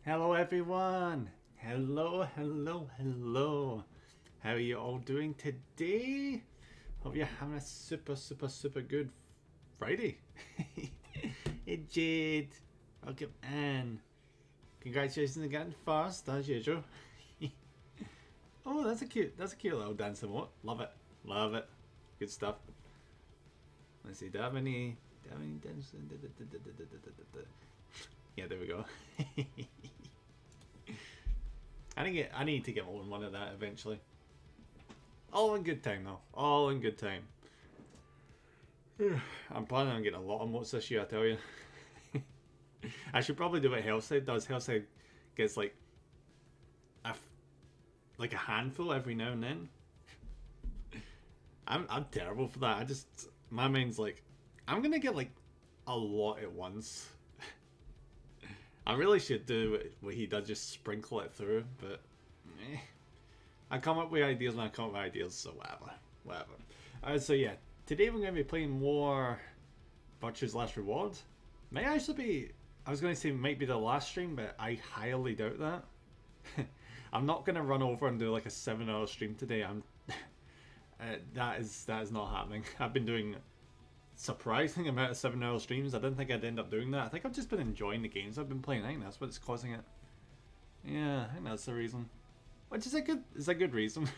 Hello everyone! Hello. How are you all doing today? Hope you're having a super good Friday. Hey Jade, welcome in. Congratulations again first, as usual. Oh, that's a cute little dance emote. Love it. Good stuff. Let's see, do I have any dance? Yeah, there we go. I need to get on one of that eventually. All in good time though. All in good time. I'm planning on getting a lot of emotes this year, I tell you. I should probably do what Hellside does. Hellside gets like a handful every now and then. I'm terrible for that. My mind's like, I'm gonna get like a lot at once. I really should do what he does, just sprinkle it through, but I come up with ideas when I come up with ideas, so whatever. So yeah, today we're going to be playing more Virtue's Last Reward. May actually be, I was going to say might be the last stream, but I highly doubt that. I'm not going to run over and do like a 7-hour stream today. That is not happening. I've been doing surprising amount of 7-hour streams. I didn't think I'd end up doing that. I think I've just been enjoying the games I've been playing. I think that's what's causing it. Yeah, I think that's the reason. Which is a good reason.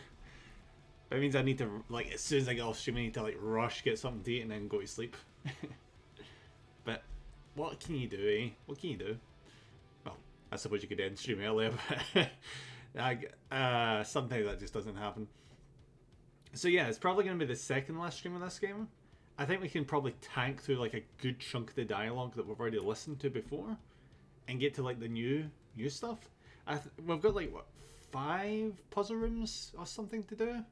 But it means I need to, like, as soon as I get off stream, I need to like rush, get something to eat, and then go to sleep. But what can you do, eh? What can you do? Well, I suppose you could end stream earlier, but sometimes that just doesn't happen. So yeah, it's probably going to be the second last stream of this game. I think we can probably tank through like a good chunk of the dialogue that we've already listened to before, and get to like the new stuff. We've got like what, 5 puzzle rooms or something to do.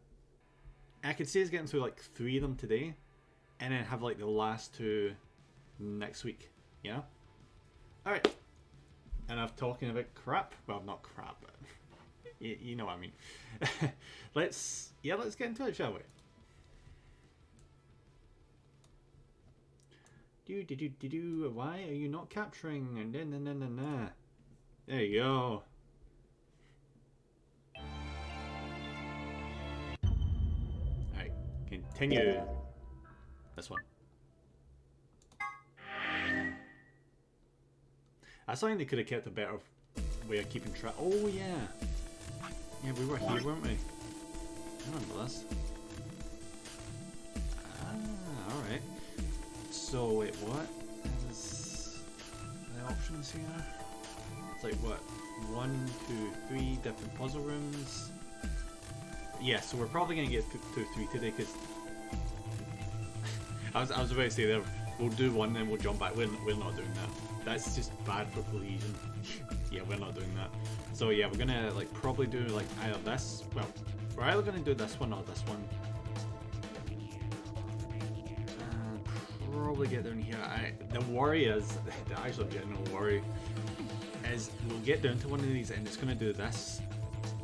I could see us getting through like 3 of them today, and then have like the last 2 next week. Yeah. All right. Enough talking about crap. Well, not crap, but you know what I mean. Let's get into it, shall we? Why are you not capturing? Nah. There you go. Alright, continue. This one. I was thinking they could have kept a better way of keeping track. Oh yeah. Yeah, we were here, weren't we? I remember this. Ah, alright. So wait, what is the options here? It's like what, 1, 2, 3 different puzzle rooms. Yeah, so we're probably gonna get 2, 3 today because I was about to say there, we'll do 1 then we'll jump back. We're not doing that. That's just bad for cohesion. Yeah, we're not doing that. So yeah, we're gonna like probably do like either this. Well, we're either gonna do this one or this one. Probably get down here. The worry is, the actual general worry is we'll get down to one of these and it's going to do this.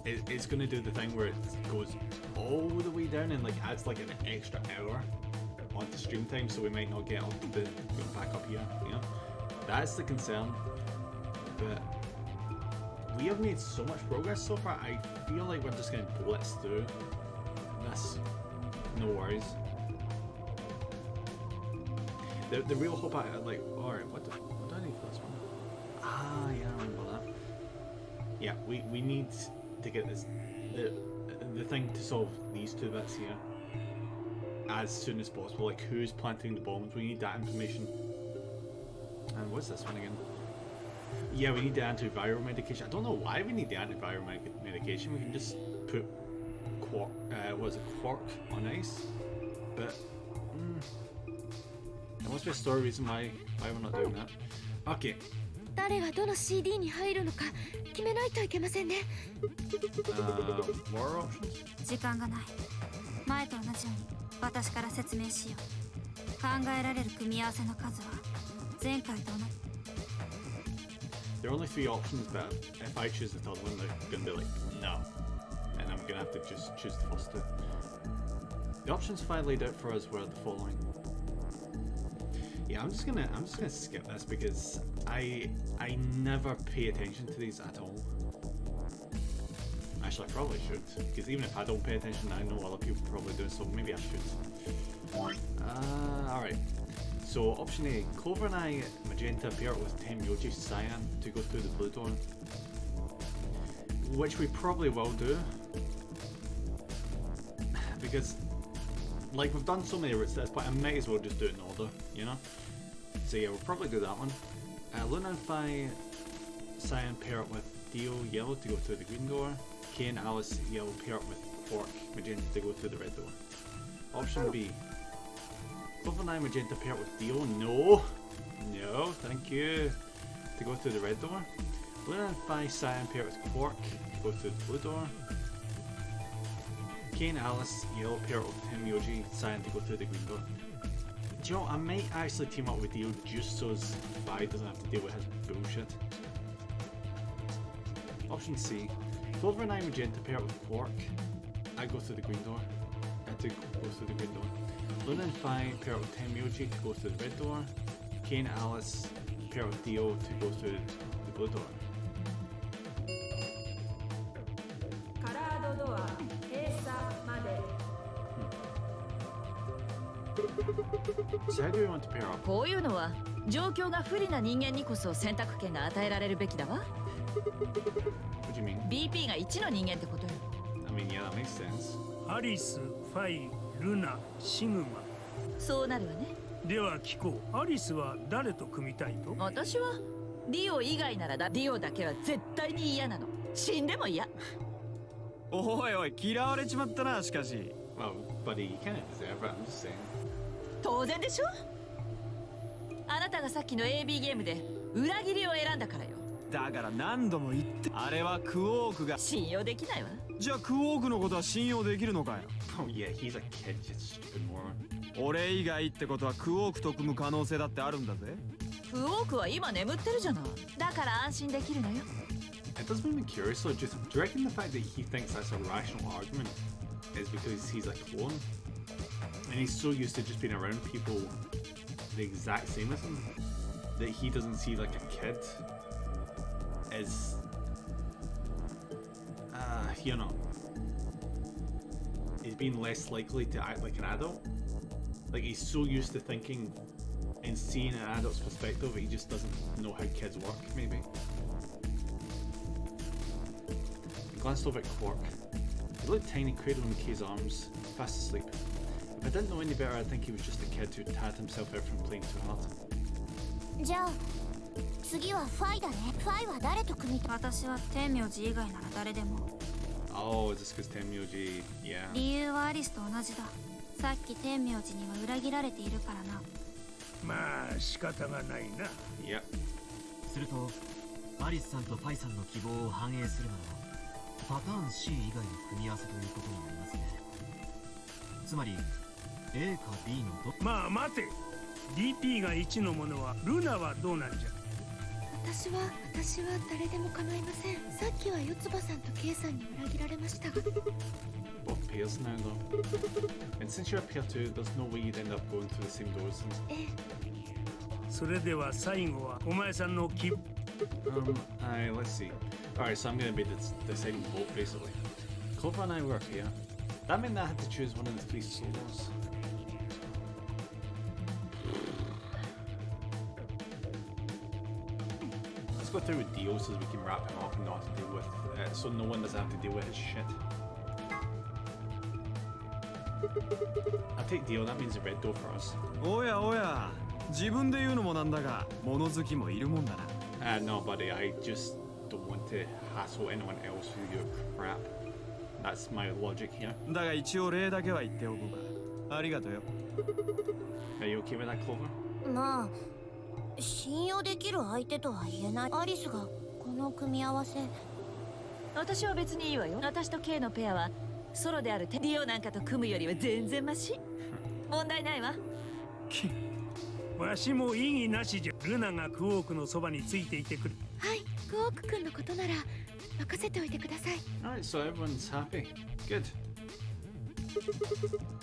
It's going to do the thing where it goes all the way down and like adds like an extra hour onto stream time, so we might not get up to the back up here. You know, that's the concern. But we have made so much progress so far. I feel like we're just going to blitz through this. No worries. The real hope I like. Alright, what do I need for this one? Ah, yeah, I remember that. Yeah, we need to get this the thing to solve these 2 bits here as soon as possible. Like, who's planting the bombs? We need that information. And what's this one again? Yeah, we need the antiviral medication. I don't know why we need the antiviral medication. We can just put quark on ice, but. There must be a story reason why we're not doing that. Okay, 誰がどの CD に入るのか決めないといけませんね。More options? 時間がない。前と同じように私から説明しよう。考えられる組み合わせの数は前回と同じ。 There are only 3 options, but if I choose the third one, they're gonna be like, no. And I'm gonna have to just choose the first 2. The options 5 laid out for us were the following. Yeah, I'm just gonna skip this because I never pay attention to these at all. Actually, I probably should, because even if I don't pay attention, I know other people probably do, so maybe I should. Alright. So, option A, Clover and I, Magenta, pair up with Tenmyoji Cyan to go through the blue door. Which we probably will do. Because, like, we've done so many routes at this point, I might as well just do it in order, you know? So yeah, we'll probably do that one. Luna and Phi, Cyan pair up with Dio, Yellow to go through the green door. Kay and Alice, Yellow pair up with Quark, Magenta to go through the red door. Option B, Clover and I, Magenta pair up with Dio, no, thank you, to go through the red door. Luna and Phi, Cyan pair up with Quark to go through the blue door. Kay and Alice, Yellow pair up with Tenmyoji, Cyan to go through the green door. Do you know, I might actually team up with Dio just so Vi doesn't have to deal with his bullshit. Option C, Clover and I, Magenta pair up with Quark. I go through the green door. I to go through the green door. Luna and Phi pair up with Tenmyoji to go through the red door. Kay and Alice pair up with Dio to go through the blue door. So how do we want to pair up? こういうのは状況が不利な人間にこそ選択権が与えられるべきだわ。What do you mean? BP が1の人間ってことよ。I mean, yeah, that makes sense. アリス、ファイ、ルナ、シグマ。そうなるわね。では聞こう。アリスは誰と組みたいと？私はディオ以外ならディオだけは絶対に嫌なの。死んでも嫌。おいおい、嫌われちまったな、しかし。Well, buddy, you kind of deserve it, I'm just saying. 当然でしょ。あなたがさっきの AB ゲームで裏切りを選んだからよ。だから何度も言って、あれはクオークが信用できないわ。じゃあクオークのことは信用できるのかよ。Oh yeah, he's a kid, just stupid moron. 俺以外ってことはクオークと組む可能性だってあるんだぜ。クオークは今眠ってるじゃない。だから安心できるのよ。It does make me curious though, do you reckon the fact that he thinks that's a rational argument is because he's a clone? And he's so used to just being around people the exact same as him that he doesn't see like a kid as you know, he's being less likely to act like an adult. Like he's so used to thinking and seeing an adult's perspective, he just doesn't know how kids work, maybe. I glanced over at Quark. He looked tiny, cradled in Kay's arms, fast asleep. If I didn't know any better, I'd think he was just a kid who tired himself out from playing too hard. じゃあ次はファイだね。ファイは誰と組みたい？私は天明寺以外なら誰でも。 Oh, is this because Tenmyoji? Yeah. 理由はアリスと同じだ。さっき天明寺には裏切られているからな。まあ仕方がないな。Yep. するとアリスさんとパイさんの希望を反映するならパターン C 以外の組み合わせということになりますね。つまり A か B のど。まあ待て。DP が1のものはルナはどうなんじゃ？私は誰でも構いません。さっきは四つ葉さんと K さんに裏切られましたが。Both pairs now though. And since you're a pair too, there's no way you'd end up going through the same doors. ええ。それでは最後はお前さんの希望。Let's see. Alright, so I'm gonna be the deciding vote basically. Clover and I were a pair. That meant that I had to choose one of the 3 solos. Let's go through with Dio so that we can wrap him up and not have to deal with so no one doesn't have to deal with his shit. I'll take Dio, that means a red door for us. おやおや、自分で言うのもなんだが、物好きもいるもんだな。No, buddy, I just don't want to hassle anyone else with your crap. That's my logic here. だが一応例だけは言っておこうか。ありがとうよ。Are you okay with that, Clover? まあ信用できる相手とは言えない。アリスがこの組み合わせ。私は別にいいわよ。私と K のペアはソロであるテディオなんかと組むよりは全然マシ。問題ないわ。わしも異議なしじゃ。ルナがクオークのそばについていてくる。はい、クオーク君のことなら任せておいてください。 Alright, so everyone's happy. Good.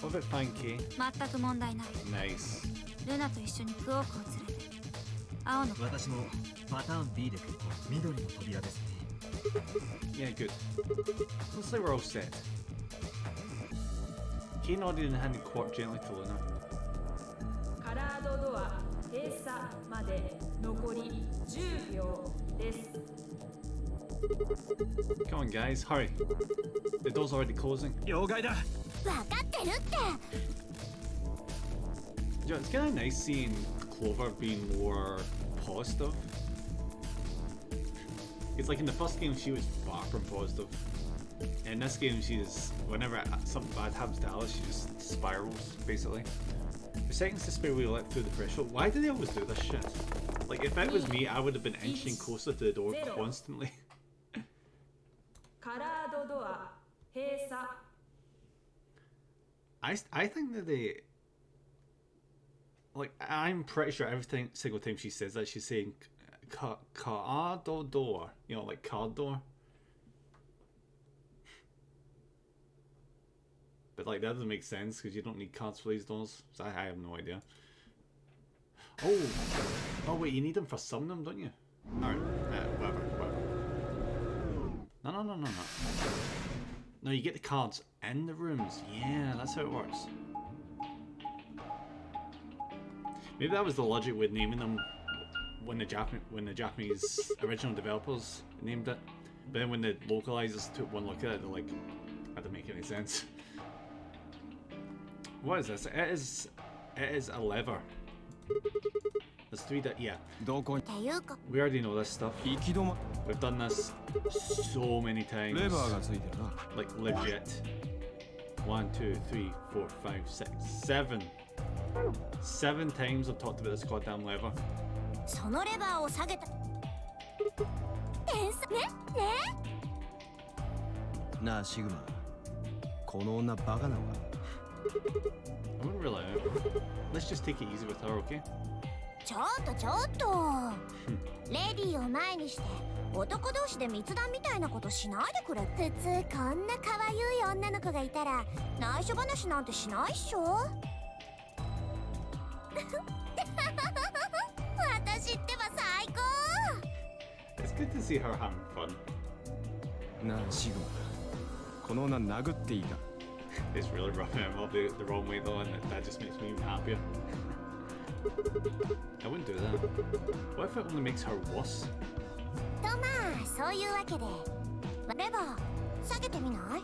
What about Fine Key? 全く問題ない。 Nice. ルナと一緒にクオークを連れて青の私もパターン B で結構緑の扉ですね。 Yeah, good. Looks like we're all set. Key nodded and handed Quark gently to Luna. カラードドア閉鎖まで残り10秒です。 Come on, guys, hurry. The door's already closing. 了解だ。分かってるって。 You know, it's kind of nice seeing Clover being more positive. It's like in the first game she was far from positive. In this game she's, whenever something bad happens to Alice, she just spirals, basically. For seconds to spare we let through the threshold. Why do they always do this shit? Like, if it was me, I would have been inching closer to the door constantly. カラードドア閉鎖。 I think that they... Like, I'm pretty sure every single time she says that, she's saying card door. You know, like card door. But like, that doesn't make sense because you don't need cards for these doors. So I have no idea. Oh wait, you need them for some of them, don't you? Alright, whatever. No. No, you get the cards in the rooms. Yeah, that's how it works. Maybe that was the logic with naming them when the Japanese original developers named it. But then when the localizers took one look at it, they're like, that doesn't make any sense. What is this? It is a lever. There's three that, yeah. どこに っていうか We already know this stuff. 行き止ま We've done this so many times. レバーがついてるな。 Like legit. 1, 2, 3, 4, 5, 6, 7 times I've talked about this goddamn lever. そのレバーを下げた。天才ねなあシグマ、この女バカなのか。 I wouldn't rely on it. Let's just take it easy with her, okay? ちょっとレディーを前にして男同士で密談みたいなことしないでくれ。普通こんな可愛い女の子がいたら内緒話なんてしないっしょ。私ってば最高。 It's good to see her having fun. なあシグマ、この女殴っていいか。 It's really rubbing him up the wrong way though, and that just makes me even happier. I wouldn't do that. What if it only makes her worse? とまあそういうわけでレバー下げてみない？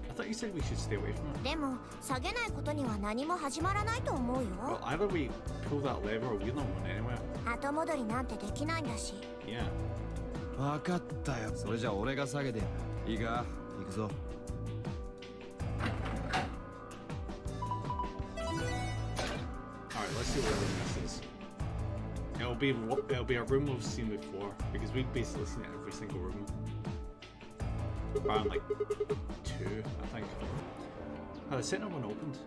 I thought you said we should stay away from it. でも下げないことには何も始まらないと思うよ。 Well, either we pull that lever or we're not going anywhere. 後戻りなんてできないんだし。 Yeah. 分かったよ。それじゃ俺が下げてやる。いいか、行くぞ。 Alright, let's see what the room this is. It'll be a room we've seen before because we've basically seen it every single room. Around like 2, I think. Oh, the center one opened.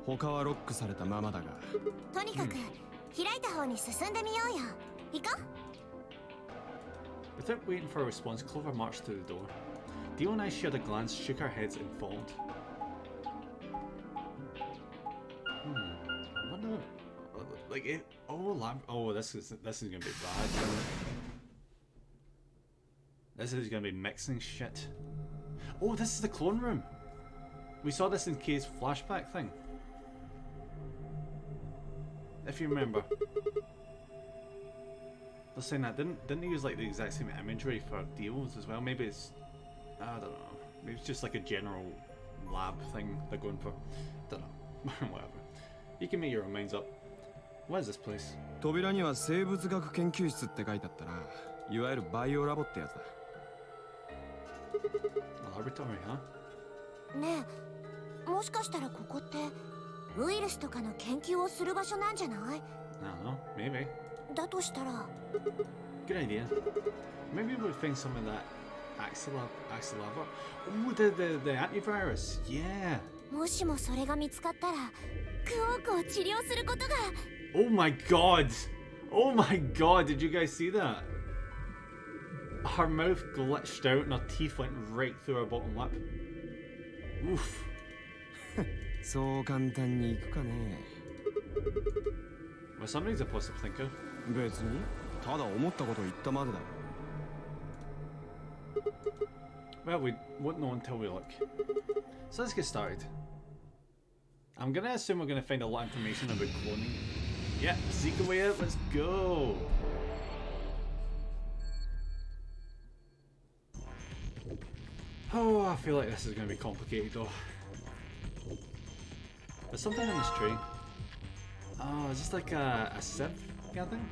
他はロックされたままだが。とにかく開いた方に進んでみようよ。行こう。 Without waiting for a response, Clover marched to the door. Dio and I shared a glance, shook our heads, and followed. What the? Like it? Oh, this is gonna be bad. This is gonna be mixing shit. Oh, this is the clone room. We saw this in Kay's flashback thing. If you remember. They're saying that didn't they use like the exact same imagery for Dio's as well? Maybe it's, I don't know. Maybe it's just like a general lab thing they're going for. Don't know. Whatever. You can make your own minds up. What is this place? 扉には生物学研究室って書いてあったな。いわゆるバイオラボってやつだ。A laboratory, huh? ねえ、もしかしたらここってウイルスとかの研究をする場所なんじゃない？ I don't know. Maybe. だとしたら Good idea. Maybe we'll find some of that Axelava. Oh, the antivirus. Yeah. もしもそれが見つかったらクオークを治療することが Oh my god. Oh my god. Did you guys see that? Her mouth glitched out and her teeth went right through her bottom lip. Oof. そう簡単にいくかね。 Well, somebody's a positive thinker. 別にただ思ったことを言ったまでだ。 Well, we won't know until we look. So let's get started. I'm gonna assume we're gonna find a lot of information about cloning. Yep, seek away out, let's go! Oh, I feel like this is gonna be complicated though. There's something in this tree. Oh, is this like a sieve kind of thing?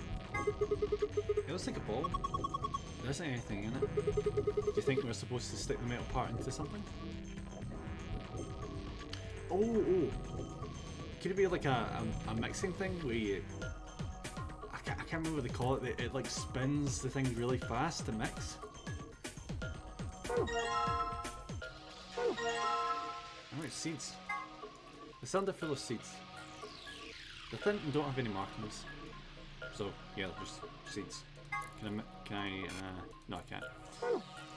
It looks like a ball. There isn't anything in it. Do you think we're supposed to stick the metal part into something? Oh! Could it be like a mixing thing where you... I can't remember what they call it. It like spins the thing really fast to mix. Alright, seeds. The cylinder full of seeds. The thin don't have any markings. So, yeah, just seeds. Can I, no I can't.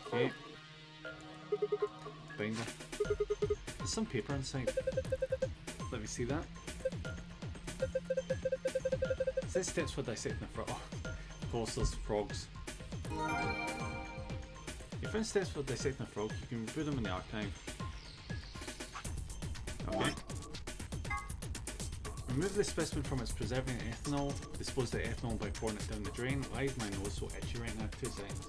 Okay. Binder. There's some paper inside. Let me see that. It says steps for dissecting a frog. Oh, of course there's frogs. You found steps for dissecting a frog, you can review them in the archive. Okay. Remove the specimen from its preserving ethanol. Dispose the ethanol by pouring it down the drain. Why is my nose so itchy right now? 2 seconds.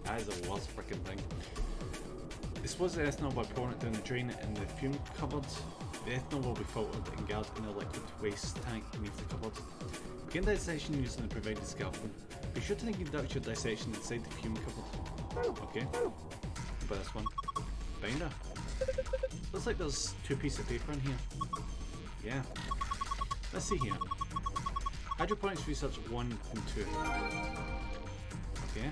That is the worst freaking thing. Dispose the ethanol by pouring it down the drain in the fume cupboard. The ethanol will be filtered and gathered in a liquid waste tank beneath the cupboard. Begin dissection using the provided scalpel. Be sure to conduct your dissection inside the fume cupboard. Okay. By this one. Binder. Looks like there's 2 pieces of paper in here. Yeah. Let's see here. Hydroponics research 1 and 2. Okay.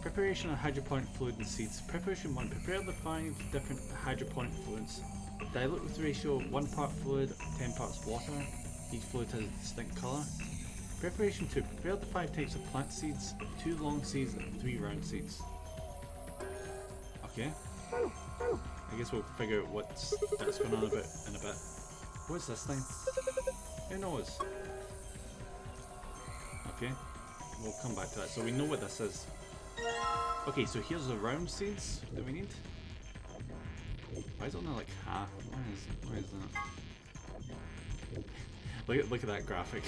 Preparation of hydroponic fluid and seeds. Preparation 1. Prepare the 5 different hydroponic fluids. Dilute with the ratio of 1 part fluid, 10 parts water. Each fluid has a distinct colour. Preparation 2. Prepare the 5 types of plant seeds, 2 long seeds and 3 round seeds. Okay. I guess we'll figure out that's going on about in a bit. What's this thing? Who knows? Okay. We'll come back to that. So we know what this is. Okay, so here's the round seeds that we need. Why is it only like half? Why is that? Look at that graphic.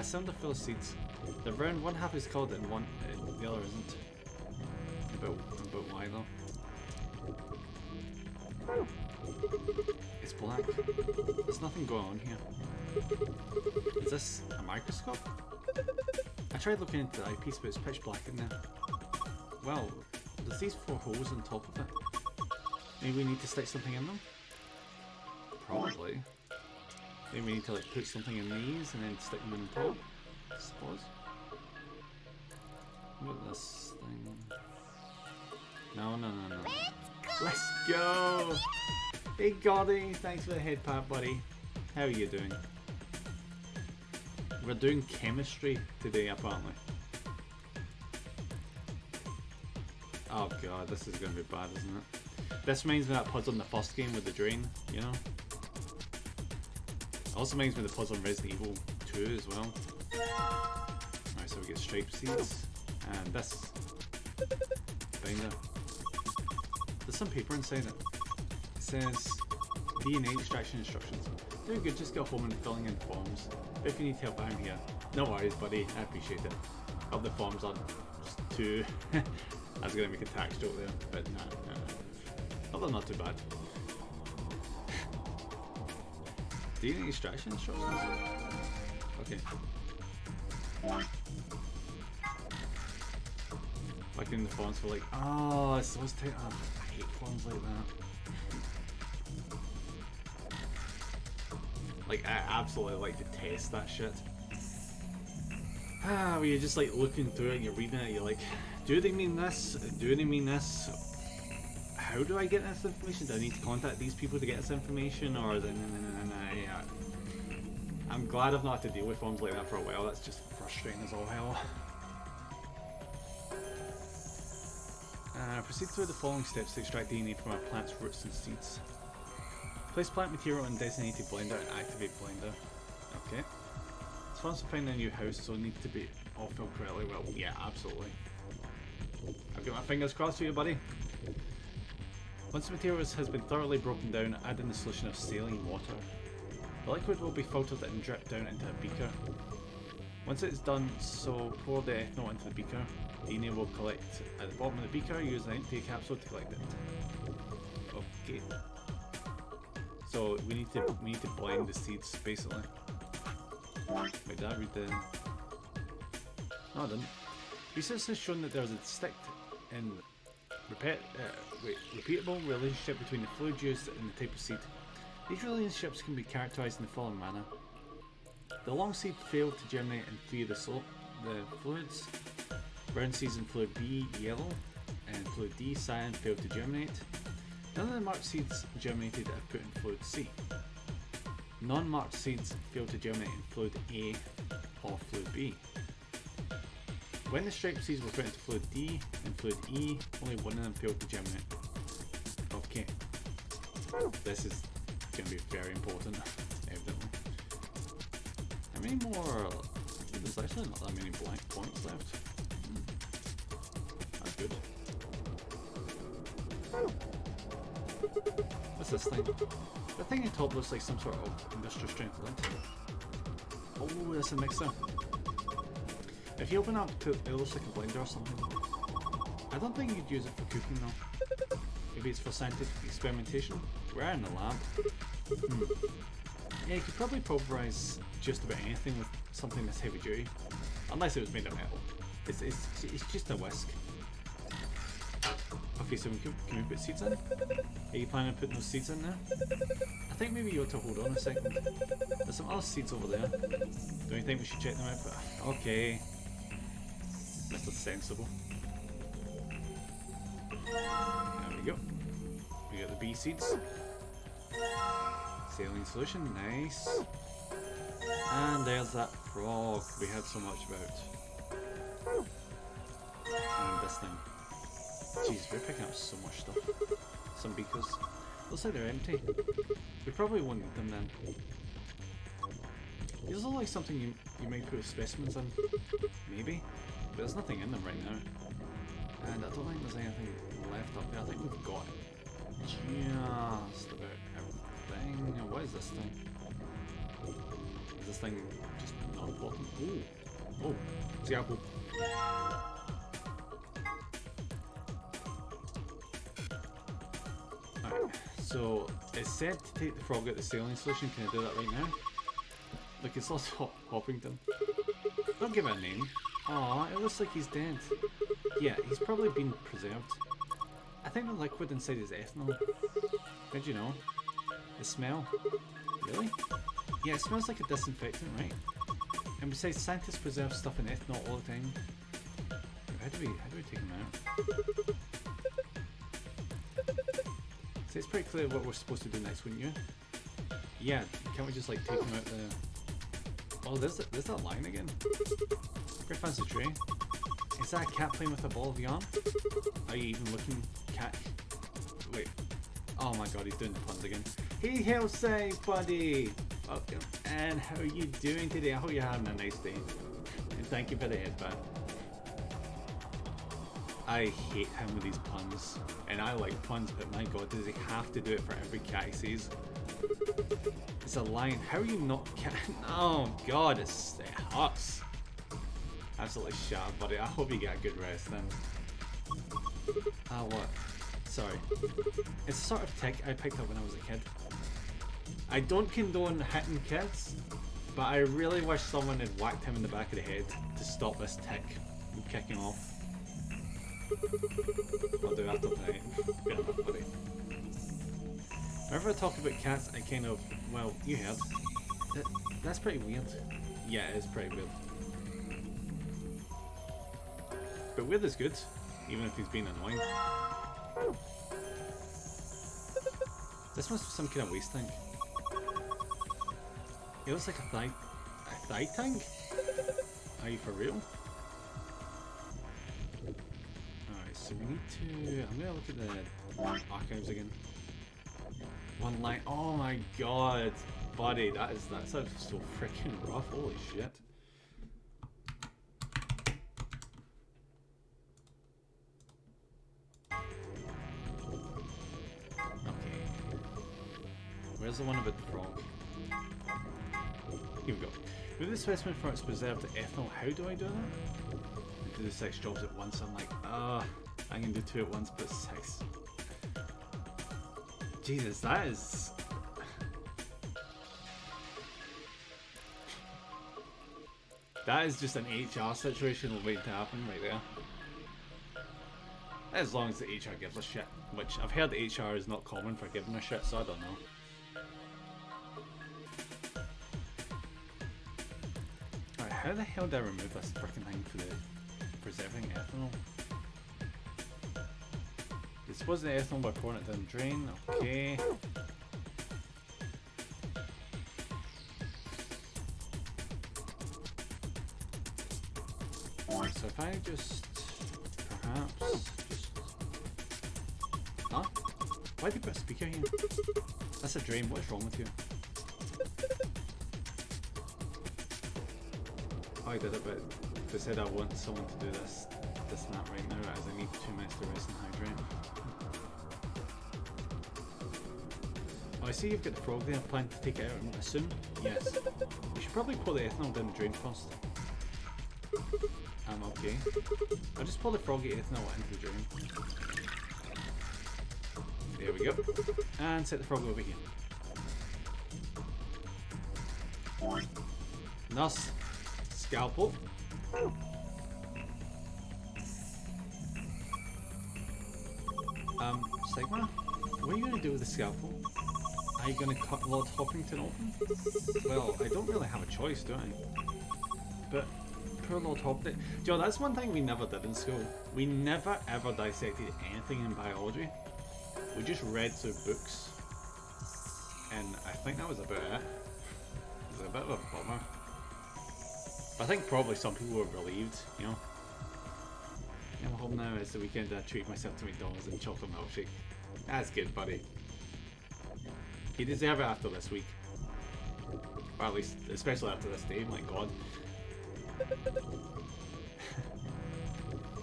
Cylinder full of seeds. The round one half is coloured and the other isn't. About why though? It's black. There's nothing going on here. Is this a microscope? I tried looking into the eyepiece, but it's pitch black in there. Well, there's these 4 holes on top of it. Maybe we need to stick something in them? Probably. Maybe we need to like put something in these and then stick them in the top, I suppose. What this thing? No. Let's go! Hey Gordy, thanks for the head pat, buddy. How are you doing? We're doing chemistry today, apparently. Oh god, this is gonna be bad, isn't it? This reminds me of that puzzle in the first game with the drain, you know? Also reminds me of the puzzle in Resident Evil 2 as well. Alright, so we get striped seeds, and this binder. There's some paper inside it. It says DNA extraction instructions. Doing good, just go home and filling in forms. If you need help, I'm here. No worries, buddy, I appreciate it. Hope the forms aren't just too... I was gonna make a tax joke there, but no. Oh, they're not too bad. DNA extraction instructions? Okay. Like in the forums for like, oh, it's those type. Oh, I hate forums like that. Like, I absolutely like detest that shit. Where you're just like looking through it and you're reading it, you're like, do they mean this? Do they mean this? How do I get this information? Do I need to contact these people to get this information? Or I'm glad I've not had to deal with forums like that for a while. That's just frustrating as all hell. Proceed through the following steps to extract DNA from a plant's roots and seeds. Place plant material in designated blender and activate blender. Okay. It's fun to find a new house, so it needs to be all filled correctly. Well, yeah, absolutely. I've got my fingers crossed for you, buddy. Once the material has been thoroughly broken down, add in the solution of saline water. The liquid will be filtered and dripped down into a beaker. Once it's done, so pour the ethanol into the beaker. DNA will collect at the bottom of the beaker. Use an empty capsule to collect it. Okay. So we need to blend the seeds basically. Wait, did I read the? No, I didn't. Research has shown that there is a distinct and repeatable relationship between the fluid used and the type of seed. These relationships can be characterized in the following manner. The long seed failed to germinate in 3 of the fluids. Brown seeds in fluid B, yellow, and fluid D, cyan, failed to germinate. None of the marked seeds germinated are put in fluid C. Non-marked seeds failed to germinate in fluid A or fluid B. When the striped seeds were put into fluid D and fluid E, only one of them failed to germinate. Okay. This is going to be very important, evidently. How many more? There's actually not that many blank points left. That's good. What's this thing? The thing on top looks like some sort of industrial strength lint. Oh, that's a mixer. If you open up to it looks like a blender or something. I don't think you'd use it for cooking though. Maybe it's for scientific experimentation. We're in the lab. Yeah, you could probably pulverize just about anything with something that's heavy duty. Unless it was made of metal. It's just a whisk. Okay, so can we put seeds in? Are you planning on putting those seeds in there? I think maybe you ought to hold on a second. There's some other seeds over there. Don't you think we should check them out? Okay. Mr. Sensible. There we go. We got the bee seeds. Saline solution, nice. And there's that frog we heard so much about. And this thing. Jeez, we're picking up so much stuff. Some beakers. Looks like they're empty. We probably won't need them then. These look like something you might put specimens in. Maybe. But there's nothing in them right now. And I don't think there's anything left up there. I think we've got just about everything. What is this thing? Is this thing just not important? Ooh. Oh, it's the apple. Alright, so it's said to take the frog out the saline solution. Can I do that right now? Look, it's lost Hoppington. Don't give it a name. Aw, it looks like he's dead. Yeah, he's probably been preserved. I think the liquid inside is ethanol. How'd you know? The smell? Really? Yeah, it smells like a disinfectant, right? And besides, scientists preserve stuff in ethanol all the time. How do we take him out? So it's pretty clear what we're supposed to do next, wouldn't you? Yeah, can't we just like take him out the... Oh, there's that line again. Very fancy tray. Is that a cat playing with a ball of yarn? Are you even looking cat? Wait. Oh my god, he's doing the puns again. Hey, Hellsay, buddy! Welcome. And how are you doing today? I hope you're having a nice day. And thank you for the headband. I hate him with these puns. And I like puns, but my god, does he have to do it for every cat he sees? It's a line. How are you not cat? Oh god, it hurts. Absolutely sharp, buddy. I hope you get a good rest then. Ah, what? Sorry. It's a sort of tick I picked up when I was a kid. I don't condone hitting kids, but I really wish someone had whacked him in the back of the head to stop this tick from kicking off. I'll do after tonight. Fair enough, buddy. Whenever I talk about cats, I kind of, well, you heard. That's pretty weird. Yeah, it is pretty weird. But weird is good, even if he's being annoying. This must be some kind of waste tank. It looks like a thigh tank? Are you for real? Alright, so we need to... I'm gonna look at the archives again. One line. Oh my god, buddy, that sounds so freaking rough. Holy shit. Okay. Where's the one about the frog? Here we go. With the specimen for its preserved ethanol, how do I do that? I do the 6 jobs at once. I'm like, I can do 2 at once, but 6. Jesus, that is... That is just an HR situation waiting to happen right there. As long as the HR gives a shit. Which, I've heard the HR is not common for giving a shit, so I don't know. Alright, how the hell do I remove this freaking thing for the preserving ethanol? Dispose the ethanol by pouring it down the drain. Okay. So if I just perhaps just huh? Why did you put a speaker here? That's a drain. What's wrong with you? Oh, I did it, but they said I want someone to do this and that right now, as I need 2 minutes to rest and hydrate. Oh, I see you've got the frog there. Plan to take it out, I assume? Yes. We should probably pour the ethanol down the drain first. Okay. I'll just pour the froggy ethanol into the drain. There we go. And set the frog over here. Nice. Scalpel. Sigma? What are you going to do with the scalpel? Are you going to cut Lord Hoppington open? Well, I don't really have a choice, do I? But poor Lord Hoppington... Joe, that's one thing we never did in school. We never ever dissected anything in biology. We just read through books. And I think that was about it. It was a bit of a bummer. But I think probably some people were relieved, you know. I'm home now, it's the weekend, I treat myself to McDonald's and chocolate milkshake. That's good, buddy. You deserve it after this week. Or at least, especially after this day, my god.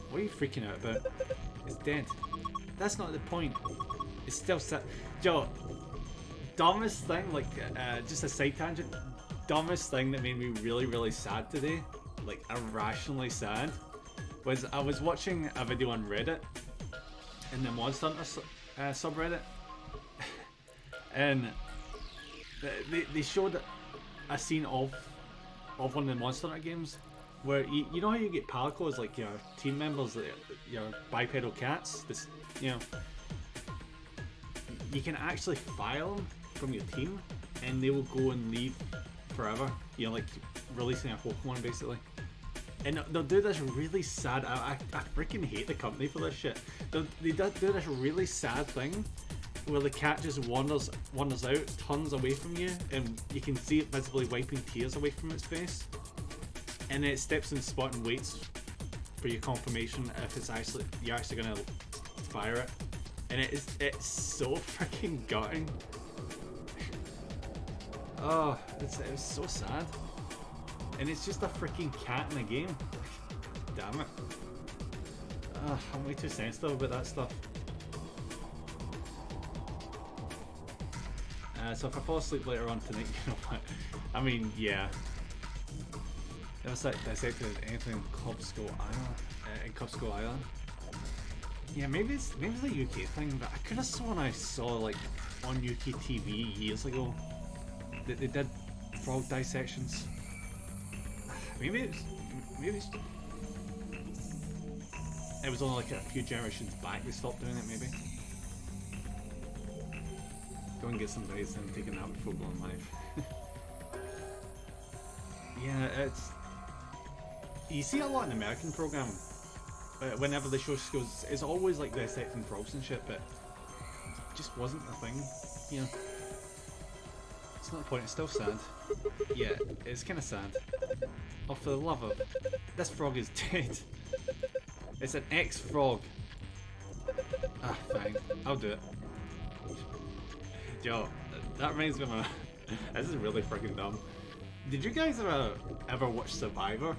What are you freaking out about? It's dead. That's not the point. It's still sad. Joe, dumbest thing, like, just a side tangent. Dumbest thing that made me really, really sad today, like irrationally sad, was I was watching a video on Reddit, in the Monster Hunter subreddit, and they showed a scene of one of the Monster Hunter games where you know how you get palicos, like your team members, your bipedal cats, this, you know, you can actually file them from your team and they will go and leave forever, you know, like releasing a Pokemon basically. And they'll do this really sad, I freaking hate the company for this shit. They do this really sad thing where the cat just wanders out, turns away from you, and you can see it visibly wiping tears away from its face. And then it steps in the spot and waits for your confirmation if you're actually gonna fire it. And it's so freaking gutting. Oh, it's so sad. And it's just a freaking cat in the game. Damn it. I'm way too sensitive about that stuff. So if I fall asleep later on tonight, you know what? I mean, yeah. It was like dissected anything in Clubskull Island. Yeah, maybe it's a UK thing, but I could have sworn I saw like on UK TV years ago that they did frog dissections. Maybe it's it was only like a few generations back they stopped doing it, maybe. Go and get some dice and take a nap before going live. Yeah, it's... You see a lot in the American program. Whenever they show skills, it's always like dissecting frogs and shit, but it just wasn't a thing, you know. It's not the point, it's still sad. Yeah, it's kind of sad. Oh, for the love of... This frog is dead. It's an ex-frog. Ah, fine. I'll do it. Yo, that reminds me of a... This is really freaking dumb. Did you guys ever watch Survivor?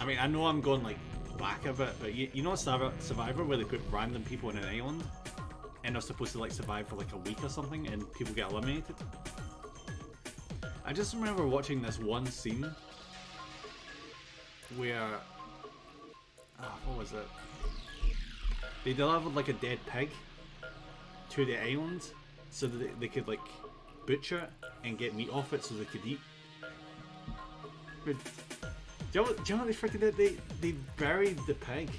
I mean, I know I'm going like back a bit, but you know Survivor where they put random people in an island and they're supposed to like survive for like a week or something and people get eliminated? I just remember watching this one scene where... what was it? They delivered like a dead pig to the island so that they could like butcher it and get meat off it so they could eat. But, do you know what they freaking did? They buried the pig.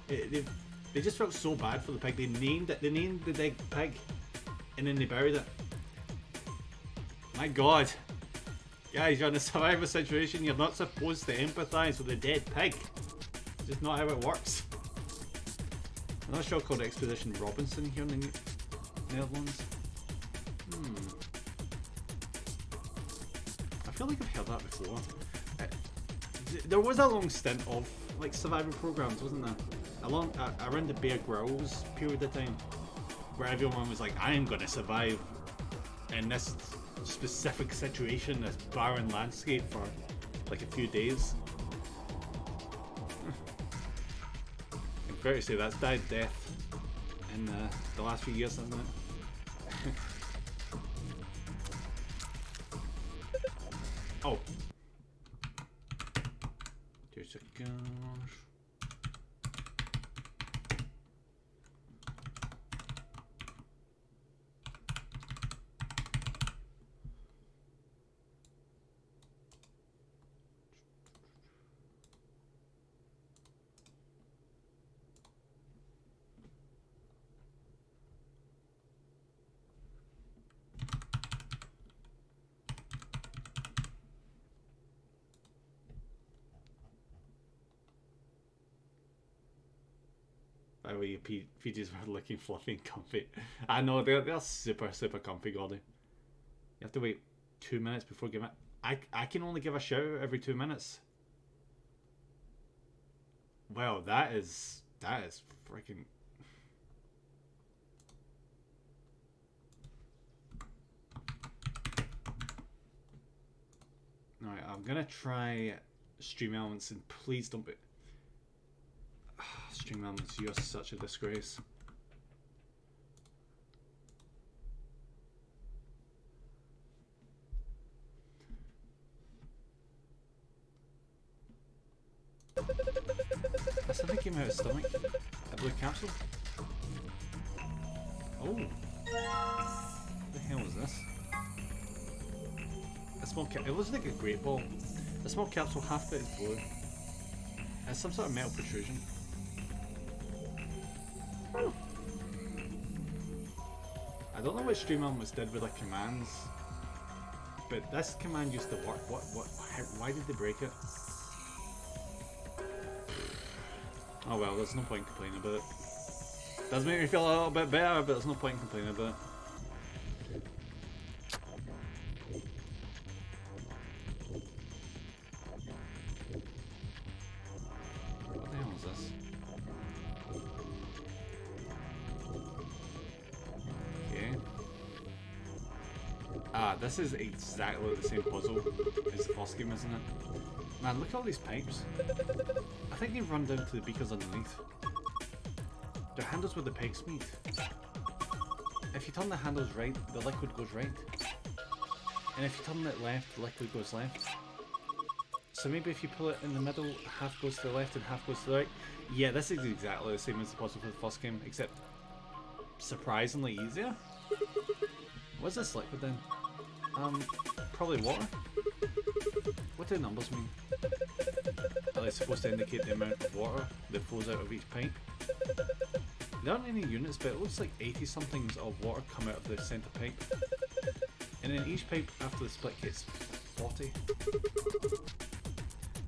They just felt so bad for the pig. They named it. They named the dead pig, and then they buried it. My God, guys, you're in a survivor situation. You're not supposed to empathise with a dead pig. It's just not how it works. Another show called Expedition Robinson here in the Netherlands. I feel like I've heard that before. There was a long stint of like survivor programs, wasn't there? Around the Bear Grylls period of time, where everyone was like, "I am gonna survive in this specific situation, this barren landscape for like a few days." I'm fair to say that's died death in the last few years, hasn't it? Oh. 2 seconds. By the way, your PJs were looking fluffy and comfy. I know, they're super, super comfy, Gordy. You have to wait 2 minutes before giving it. I can only give a shout out every 2 minutes. Well, that is freaking... Alright, I'm gonna try Stream Elements and please don't be... Stream Elements, you're such a disgrace. That's something came out of his stomach. A blue capsule? Oh! What the hell is this? A small cap. It looks like a great ball. A small capsule, half of it is blue. It's some sort of metal protrusion. I don't know what Stream Elements did with the commands, but this command used to work. Why did they break it? Oh well, there's no point complaining about it. Does make me feel a little bit better, but there's no point complaining about it. What the hell is this? Okay. Ah, this is exactly the same puzzle as the first game, isn't it? Man, look at all these pipes. I think they run down to the beakers underneath. They're handles where the pipes meet. If you turn the handles right, the liquid goes right. And if you turn it left, the liquid goes left. So maybe if you pull it in the middle, half goes to the left and half goes to the right. Yeah, this is exactly the same as the puzzle for the first game, except surprisingly easier. What's this liquid then? Probably water. What do the numbers mean? Are they supposed to indicate the amount of water that flows out of each pipe? There aren't any units, but it looks like 80 somethings of water come out of the centre pipe. And then each pipe after the split gets 40.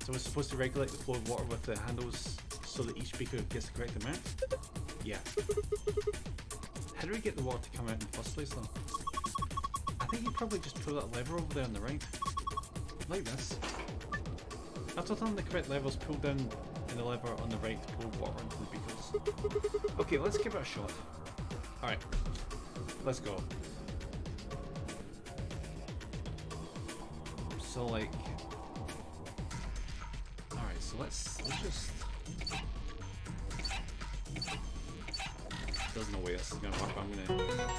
So we're supposed to regulate the flow of water with the handles so that each beaker gets the correct amount? Yeah. How do we get the water to come out in the first place though? I think you probably just pull that lever over there on the right. Like this. After turning the correct levers, pull down the lever on the right to pull water into the beakers. Okay, let's give it a shot. Alright. Let's go. So like... Alright, so let's just... There's no way this is gonna work, but I'm gonna...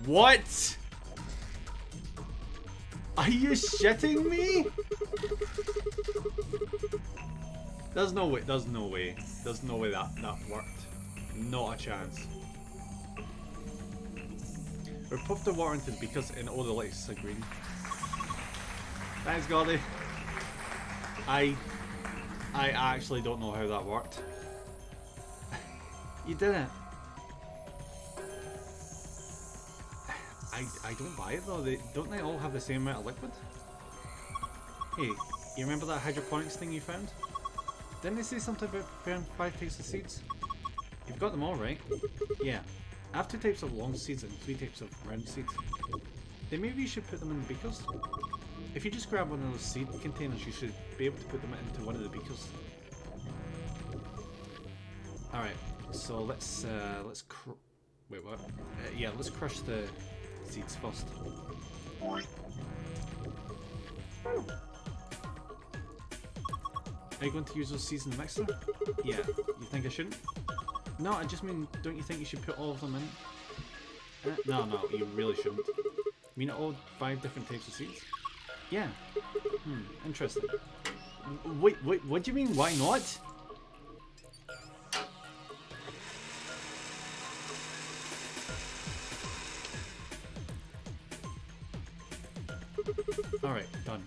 What?! Are you shitting me?! There's no way that worked. Not a chance. We puffed the water into the beakers and all the lights are green. Thanks, Gordy. I actually don't know how that worked. You didn't. I don't buy it though. Don't they all have the same amount of liquid? Hey, you remember that hydroponics thing you found? Didn't they say something about preparing 5 types of seeds? You've got them all right. Yeah. I have 2 types of long seeds and 3 types of round seeds. Then maybe you should put them in the beakers? If you just grab one of those seed containers, you should be able to put them into one of the beakers. Alright, so let's wait, what? Yeah, let's crush the seeds first. Are you going to use those seeds in the mixer? Yeah. You think I shouldn't? No, I just mean, don't you think you should put all of them in? No, you really shouldn't. You mean all 5 different types of seeds? Yeah. Interesting. Wait, what do you mean, why not? Alright, done.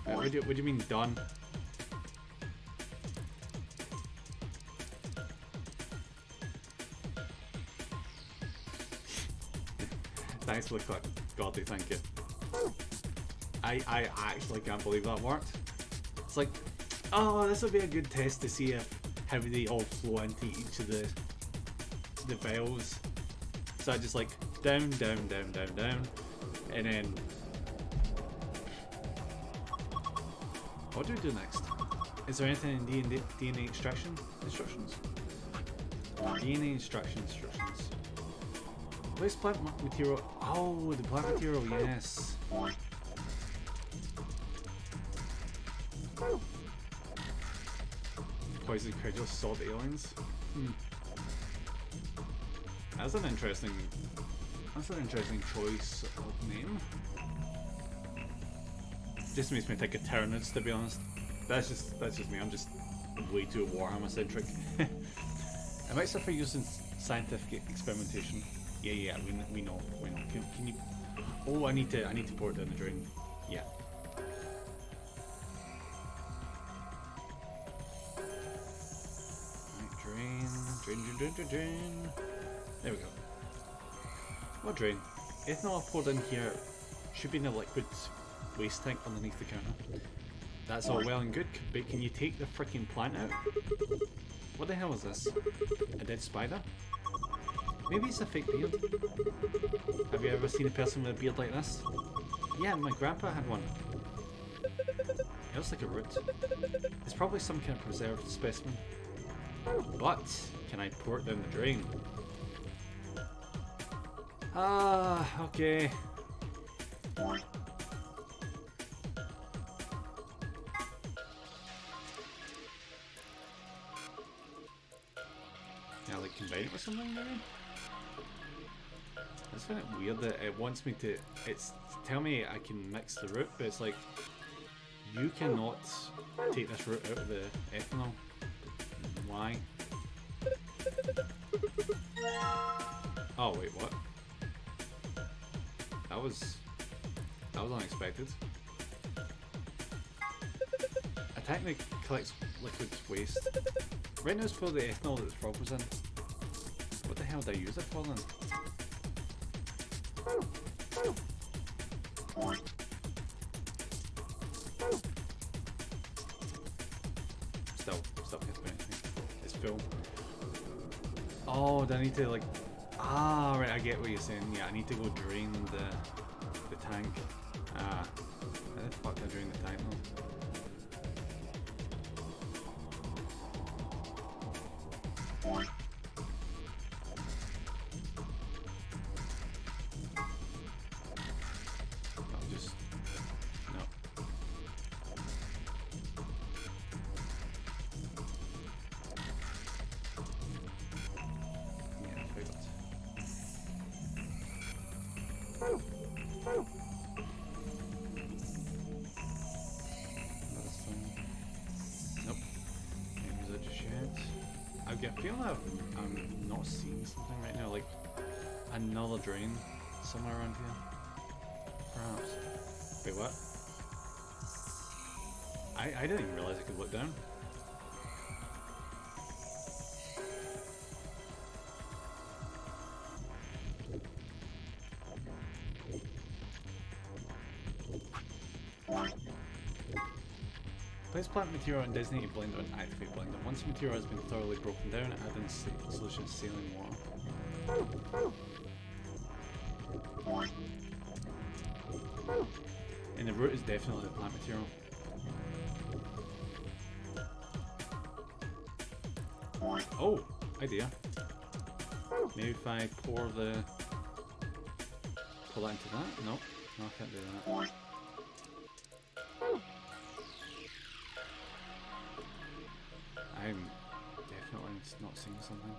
What do you mean, done? Thanks for the clip, Gordy, thank you. I actually can't believe that worked. It's like, oh, this will be a good test to see how they all flow into each of the valves. So I just like down, down, down, down, down, and then what do we do next? Is there anything in DNA extraction instructions? DNA extraction instructions. Place plant material. Oh, the plant material, yes. Poison credulous salt aliens. That's an interesting choice of name. Just makes me think of Tyranids, to be honest. That's just me. I'm just way too Warhammer centric. It makes sense for using scientific experimentation. Yeah, we know. Can you? Oh, I need to pour it down the drain. Yeah. Right, drain. There we go. What drain? Ethanol I poured in here should be in a liquid waste tank underneath the counter. That's all well and good, but can you take the freaking plant out? What the hell is this? A dead spider? Maybe it's a fake beard. Have you ever seen a person with a beard like this? Yeah, my grandpa had one. It looks like a root. It's probably some kind of preserved specimen. But, can I pour it down the drain? Ah, okay. Yeah, like combine it with something maybe? I just find it weird that it wants me to... It's tell me I can mix the root, but it's like... You cannot take this root out of the ethanol. Why? Oh wait, what? That was unexpected. tank that collects liquid waste. Right now it's for the ethanol that the frog was in. What the hell did I use it for then? Still can't do anything. It's full. Oh, do I need to like... Ah, right, I get what you're saying. Yeah, I need to go drain the tank. Ah, how the fuck did I drain the tank though? I'll just... No. Yeah, I forgot. Another thing. Nope. Can't use that just yet. I feel like I'm not seeing something right now, like another drain somewhere around here. Perhaps. Wait, what? I didn't even realize I could look down. Place plant material and designate blender and activate blender. Once the material has been thoroughly broken down, add in solution saline water. And the root is definitely the plant material. Oh, idea. Maybe if I pour that into that? No, I can't do that. I'm definitely not seeing something.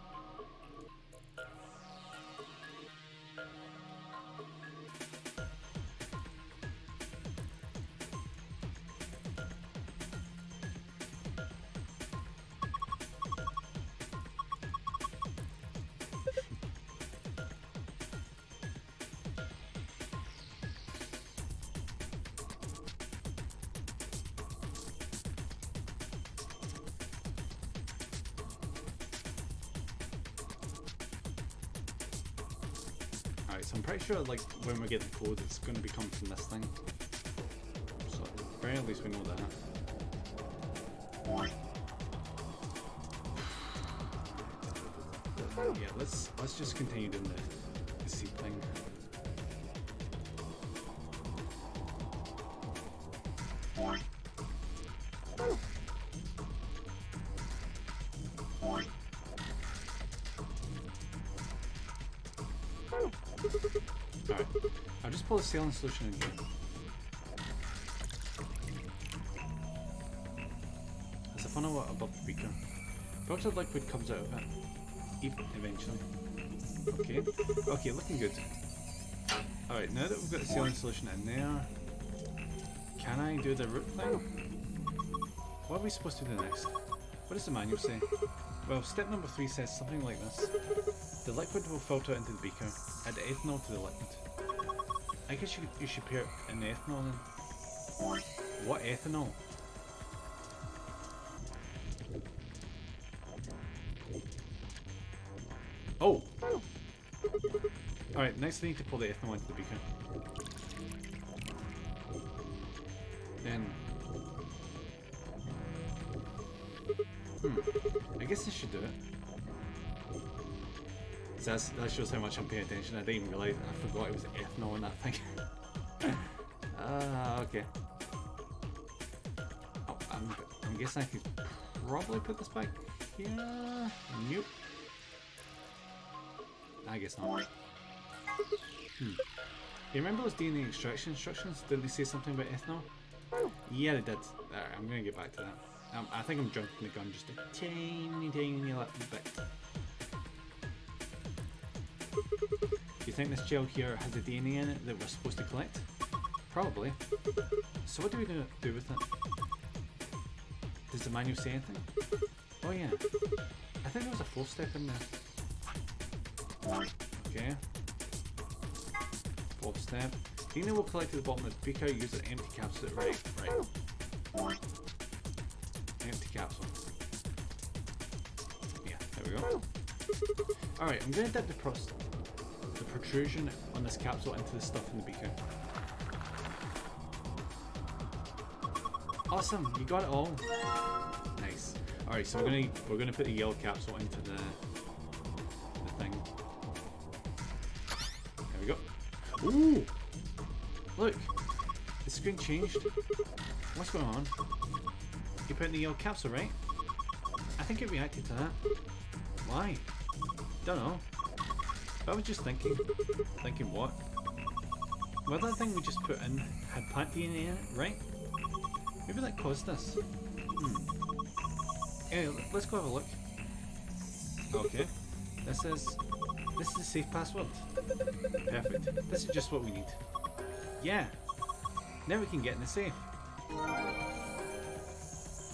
Alright, so I'm pretty sure like when we get the code it's going to be coming from this thing. So at the very least we know that. Yeah, let's just continue doing the seed thing. Alright, I'll just pull the saline solution in here. There's a funnel above the beaker. Filtered liquid comes out of it. Eventually. Okay, looking good. Alright, now that we've got the saline solution in there, can I do the root thing? What are we supposed to do next? What does the manual say? Well, step number 3 says something like this. The liquid will filter into the beaker. Add ethanol to the liquid. I guess you should pair in the ethanol then. What ethanol? Oh! Alright, next I need to pull the ethanol into the beaker. Then... I guess this should do it. So that shows how much I'm paying attention. I didn't even realise, I forgot it was ethanol in that thing. Okay. Oh, I'm guessing I could probably put this back here. Nope. I guess not. You remember those DNA extraction instructions? Did they say something about ethanol? Yeah, they did. Alright, I'm gonna get back to that. I think I'm jumping the gun just a tiny little bit. You think this gel here has the DNA in it that we're supposed to collect? Probably. So what do we do with it? Does the manual say anything? Oh yeah. I think there was a 4th step in there. Okay. 4th step. DNA will collect at the bottom of the beaker, use an empty capsule. Right. Empty capsule. Yeah, there we go. Alright, I'm gonna dip the protrusion on this capsule into the stuff in the beaker. Awesome, you got it all. Nice. Alright, so we're gonna put the yellow capsule into the thing. There we go. Ooh! Look! The screen changed. What's going on? You put in the yellow capsule, right? I think it reacted to that. Why? Don't know. But I was just thinking. Thinking what? Well, that thing we just put in had plant DNA in it, right? Maybe that caused this. Yeah, let's go have a look. Okay. This is a safe password. Perfect. This is just what we need. Yeah. Now we can get in the safe.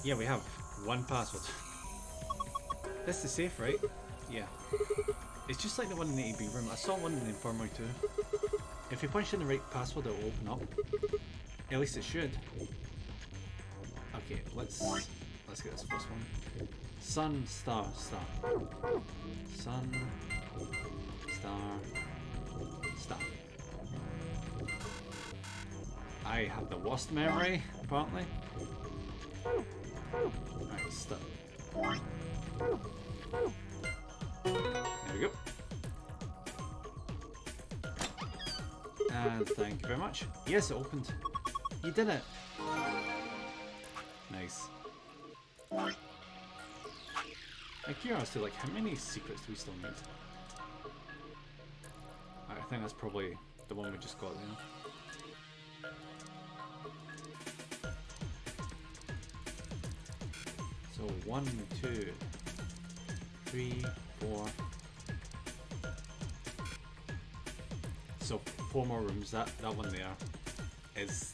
Yeah, we have one password. This is safe, right? Yeah. It's just like the one in the AB room. I saw one in the infirmary too. If you punch in the right password, it will open up. At least it should. Okay, let's get this first one. Sun, star, star. Sun, star, star. I have the worst memory, apparently. Alright, stop. There we go. And thank you very much. Yes, it opened. You did it. Nice. I'm curious to like how many secrets do we still need? I think that's probably the one we just got there. So 1, 2, 3, 4. So 4 more rooms. That one there is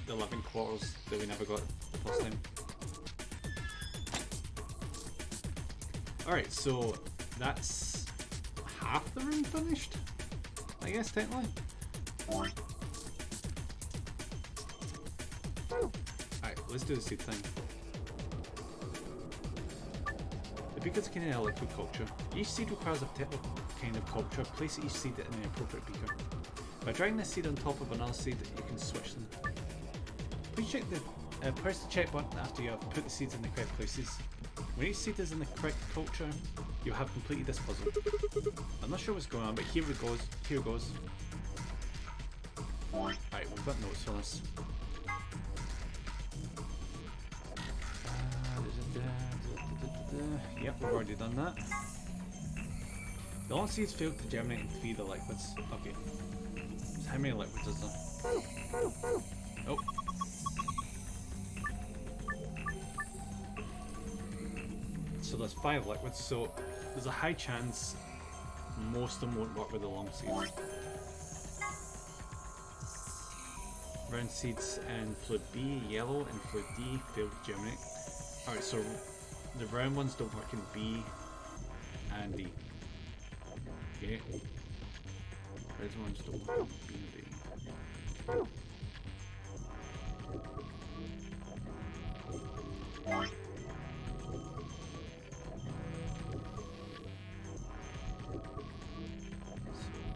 the living quarters that we never got the first time. Alright, so that's half the room finished, I guess, technically. Alright, let's do the seed thing. The beaker's contain a liquid culture. Each seed requires a particular kind of culture. Place each seed in the appropriate beaker. By dragging this seed on top of another seed, you can switch them. Please check press the check button after you have put the seeds in the correct places. When each seed is in the correct culture, you have completed this puzzle. I'm not sure what's going on, but here it goes. Here it goes. Alright, we've got notes for this. Yep, we've already done that. The all seeds failed to germinate and feed the liquids. Okay. So how many liquids is there? Oh. So there's 5 liquids, so there's a high chance most of them won't work with the long seeds. Round seeds in fluid B, yellow, and fluid D failed to germinate. Alright, so the round ones don't work in B and D. Okay. Red ones don't work in B and D.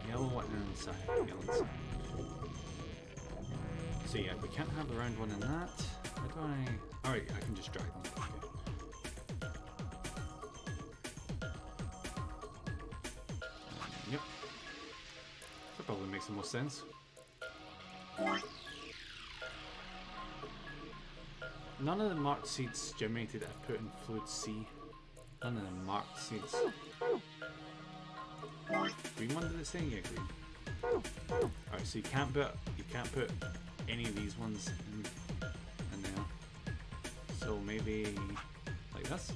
Yellow one inside. Yellow inside. So yeah, we can't have the round one in that. How do I... Alright, I can just drag them. Okay. Yep. That probably makes the most sense. None of the marked seeds germinated I've put in fluid C. None of the marked seeds. Green one, did it say? Yeah, green. Alright, so you can't put any of these ones in there. So maybe like this.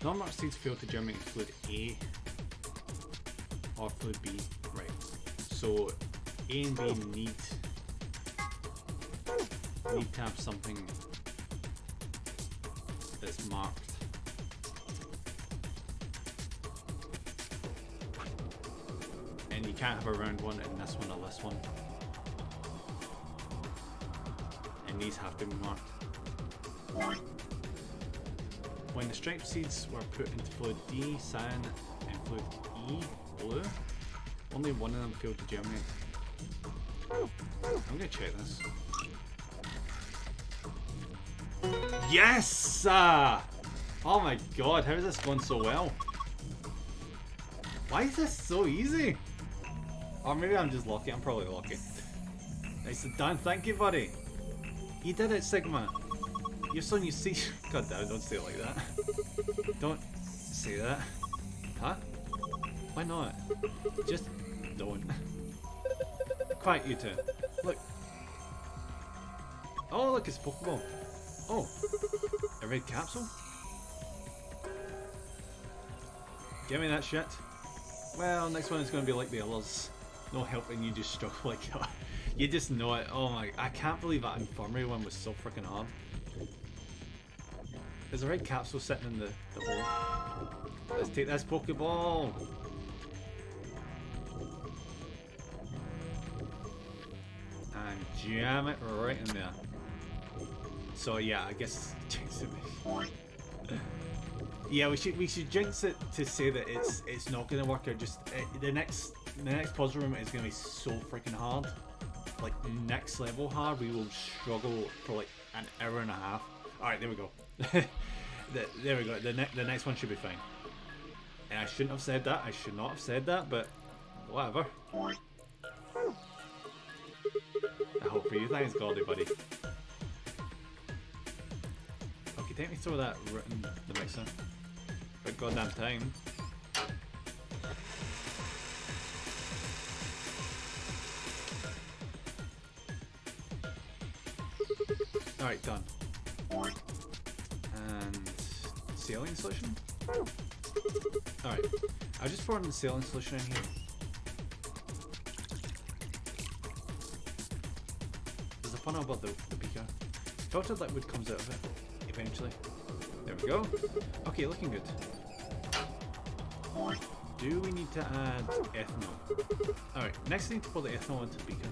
Non-marked seeds fail to germinate in fluid A or fluid B. Right. So A and B need to have something that's marked. And you can't have a round one and this one or this one. and these have to be marked. When the striped seeds were put into fluid D, cyan, and fluid E, blue, only one of them failed to germinate. I'm gonna check this. Yes! Oh my god, how is this going so well? Why is this so easy? Or maybe I'm just lucky. I'm probably lucky. Nicely done. Thank you, buddy. You did it, Sigma. Your son, you see. God damn, don't say it like that. Don't say that. Huh? Why not? Just don't. Quiet, you two. Look. Oh, look, it's a Pokeball. Oh, a red capsule? Give me that shit. Well, next one is going to be like the others. No helping you just struggle like that. You just know it. Oh my, I can't believe that infirmary one was so freaking hard. There's a red capsule sitting in the hole. Let's take this Pokeball. And jam it right in there. So yeah, I guess jinx it. Yeah, we should jinx it to say that it's not gonna work. Or just the next puzzle room is gonna be so freaking hard, like next level hard. We will struggle for like an hour and a half. All right, there we go. There we go. The next one should be fine. And I shouldn't have said that. I should not have said that. But whatever. I hope for you. Thanks, Gordy, buddy. Okay, take me through that route in the mixer. But goddamn time. Alright, done. And saline solution? Alright, I'll just pour in the saline solution in here. There's a funnel above the beaker. Filtered liquid comes out of it, eventually. There we go. Okay, looking good. Do we need to add ethanol? Alright, next I need to pour the ethanol into the beaker.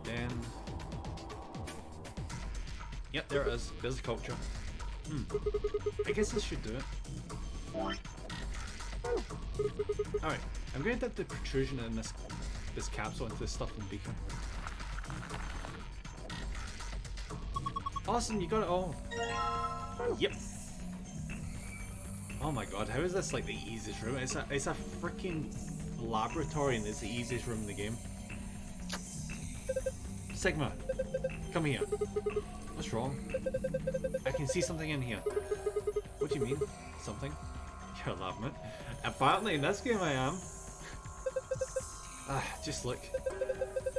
Then... Yep, there it is. There's the culture. I guess this should do it. Alright, I'm going to dip the protrusion in this capsule into the stuff in the beaker. Awesome, you got it all. Yep. Oh my god, how is this like the easiest room? It's a freaking laboratory and it's the easiest room in the game. Sigma, come here. What's wrong? I can see something in here. What do you mean? Something? You're laughing. Apparently in this game I am. Just look.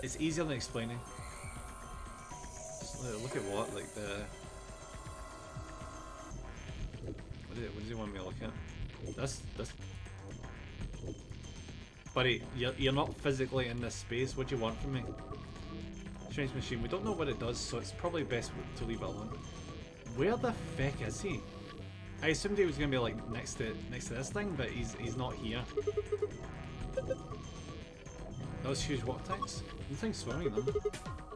It's easier than explaining. Just look at what, like the... What does he want me to look at? This. Buddy, you're not physically in this space. What do you want from me? Strange machine. We don't know what it does, so it's probably best to leave it alone. Where the feck is he? I assumed he was gonna be like next to this thing, but he's not here. Those huge water tanks? The thing's swimming in them.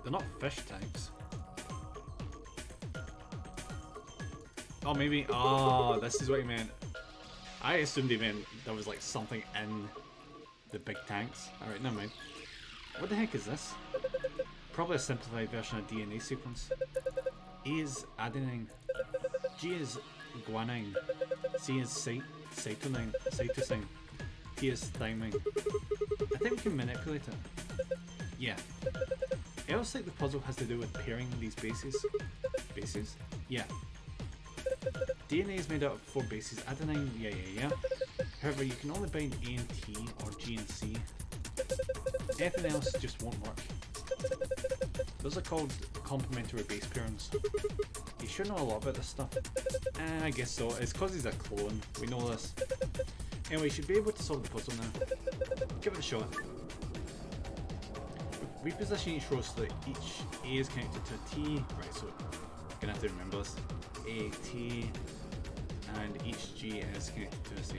They're not fish tanks. Oh, maybe. Oh, this is what he meant. I assumed he meant there was like something in the big tanks. Alright, never mind. What the heck is this? Probably a simplified version of DNA sequence. A is adenine. G is guanine. C is cytosine. T is thymine. I think we can manipulate it. Yeah. It looks like the puzzle has to do with pairing these bases. Bases? Yeah. DNA is made up of 4 bases. Adenine, yeah. However, you can only bind A and T or G and C. Anything else just won't work. Those are called complementary base pairings. You should know a lot about this stuff. I guess so. It's because he's a clone. We know this. Anyway, you should be able to solve the puzzle now. Give it a shot. Reposition each row so that each A is connected to a T. Right, so I'm gonna have to remember this. A, T, and each G is connected to a C.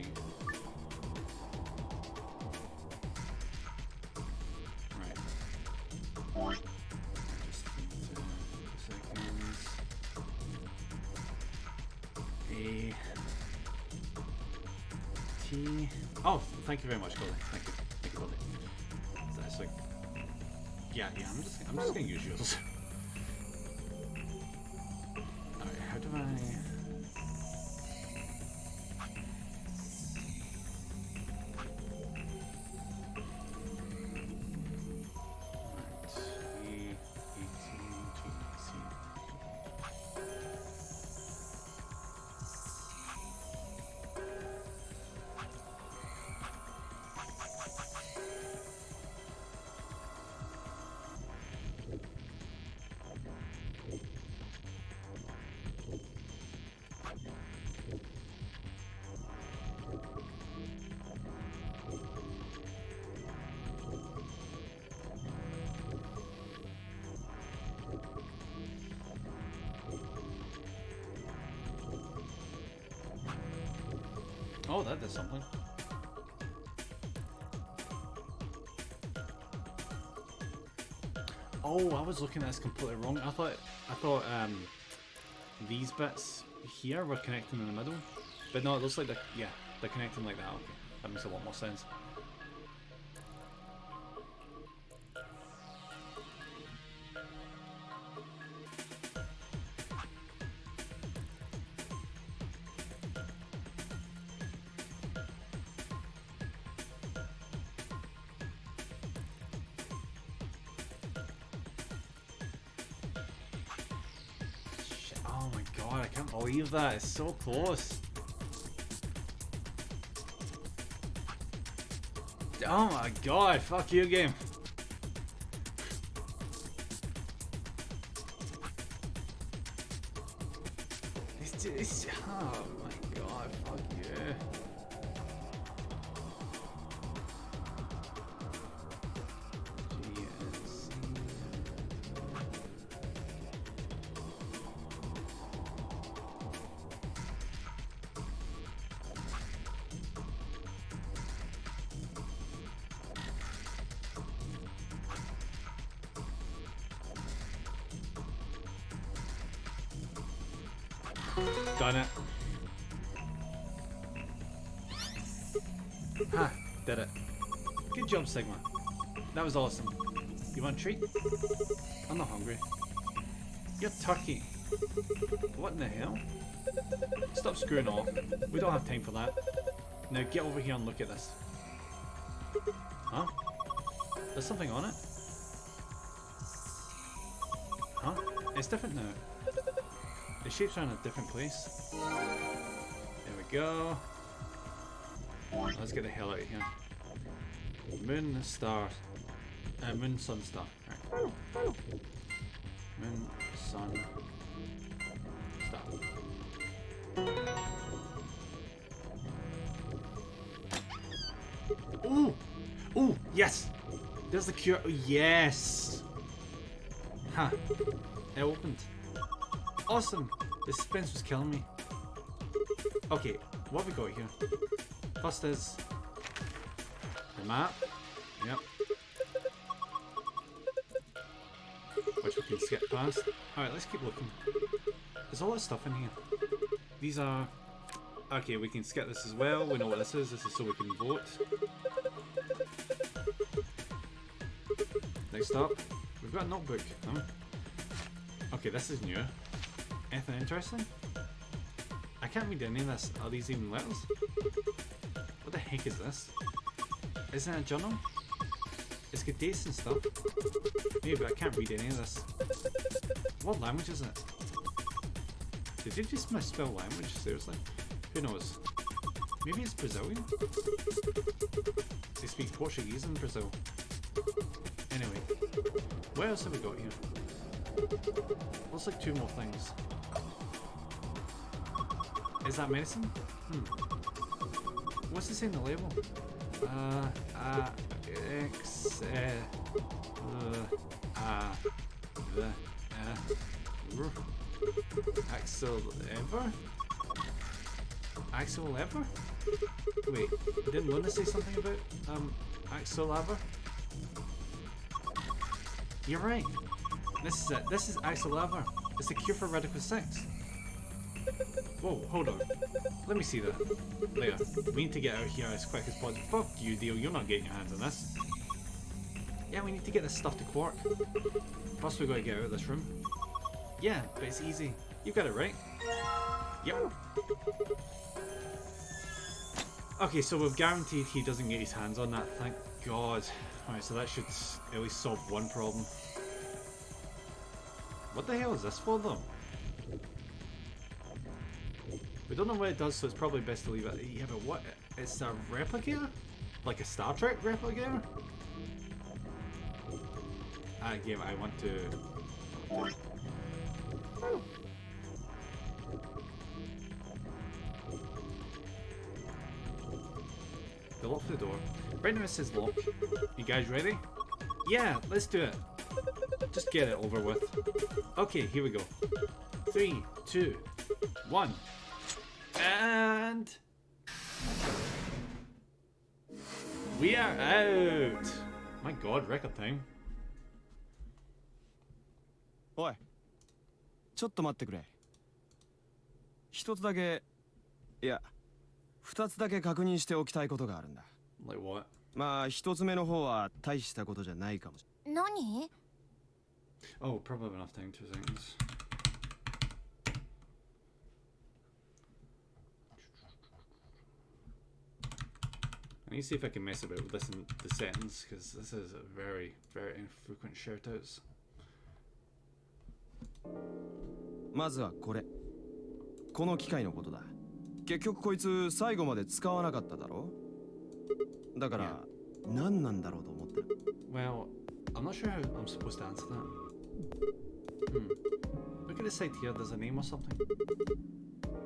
Right. A T. Oh, thank you very much, Golly. Thank you, Golly. That's like, yeah. I'm just gonna use yours. Alright, how do I? Oh, that did something. Oh, I was looking at this completely wrong. I thought these bits here were connecting in the middle, but no, it looks like they're connecting like that. Okay, that makes a lot more sense. God, I can't believe that. It's so close. Oh my god, fuck you, game. It's oh my god, fuck you. Done it. Ha! Did it. Good job, Sigma. That was awesome. You want a treat? I'm not hungry. You're turkey. What in the hell? Stop screwing off. We don't have time for that. Now get over here and look at this. Huh? There's something on it? Huh? It's different now. The shapes are in a different place. There we go. Let's get the hell out of here. Moon, star. Moon, sun, star. Right. Moon, sun, star. Ooh! Ooh! Yes! There's the cure. Oh, yes! Ha! It opened. Awesome! The suspense was killing me. Okay, what have we got here? First is the map. Yep. Which we can skip past. Alright, let's keep looking. There's a lot of stuff in here. These are... Okay, we can skip this as well. We know what this is. This is so we can vote. Next up, we've got a notebook. Huh? Okay, this is new. Anything interesting? I can't read any of this. Are these even letters? What the heck is this? Isn't it a journal? It's got dates and stuff. Maybe, but I can't read any of this. What language is it? Did you just misspell language? Seriously? Who knows? Maybe it's Brazilian? They speak Portuguese in Brazil. Anyway, what else have we got here? Looks like two more things. Is that medicine? What's it say in the label? Axel ever? Axel ever? Wait, didn't Luna say something about Axel ever? You're right. This is it. This is Axel ever. It's a cure for Radical 6. Whoa, hold on. Let me see that. There. We need to get out here as quick as possible. Fuck you, Dio. You're not getting your hands on this. Yeah, we need to get this stuff to Quark. First, we gotta get out of this room. Yeah, but it's easy. You got it right. Yep. Okay, so we've guaranteed he doesn't get his hands on that. Thank God. Alright, so that should at least solve one problem. What the hell is this for, though? We don't know what it does, so it's probably best to leave it. Yeah, but what? It's a replicator? Like a Star Trek replicator? Game, I want to... They lock the door. Right now it says lock. You guys ready? Yeah, let's do it. Just get it over with. Okay, here we go. 3, 2, 1. And... we are out! My God, record time. おい、ちょっと待ってくれ。一つだけ、いや、二つだけ確認しておきたいことがあるんだ。Like what? まあ、一つ目の方は大したことじゃないかもしれない。何？ Oh, probably enough time, 2 seconds. I need to see if I can mess about with this in the settings, because this is a very, very infrequent shoutouts. まずはこれ。この機械のことだ。結局こいつ最後まで使わなかっただろ？だから、何なんだろうと思ってる。Well, I'm not sure how I'm supposed to answer that. Look at the side here, there's a name or something.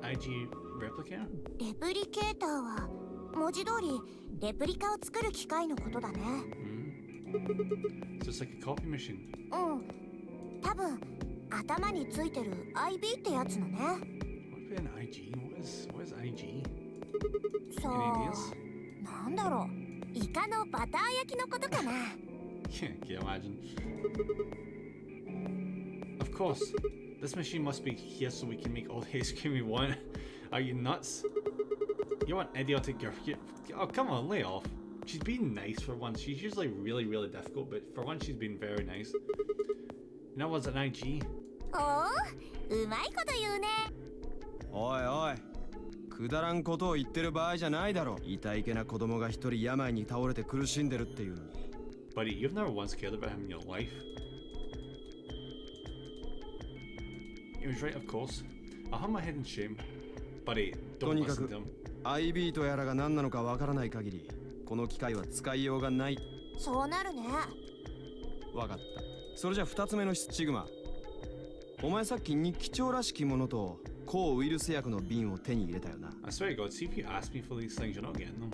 IG Replicator? レプリケーターは文字通りレプリカを作る機械のことだね。So it's like a copy machine. うん。多分頭についてる IB ってやつのね。What would be an IG? What is IG? さ Any あ、 ideas? なんだろう。イカのバター焼きのことかな。Yeah, can you imagine? Of course, this machine must be here so we can make all the ice cream we want. Are you nuts? You want idiotic girl? Oh, come on, lay off. She's been nice for once. She's usually really, really difficult, but for once she's been very nice. You know what's an IG? おお、うまいこと言うね。おいおい、くだらんことを言ってる場合じゃないだろ。痛いけな子供が一人病に倒れて苦しんでるっていうのに。Buddy, you've never once cared about him in your life. He was right, of course. I'll have my head in shame. Buddy, と don't にか listen く to him. IB とやらが何なのかわからない限り、この機械は使いようがない。そうなるね。わかった。それじゃ二つ目のシグマ。お前さっき日記帳らしきものと抗ウイルス薬の瓶を手に入れたよな。I swear to God, see if you ask me for these things, you're not getting them.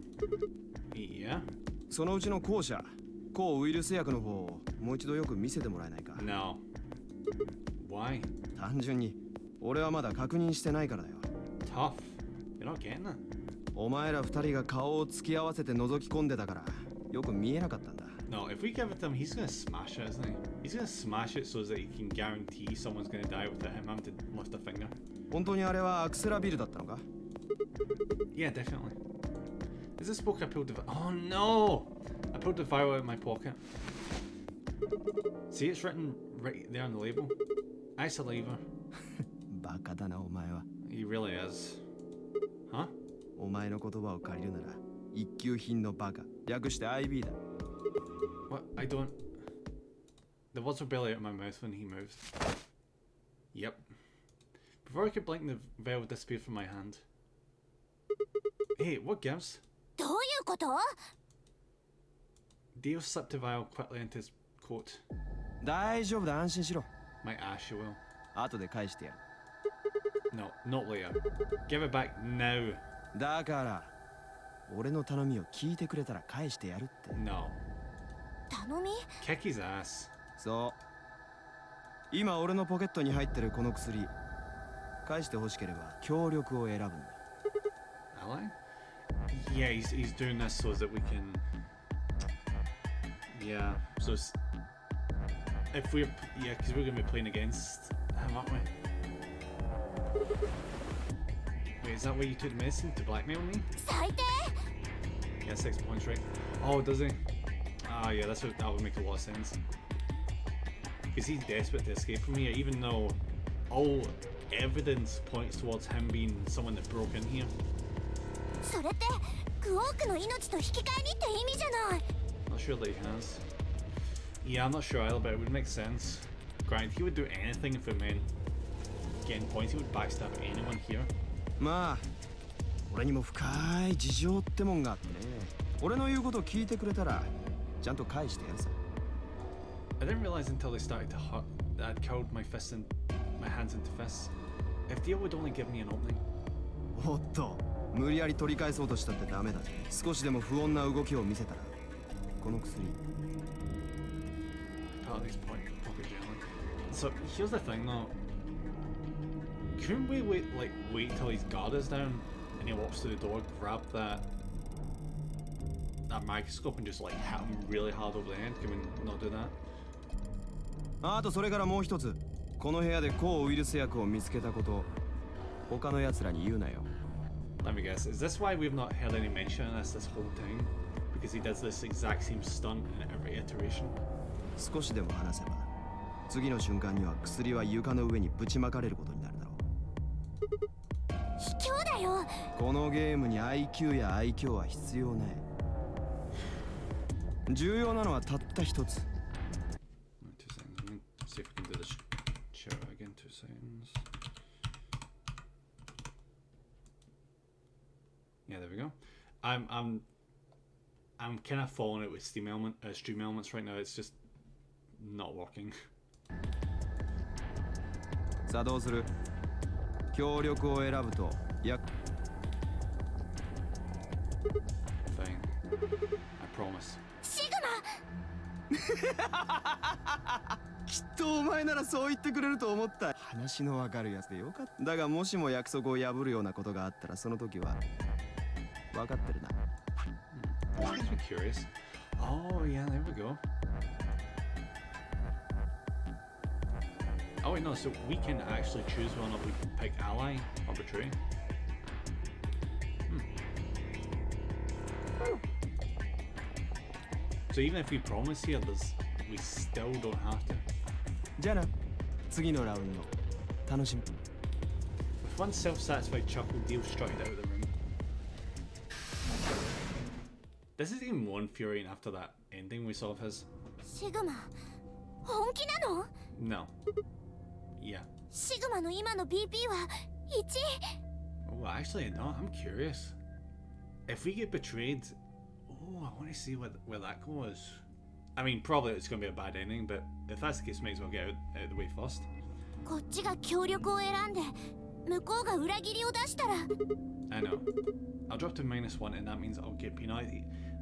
Yeah? そのうちの後者、抗ウイルス薬の方をもう一度よく見せてもらえないか。No. Why? 単純に俺はまだ確認してないからだよ。Tough. You're not getting it. お前ら二人が顔を突き合わせて覗き込んでたからよく見えなかったんだ。No, if we give it to him, he's gonna smash it, isn't he? He's gonna smash it so that he can guarantee someone's gonna die without him having to lift a finger. 本当にあれはアクセラビルだったのか？ Yeah, definitely. Is this book I pulled the... Oh no! I pulled the vial out of my pocket. See, it's written right there on the label. Isoliever. バカだなお前は。He really is. Huh? お前の言葉を借りるなら一級品のバカ。略して IB だ。What? I don't... The words were barely out of my mouth when he moved. Yep. Before I could blink, the vial disappeared from my hand. Hey, what gives? どういうこと？ Dio slipped the vial quickly into his coat. 大丈夫だ、安心しろ。 My ass, you will. 後で返してやる。 No, not later. Give it back now. だから俺の頼みを聞いてくれたら返してやるって。 No. 頼み？ Kick his ass. そう。今俺のポケットに入ってるこの薬、返してほしければ協力を選ぶんだ。Ally? Yeah, he's doing this so that we can... Yeah, so it's... If we're... Yeah, because we're going to be playing against him, aren't we? Wait, is that why you took the medicine to blackmail me? 最低 Yeah, 6 points, right? Oh, does he? Ah, yeah, that would make a lot of sense. Because he's desperate to escape from here, even though all evidence points towards him being someone that broke in here. それってクオークの命と引き換えにって意味じゃない Not sure that he has. Yeah, I'm not sure either, but it would make sense. Granted, he would do anything if it meant getting points. He would backstab anyone here. まあ俺にも深い事情ってもんがあってね。俺の言うこと聞いてくれたらちゃんと返してやるさ。 I didn't realize until they started to hurt that I'd curled my fists and my hands into fists. If Dio would only give me an opening. おっと無理やり取り返そうとしたってダメだ。少しでも不穏な動きを見せたらこの薬 Part of these pocket adrenaline. So here's the thing though. Couldn't we wait till his guard is down and he walks through the door, grab that microscope and just like hit him really hard over the head? Can we not do that? あとそれからもう一つ。この部屋で抗ウイルス薬を見つけたこと他の奴らに言うなよ。 Let me guess, is this why we've not heard any mention of this whole time? Because he does this exact same stunt in every iteration? 少しでも話せば次の瞬間には薬は床の上にぶちまかれることになるだろう。卑怯だよこのゲームに IQ や愛嬌は必要ない。重要なのはたった一つ。 2 seconds. Let me see if we can do this chair again. 2 seconds. Yeah, there we go. I'm kind of falling out with stream elements right now. It's just not working. さあどうする？協力を選ぶとFine. I promise. シグマきっとお前ならそう言ってくれると思った。話のわかるやつでよかった。だがもしも約束を破るようなことがあったらその時は分かってるな。That makes me curious. Oh yeah, there we go. Oh wait, no, so we can actually choose whether or not we pick ally or betray. So even if we promise here, we still don't have to. じゃあな、次のラウンド楽しみ。 With one self-satisfied chuckle, Dio strutted out of the room. This is even more infuriating after that ending we saw of his. シグマ本気なの No. Yeah. シグマの今の BP は 1? Oh, actually, no, I'm curious. If we get betrayed, oh, I want to see where that goes. I mean, probably it's going to be a bad ending, but if that's the case, may as well get out of the way first. こっちが協力を選んで向こうが裏切りを出したら I know. I'll drop to -1, and that means I'll get penalized.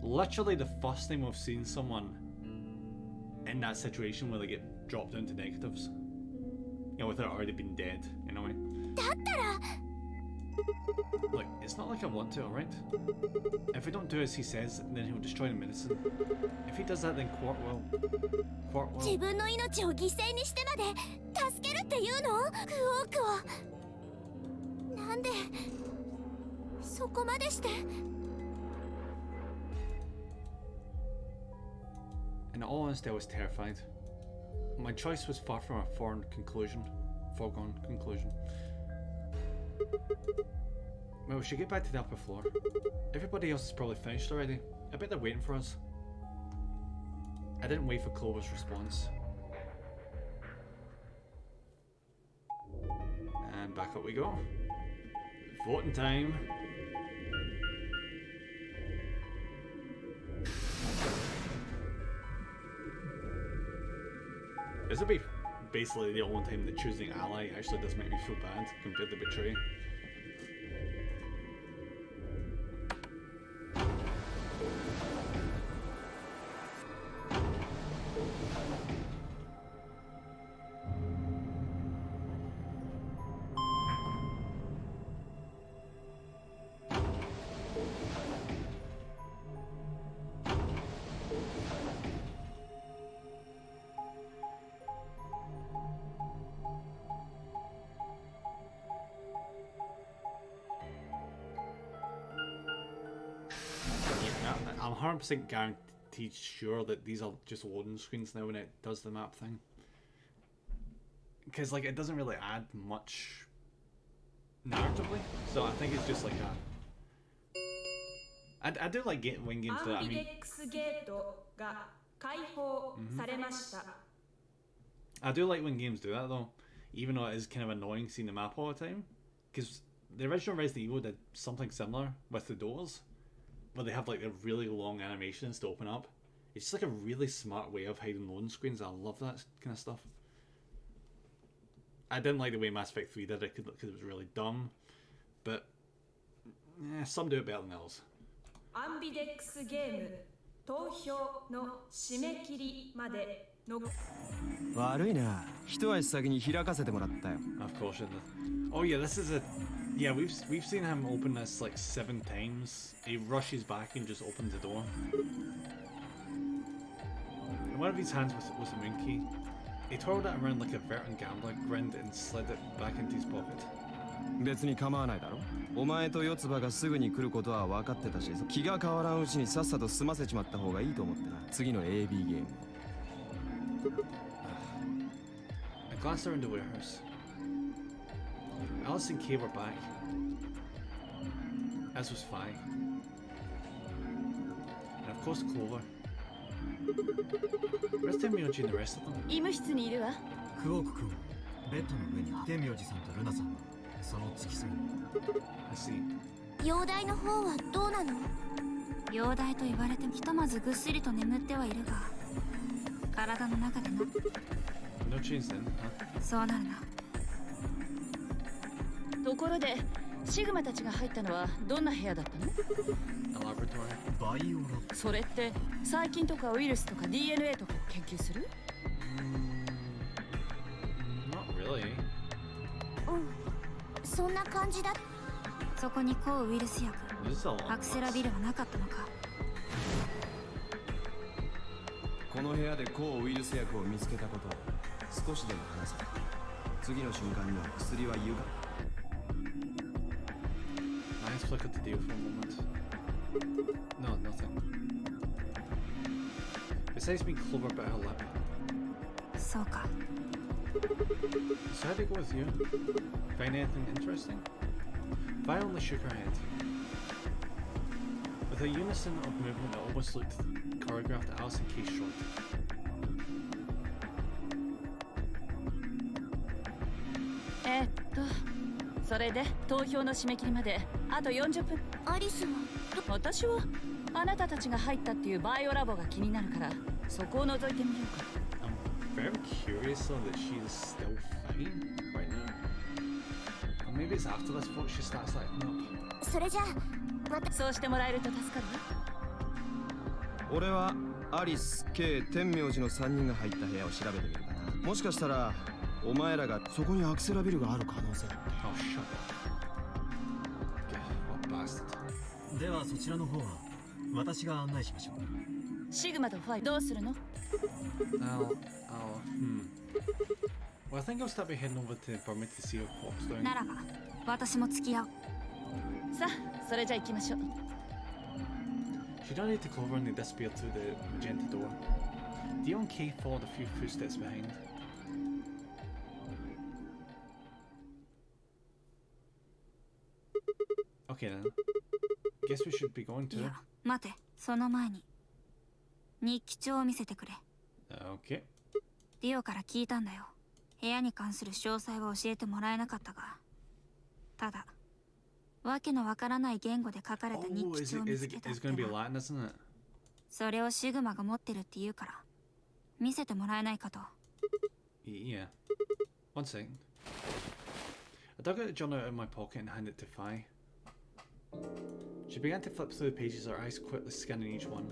Literally the first time we've seen someone in that situation where they get dropped down to negatives. You know, without already being dead, in a way. だったら Look, it's not like I want to, alright? If we don't do as he says, then he'll destroy the medicine. If he does that, then Quark will. Quark 自 will. 分の命を犠牲にしてまで助けるっていうのクオークをなんでそこまでして In all honesty, I was terrified. My choice was far from a foregone conclusion. Well, we should get back to the upper floor. Everybody else is probably finished already. I bet they're waiting for us. I didn't wait for Clover's response. And back up we go. Voting time. This will be basically the only time that choosing ally actually does make me feel bad compared to betray. 100% guaranteed sure that these are just loading screens now when it does the map thing. Because like it doesn't really add much narratively, so I think it's just like I do like when games do that. ア I ンビ mean, デックスゲートが開放されました。 I do like when games do that though, even though it is kind of annoying seeing the map all the time. Because the original Resident Evil did something similar with the doors, where they have like the really long animations to open up. It's just like a really smart way of hiding loading screens. I love that kind of stuff. I didn't like the way Mass Effect 3 did it because it was really dumb, but some do it better than others. アンビデックスゲーム投票の締め切りまでの悪いな。一足先に開かせてもらったよ。 Of course it did. Oh yeah, this is a... Yeah, we've seen him open this like 7 times. He rushes back and just opens the door. And one of his hands was the moon key. He twirled it around like a veteran gambler, grinned and slid it back into his pocket. 別に構わないだろ。お前と四つ葉がすぐに来ることは分かってたし、気が変わらんうちにさっさと済ませちまった方がいいと思ってな。次の AB ゲーム。I glanced around the warehouse. Alice and Kay were back, as was Fi. And of course Clover. Where's Tenmyoji and the rest of them? 医務室にいるわ。クオーク君、ベッドの上に天明寺さんとルナさんがその付き添いに。 I see. 容体の方はどうなの？容体と言われてもひとまずぐっすりと眠ってはいるが、体の中での No change then, huh? そうなるな。ところでシグマたちが入ったのはどんな部屋だったの？ A laboratory. バイオラボ。それって細菌とかウイルスとか DNA とかを研究する？ Not really. うん、そんな感じだ。そこに抗ウイルス薬 This is a lot. アクセラビルはなかったのか。この部屋で抗ウイルス薬を見つけたことを少しでも話せ。次の瞬間には薬は湯が。Nice flicker to deal for a moment. No, nothing. Besides me, Clover bit her lip. そうか。 So how'd it go with you? Find anything interesting? Vi only shook her head. With a unison of movement that almost looked choreographed, Alice and Kay shrugged. それで投票の締め切りまであと40分。アリスは私はあなたたちが入ったっていうバイオラボが気になるからそこを覗いてみようか。I'm very curious though that she's still fine right now. Or maybe it's after this book she starts lighting up. それじゃあそうしてもらえると助かるわ。俺はアリス、K、天明寺の3人が入った部屋を調べてみるかな。もしかしたらお前らがそこにアクセラビルがある可能性。 Oh, shut up. What bastard. ではそちらの方は私が案内しましょう。シグマとファイどうするの？ Well, I think I'll start by heading over to Burma to see how Pop's doing. ならば私も付き合う。さあそれじゃ行きましょう。 She nodded to Clover and they disappeared through the magenta door. Dio and Kay followed a few footsteps behind. Okay then. Guess we should be going い to. や、待て、その前に日記帳を見せてくれ。 Okay. ディオから聞いたんだよ。部屋に関する詳細は教えてもらえなかったが、ただわけのわからない言語で書かれた日 Oh, 記 is 帳を it 見 is つ it けたっ is て going to be な。 Latin, isn't it? それをシグマが持ってるって言うから見せてもらえないかと。 Yeah. One second. I dug out the journal out of my pocket and handed it to Fi. She began to flip through the pages, her eyes quickly scanning each one.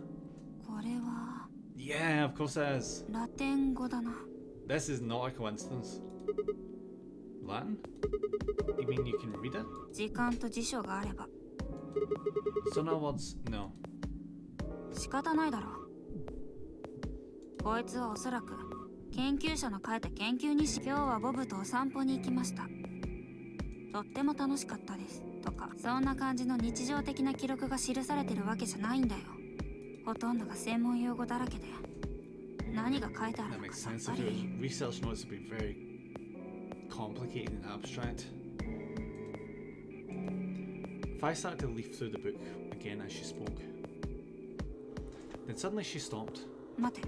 これは Yeah, of course it is. ラテン語だな。 This is not a coincidence. Latin? You mean you can read it? 時間と辞書があれば So in other words, no. 仕方ないだろう。こいつはおそらく研究者の書いた研究日誌。今日はボブとお散歩に行きました。とっても楽しかったですとか、そんな感じの日常的な記録が記されてるわけじゃないんだよ。ほとんどが専門用語だらけで何が書いてある That のか makes さっ sense. ぱ If it り。 was research notes would be very complicated and abstract. If I started to leaf through the book again as she spoke, then suddenly she stopped. 待て、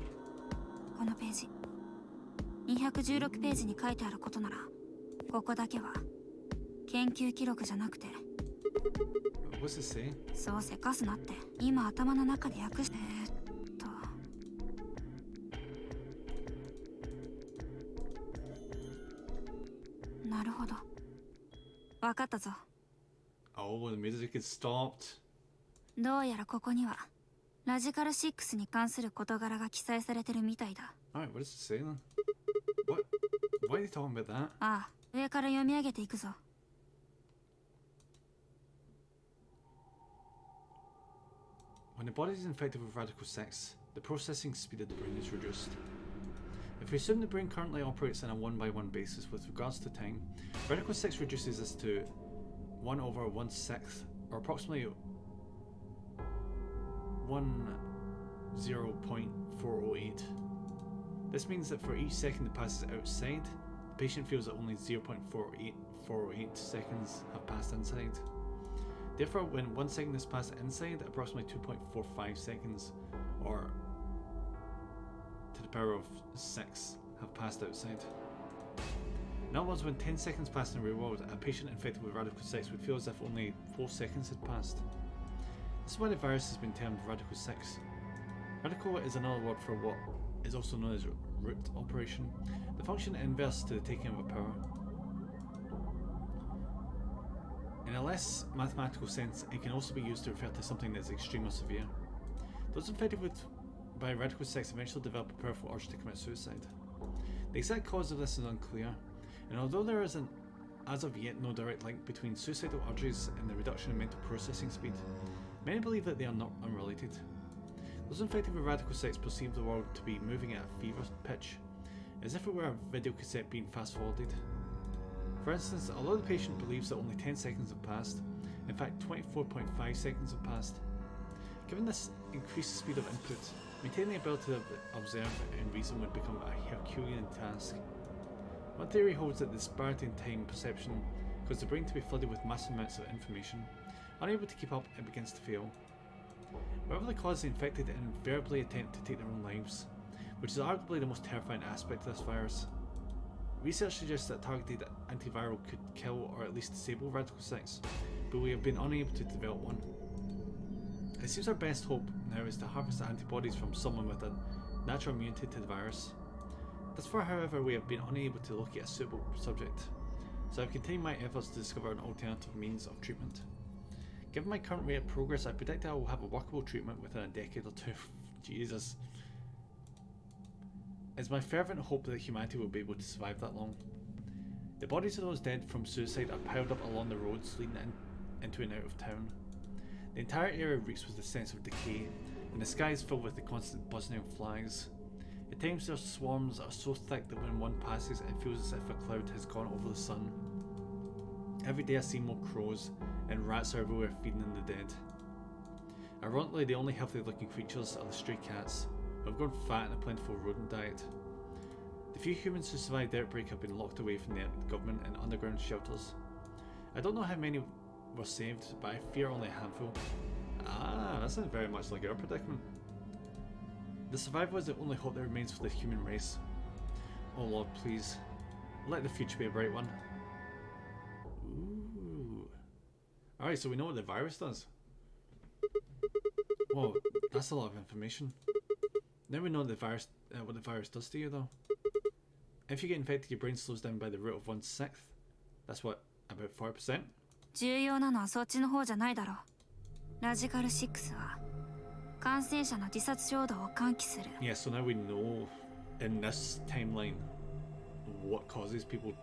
このページ216ページに書いてあることならここだけは研究記録じゃなくて What's it say? そうせかすなって今頭の中で訳してなるほどわかったぞ。 Oh, the music is stopped. どうやらここにはラジカル6に関する事柄が記載されてるみたいだ。 Alright, what does it say then? What? Why are they talking about that? ああ、上から読み上げていくぞ。 When the body is infected with Radical 6, the processing speed of the brain is reduced. If we assume the brain currently operates on a 1-by-1 basis with regards to time, Radical 6 reduces this to 1/1/6, or approximately 10.408. This means that for each second that passes outside, the patient feels that only 0.408 seconds have passed inside. Therefore, when 1 second is passed inside, approximately 2.45 seconds, or to the power of 6, have passed outside. In other words, when 10 seconds passed in the real world, a patient infected with Radical 6 would feel as if only 4 seconds had passed. This is why the virus has been termed Radical 6. Radical is another word for what is also known as root operation, the function inverse to the taking of a power. In a less mathematical sense, it can also be used to refer to something that is extreme or severe. Those infected by Radical 6 eventually develop a powerful urge to commit suicide. The exact cause of this is unclear, and although there is as of yet no direct link between suicidal urges and the reduction in mental processing speed, many believe that they are not unrelated. Those infected with Radical 6 perceive the world to be moving at a fever pitch, as if it were a video cassette being fast forwarded. For instance, although the patient believes that only 10 seconds have passed, in fact 24.5 seconds have passed. Given this increased speed of input, maintaining the ability to observe and reason would become a Herculean task. One theory holds that the disparity in time perception causes the brain to be flooded with massive amounts of information. Unable to keep up, it begins to fail. Whatever the cause, the infected invariably attempt to take their own lives, which is arguably the most terrifying aspect of this virus. Research suggests that targeted antiviral could kill or at least disable Radical 6, but we have been unable to develop one. It seems our best hope now is to harvest antibodies from someone with a natural immunity to the virus. Thus far, however, we have been unable to locate a suitable subject, so I've continued my efforts to discover an alternative means of treatment. Given my current rate of progress, I predict I will have a workable treatment within a decade or two. Jesus. It's my fervent hope that humanity will be able to survive that long. The bodies of those dead from suicide are piled up along the roads leading into and out of town. The entire area reeks with the sense of decay, and the sky is filled with the constant buzzing of flies. At times their swarms are so thick that when one passes it feels as if a cloud has gone over the sun. Every day I see more crows, and rats are everywhere feeding on the dead. Ironically, the only healthy looking creatures are the stray cats, who have grown fat in a plentiful rodent diet. The few humans who survived the outbreak have been locked away from the government in underground shelters. I don't know how many were saved, but I fear only a handful. Ah, that sounds very much like our predicament. The survival is the only hope that remains for the human race. Oh Lord, please, let the future be a bright one. Ooh. Alright, so we know what the virus does. Whoa, that's a lot of information. Now we know what the virus does to you though. If you get infected, your brain slows down by the root of 1/6. That's what, about 4%? 重要なのはそっちの方じゃないだろう。ラジカル6は感染者の自殺衝動を喚起する。 Yeah, so now we know in this timeline what causes people.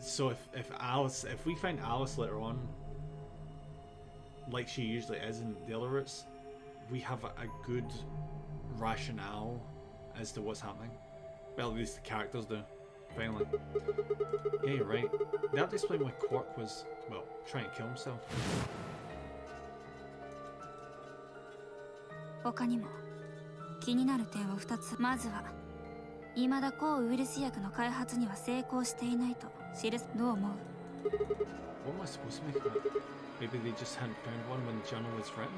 So if we find Alice later on, like she usually is in the other routes, we have a good rationale as to what's happening. Well, at least the characters do. Finally. Yeah, you're right. They have to explain why Quark was, well, trying to kill himself. 他にも気になる点は2つ。まずは未だ抗ウイルス薬の開発には成功していないと記す。どう思う？ What am I supposed to make of it? Maybe they just hadn't found one when the journal was written?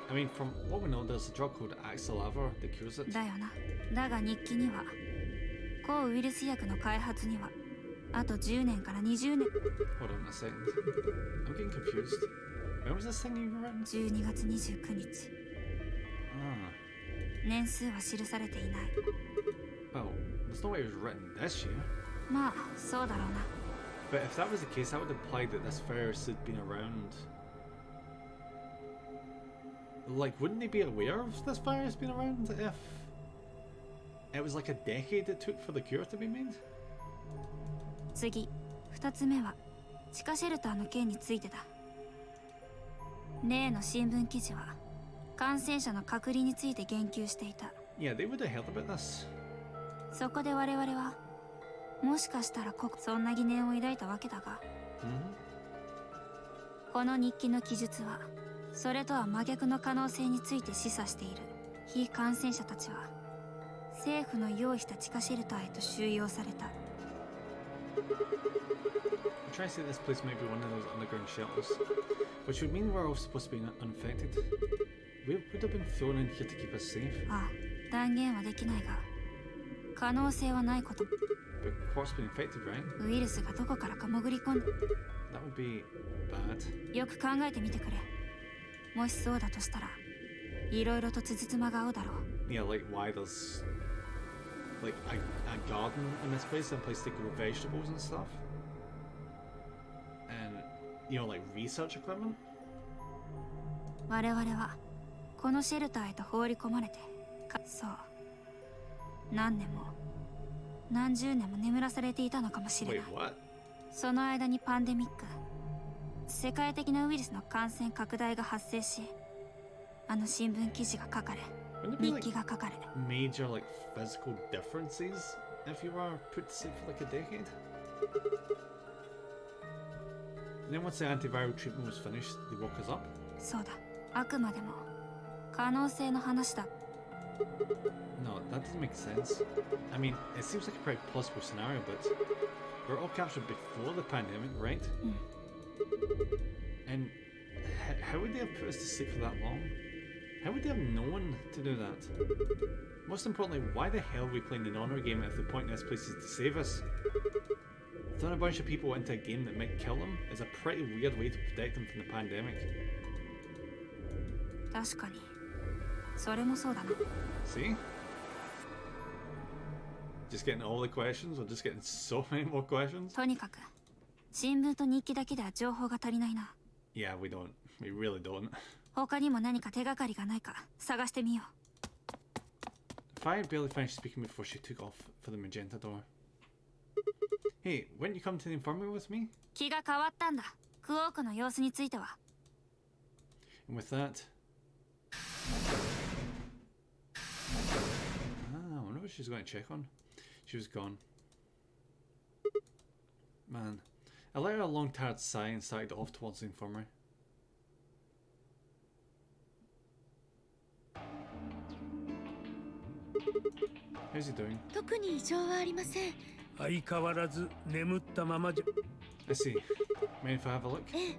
I mean, from what we know, there's a drug called Axalava that cures it. だよな。だが日記には抗ウイルス薬の開発にはあと10年から20年。 Hold on a second. I'm getting confused. When was this thing even written? 12月29日。Ah. 年数は記されていない。 Well, there's no way it was written this year. まあそうだろうな。 But if that was the case, that would imply that this virus had been around. Like, wouldn't they be aware of this virus being around if it was like a decade it took for the cure to be made? 次、2つ目は地下シェルターの件についてだ。例の新聞記事は感染者の隔離について言及していた。 Yeah, they would have heard about this. そこで我々はもしかしたらそんな疑念を抱いたわけだが、この日記の記述はそれとは真逆の可能性について示唆している。非感染者たちは政府の用意した地下シェルターへと収容された。 I'm trying to say this place might be one of those underground shelters, which would mean we're all supposed to be uninfected. We would have been thrown in here to keep us safe. ああ、断言はできないが、可能性はないこと。 But Quark's been infected, right? ウイルスがどこからか潜り込んで。 That would be bad. よく考えてみてくれ。もしそうだとしたら、いろいろと辻褄が合うだろう。 Yeah, like why there's like a garden in this place, a place to grow vegetables and stuff. And, you know, like research equipment? 我々はこのシェルターへと放り込まれて、そう、何年も何十年も眠らされていたのかもしれない。 Wait, what? その間にパンデミック、世界的なウイルスの感染拡大が発生し、あの新聞記事が書かれ、 Wouldn't it be 日 like 記が書かれ、 major like physical differences if you were put to sleep for like a decade? And then once the antiviral treatment was finished, they woke us up? そうだ、あくまでも可能性の話だ。 No, that doesn't make sense. I mean, it seems like a pretty plausible scenario, but we're all captured before the pandemic, right? And how would they have put us to sleep for that long? How would they have known to do that? Most importantly, why the hell are we playing the non-R game if the point of this place is to save us? Throwing a bunch of people into a game that might kill them is a pretty weird way to protect them from the pandemic. 確かに、それもそうだな。 See? Just getting all the questions, or just getting so many more questions? とにかく、新聞と日記だけでは情報が足りないな。 Yeah, we don't. We really don't. 他にも何か手がかりがないか探してみよう。 Fire barely finished speaking before she took off for the magenta door. Hey, wouldn't you come to the infirmary with me? 気が変わったんだ。クオークの様子については。 And with that... I wonder what she's going to check on. She was gone. Man. I let out a long tired sigh and started off towards the infirmary. How's he doing? 特に異常はありません。相変わらず眠ったままじゃ。 Let's see. Mind if I have a look? I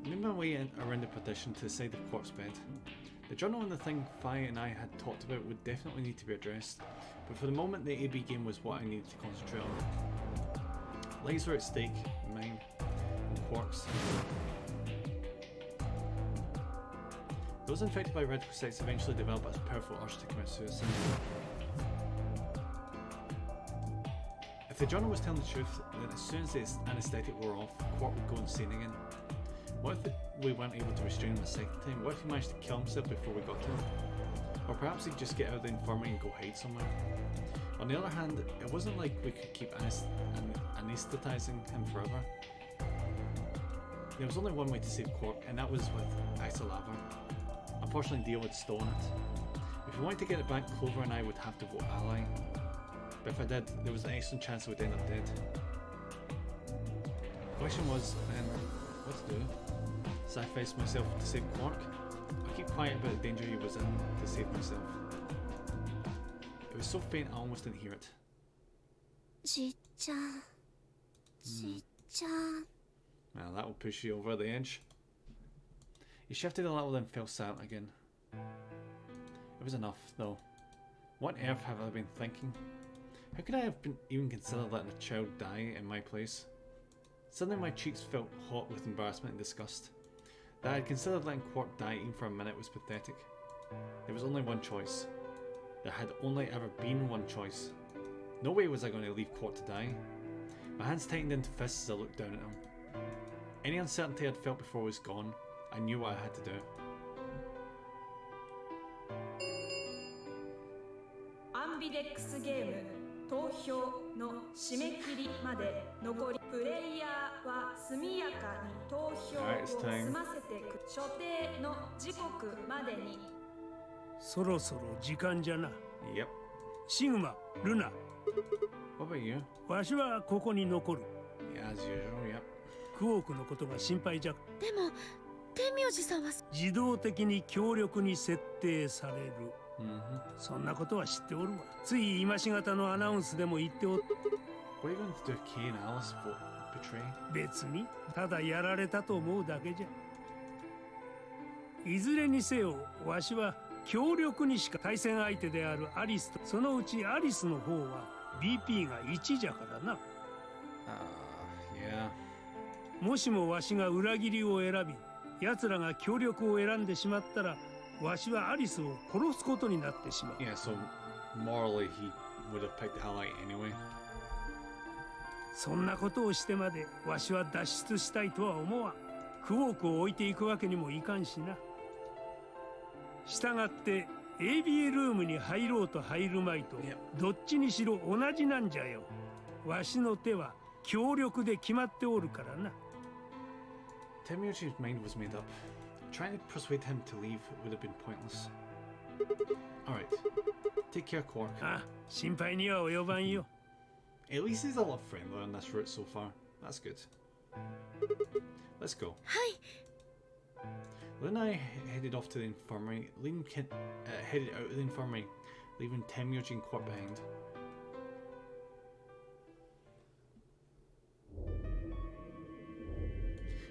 made my way in around the partition to the side of Quark's bed. The journal and the thing Fi and I had talked about would definitely need to be addressed, but for the moment the AB game was what I needed to concentrate on. Lives were at stake, mine, and Quark's. Those infected by reticulocytes eventually develop a powerful urge to commit suicide. If the journal was telling the truth, then as soon as the anaesthetic wore off, Quark would go insane again. What if we weren't able to restrain him a second time? What if he managed to kill himself before we got to him? Or perhaps he'd just get out of the infirmary and go hide somewhere. On the other hand, it wasn't like we could keep anaesthetising him forever. There was only one way to save Quark, and that was with Axalava. Unfortunately, Dio had stolen it. If we wanted to get it back, Clover and I would have to vote ally. But if I did, there was an excellent chance I would end up dead. The question was, then, what to do? Sacrifice myself to save Quark. I keep quiet about the danger he was in to save myself. It was so faint I almost didn't hear it. じっちゃんじっちゃん Well, that will push you over the edge. He shifted a little then fell silent again. It was enough, though. What on earth have I been thinking? How could I have even considered letting a child die in my place? Suddenly my cheeks felt hot with embarrassment and disgust. That I had considered letting Quark die even for a minute was pathetic. There was only one choice. There had only ever been one choice. No way was I going to leave Quark to die. My hands tightened into fists as I looked down at him. Any uncertainty I'd felt before was gone. I knew what I had to do. アンビデックスゲーム投票の締め切りまで残りプレイヤーは速やかに投票を済ませてく所定の時刻までにそろそろ時間じゃな。 Yep. シグマ、ルナ、 What about you? わしはここに残る。 Yeah, as usual, yep. クオークのことが心配じゃ。でも天明寺さんは自動的に強力に設定される。 Mm-hmm. そんなことは知っておるわ。つい今しがたのアナウンスでも言っておっ What are you going to do if Kay and Alice vote betray? 別にただやられたと思うだけじゃ。いずれにせよわしは強力にしか対戦相手であるアリスとそのうちアリスの方は BP が1じゃからな。 Yeah. もしもわしが裏切りを選び奴らが協力を選んでしまったらわしはアリスを殺すことになってしまう。 Yeah, so morally he would have picked Ally anyway. そんなことをしてまでわしは脱出したいとは思わん。クオークを置いていくわけにもいかんしな。したがって ABA ルームに入ろうと入るまいとどっちにしろ同じなんじゃよ。わしの手は強力で決まっておるからな。 Temyoji's mind was made up. Trying to persuade him to leave would have been pointless. Alright. Take care, Quark. あ、心配には及ばんよ。 At least he's a lot friendlier on this route so far. That's good. Let's go. はい Lynn and I headed off to the infirmary. Lynn headed out of the infirmary, leaving Temyoji and Quark behind.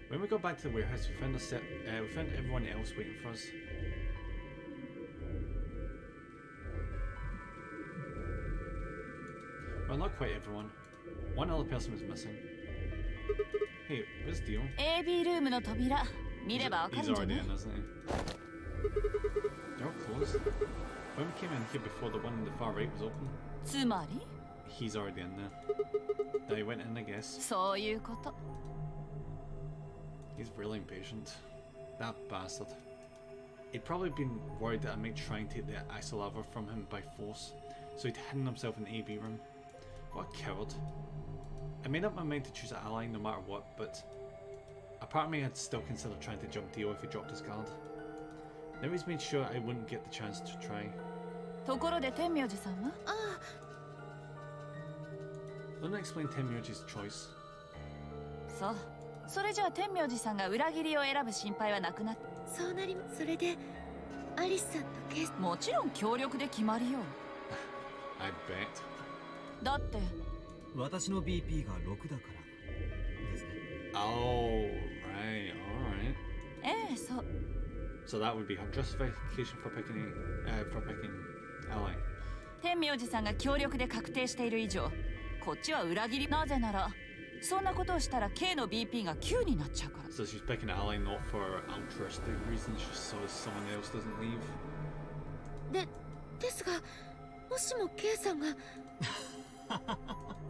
When we got back to the warehouse, we found everyone else waiting for us. Well, not quite everyone. One other person was missing. Hey, where's Dio? AB ルームの扉見ればわか He's るんじゃ already ない in, isn't he? They're all closed. When we came in here before, the one on the far right was open. つまり He's already in there. They went in, I guess. そういうこと He's really impatient. That bastard. He'd probably been worried that I might try and take the Isolava from him by force, so he'd hidden himself in the AB room. What a coward. I made up my mind to choose an ally no matter what, but a part of me had still considered trying to jump Dio if he dropped his guard. Now he's made sure I wouldn't get the chance to try. ところで天明寺さんは Luna explained Temyoji's choice. そうそれじゃあ天明寺さんが裏切りを選ぶ心配はなくなった そうなりますそれでアリスさんとケイスもちろん協力で決まりよ I bet. だって私の BP が6だからですね。 Oh, right, alright. ええそう So that would be her justification for picking Ally. 天明寺さんが協力で確定している以上こっちは裏切りなぜならそんなことをしたら K の BP が9になっちゃうから So she's picking Ally not for altruistic reasons, just so someone else doesn't leave. ですがもしもケイさんが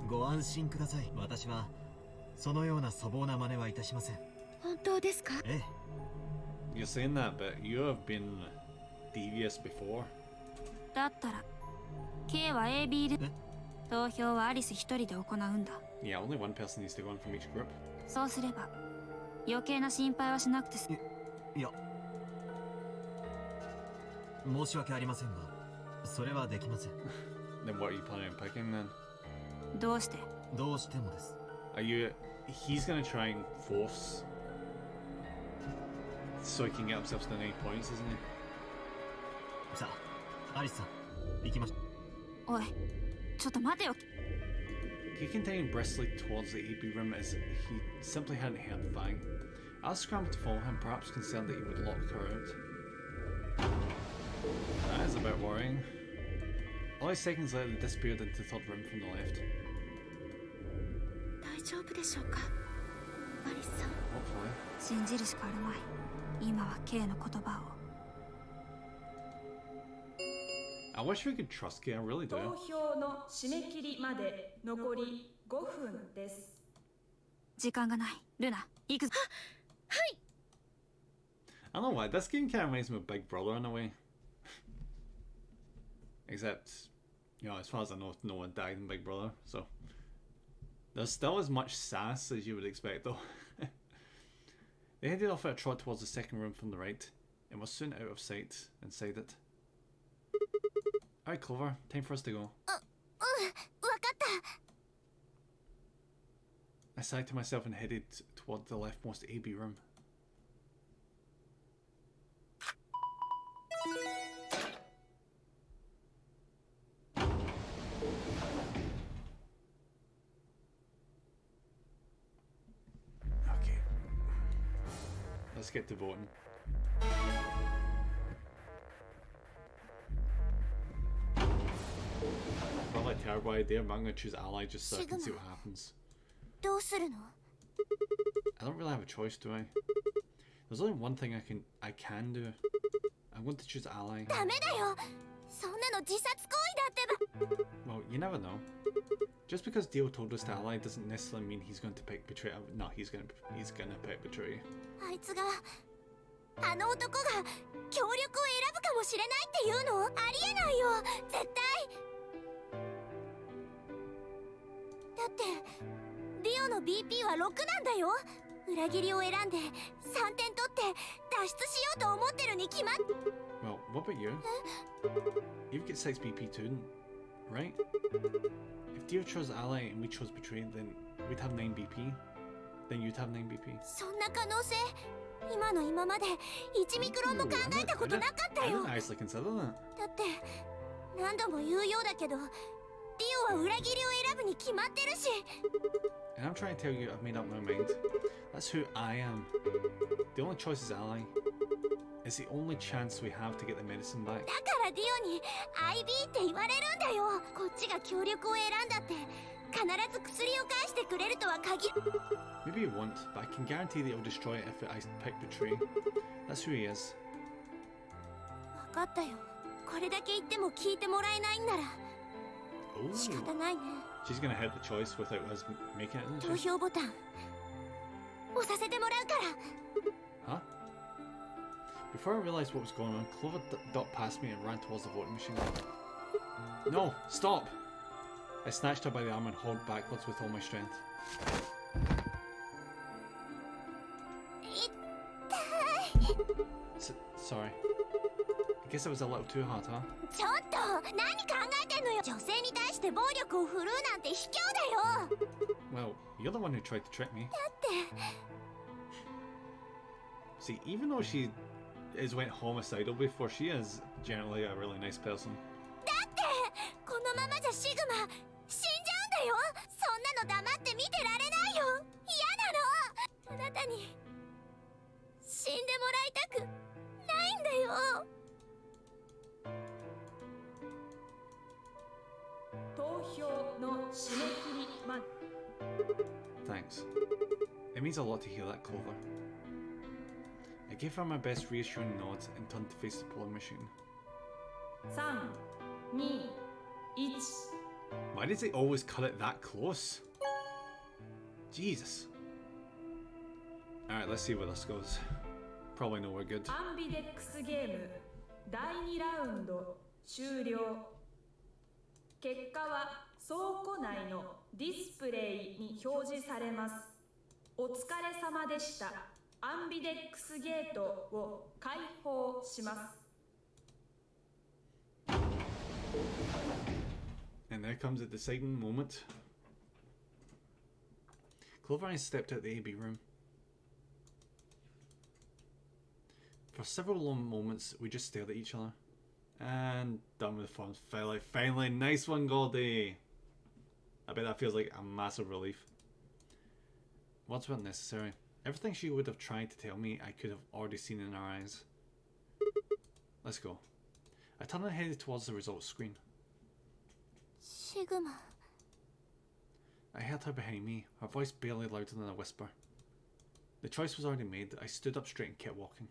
ご安心ください。私はそのような粗暴な真似はいたしません。本当ですかええ。You're saying that, but you have been devious before. だったら K は AB ル投票はアリス一人で行うんだ Yeah, only one person needs to go in from each group. そうすれば余計な心配はしなくて済むいや、申し訳ありませんが、それはできません。 Then what are you planning on picking then? どうしてどうしてもです。 Are you... He's gonna try and force So he can get himself to 9 points, isn't he? さあ、アリスさん、行きましょう。おい、ちょっと待てよ。 He continued briskly towards the AB room as he simply hadn't heard Fang. Alice scrambled to follow him, perhaps concerned that he would lock her out. That is a bit worrying. Only seconds later, they disappeared into the third room from the left. 大丈夫でしょうか、アリスさん。 Hopefully. 信じるしかあるまい。今は K の言葉を。 I wish we could trust Kay, I really do. 投票の締め切りまで残り5分です。時間がない。ルナ、行くぞ。 I don't know why, this game kind of reminds me of Big Brother in a way. Except, you know, as far as I know, no one died in Big Brother, so... There's still as much sass as you would expect though. They headed off at a trot towards the second room from the right, and was soon out of sight inside it. Alright, Clover, time for us to go. わかった。 I sighed to myself and headed toward the leftmost AB room. Okay. Let's get to voting. Probably a terrible idea, but I'm going to choose ally just so I can see what happens. どうするの？ I don't really have a choice, do I? There's only one thing I can do. I'm going to choose ally. ダメだよ。そんなの自殺行為だってば。 Well, you never know. Just because Dio told us to ally doesn't necessarily mean he's going to pick betray. No, he's gonna pick betray. あいつがあの男が協力を選ぶかもしれないっていうの？ありえないよ。絶対。だってディオの BP は6なんだよ。裏切りを選んで3点取って脱出しようと思ってるに決まっ。 Well, what about you? You get 6 BP too, right? If Dio chose ally and we chose betray, then we'd have 9 BP. Then you'd have 9 BP. そんな可能性、今の今まで1ミクロンも考えたことなかった I よ。 didn't actually consider that. だって何度も言うようだけど、ディオは裏切りを選ぶに決まってるし。 And I'm trying to tell you I've made up my mind. That's who I am. The only choice is ally. It's the only chance we have to get the medicine back. だからディオに IB って言われるんだよ。こっちが協力を選んだって必ず薬を返してくれるとは限る。 Maybe he won't, but I can guarantee that he'll destroy it if I pick betray. That's who he is. 分かったよ。これだけ言っても聞いてもらえないんなら Oh, 仕方ないね。 she's gonna hit the choice without us making it, 投 isn't she? 票ボタン押させてもらうから。 Huh? Before I realised what was going on, Clover ducked past me and ran towards the voting machine. No! Stop! I snatched her by the arm and hauled backwards with all my strength. Sorry. I guess it was a little too hard, huh? ちょっと何考えてんのよ。女性に対して暴力を振るうなんて卑怯だよ。 Well, you're the one who tried to trick me. だって See, even though she went homicidal before, she is generally a really nice person. だってこのままじゃシグマ死んじゃうんだよ。そんなの黙って見てられないよ。嫌なの。あなたに死んでもらいたくないんだよ。投票の締め切りまで Thanks. It means a lot to hear that, Clover. I gave her my best reassuring nod and turned to face the polling machine. 3、2、1 Why does it always cut it that close? Jesus. Alright, let's see where this goes. Probably nowhere good. アンビデックスゲーム第2ラウンド終了。結果は倉庫内のディスプレイに表示されます。お疲れ様でした。アンビデックスゲートを開放します。 And there comes a deciding moment. Clover and I stepped out the AB room. For several long moments, we just stared at each other. And done with the fun. Finally, nice one, Goldie. I bet that feels like a massive relief. Words weren't necessary. Everything she would have tried to tell me, I could have already seen in her eyes. Let's go. I turned and headed towards the results screen. Sigma. I heard her behind me, her voice barely louder than a whisper. The choice was already made. I stood up straight and kept walking.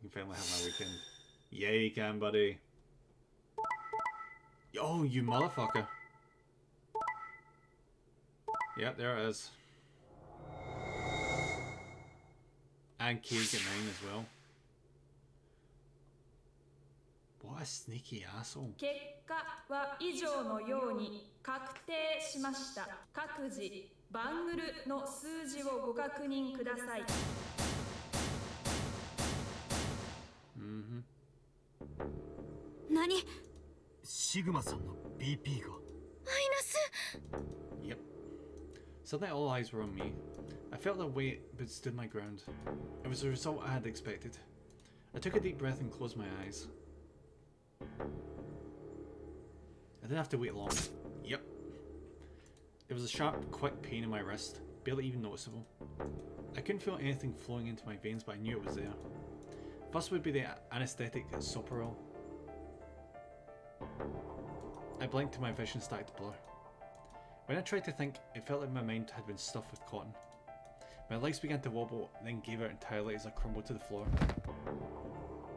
You can finally have my weekend. Yeah, you can, buddy. Oh, you motherfucker. Yep, there it is. And cake at 9 as well. What a sneaky asshole. 結果は以上のように確定しました。各自バングルの数字をご確認ください。何？シグマさんの BP が。Yep. Suddenly all eyes were on me. I felt the weight but stood my ground. It was the result I had expected. I took a deep breath and closed my eyes. I didn't have to wait long. Yep. There was a sharp, quick pain in my wrist, barely even noticeable. I couldn't feel anything flowing into my veins, but I knew it was there. First would be the anesthetic Soparil. I blinked and my vision started to blur. When I tried to think, it felt like my mind had been stuffed with cotton. My legs began to wobble, then gave out entirely as I crumbled to the floor.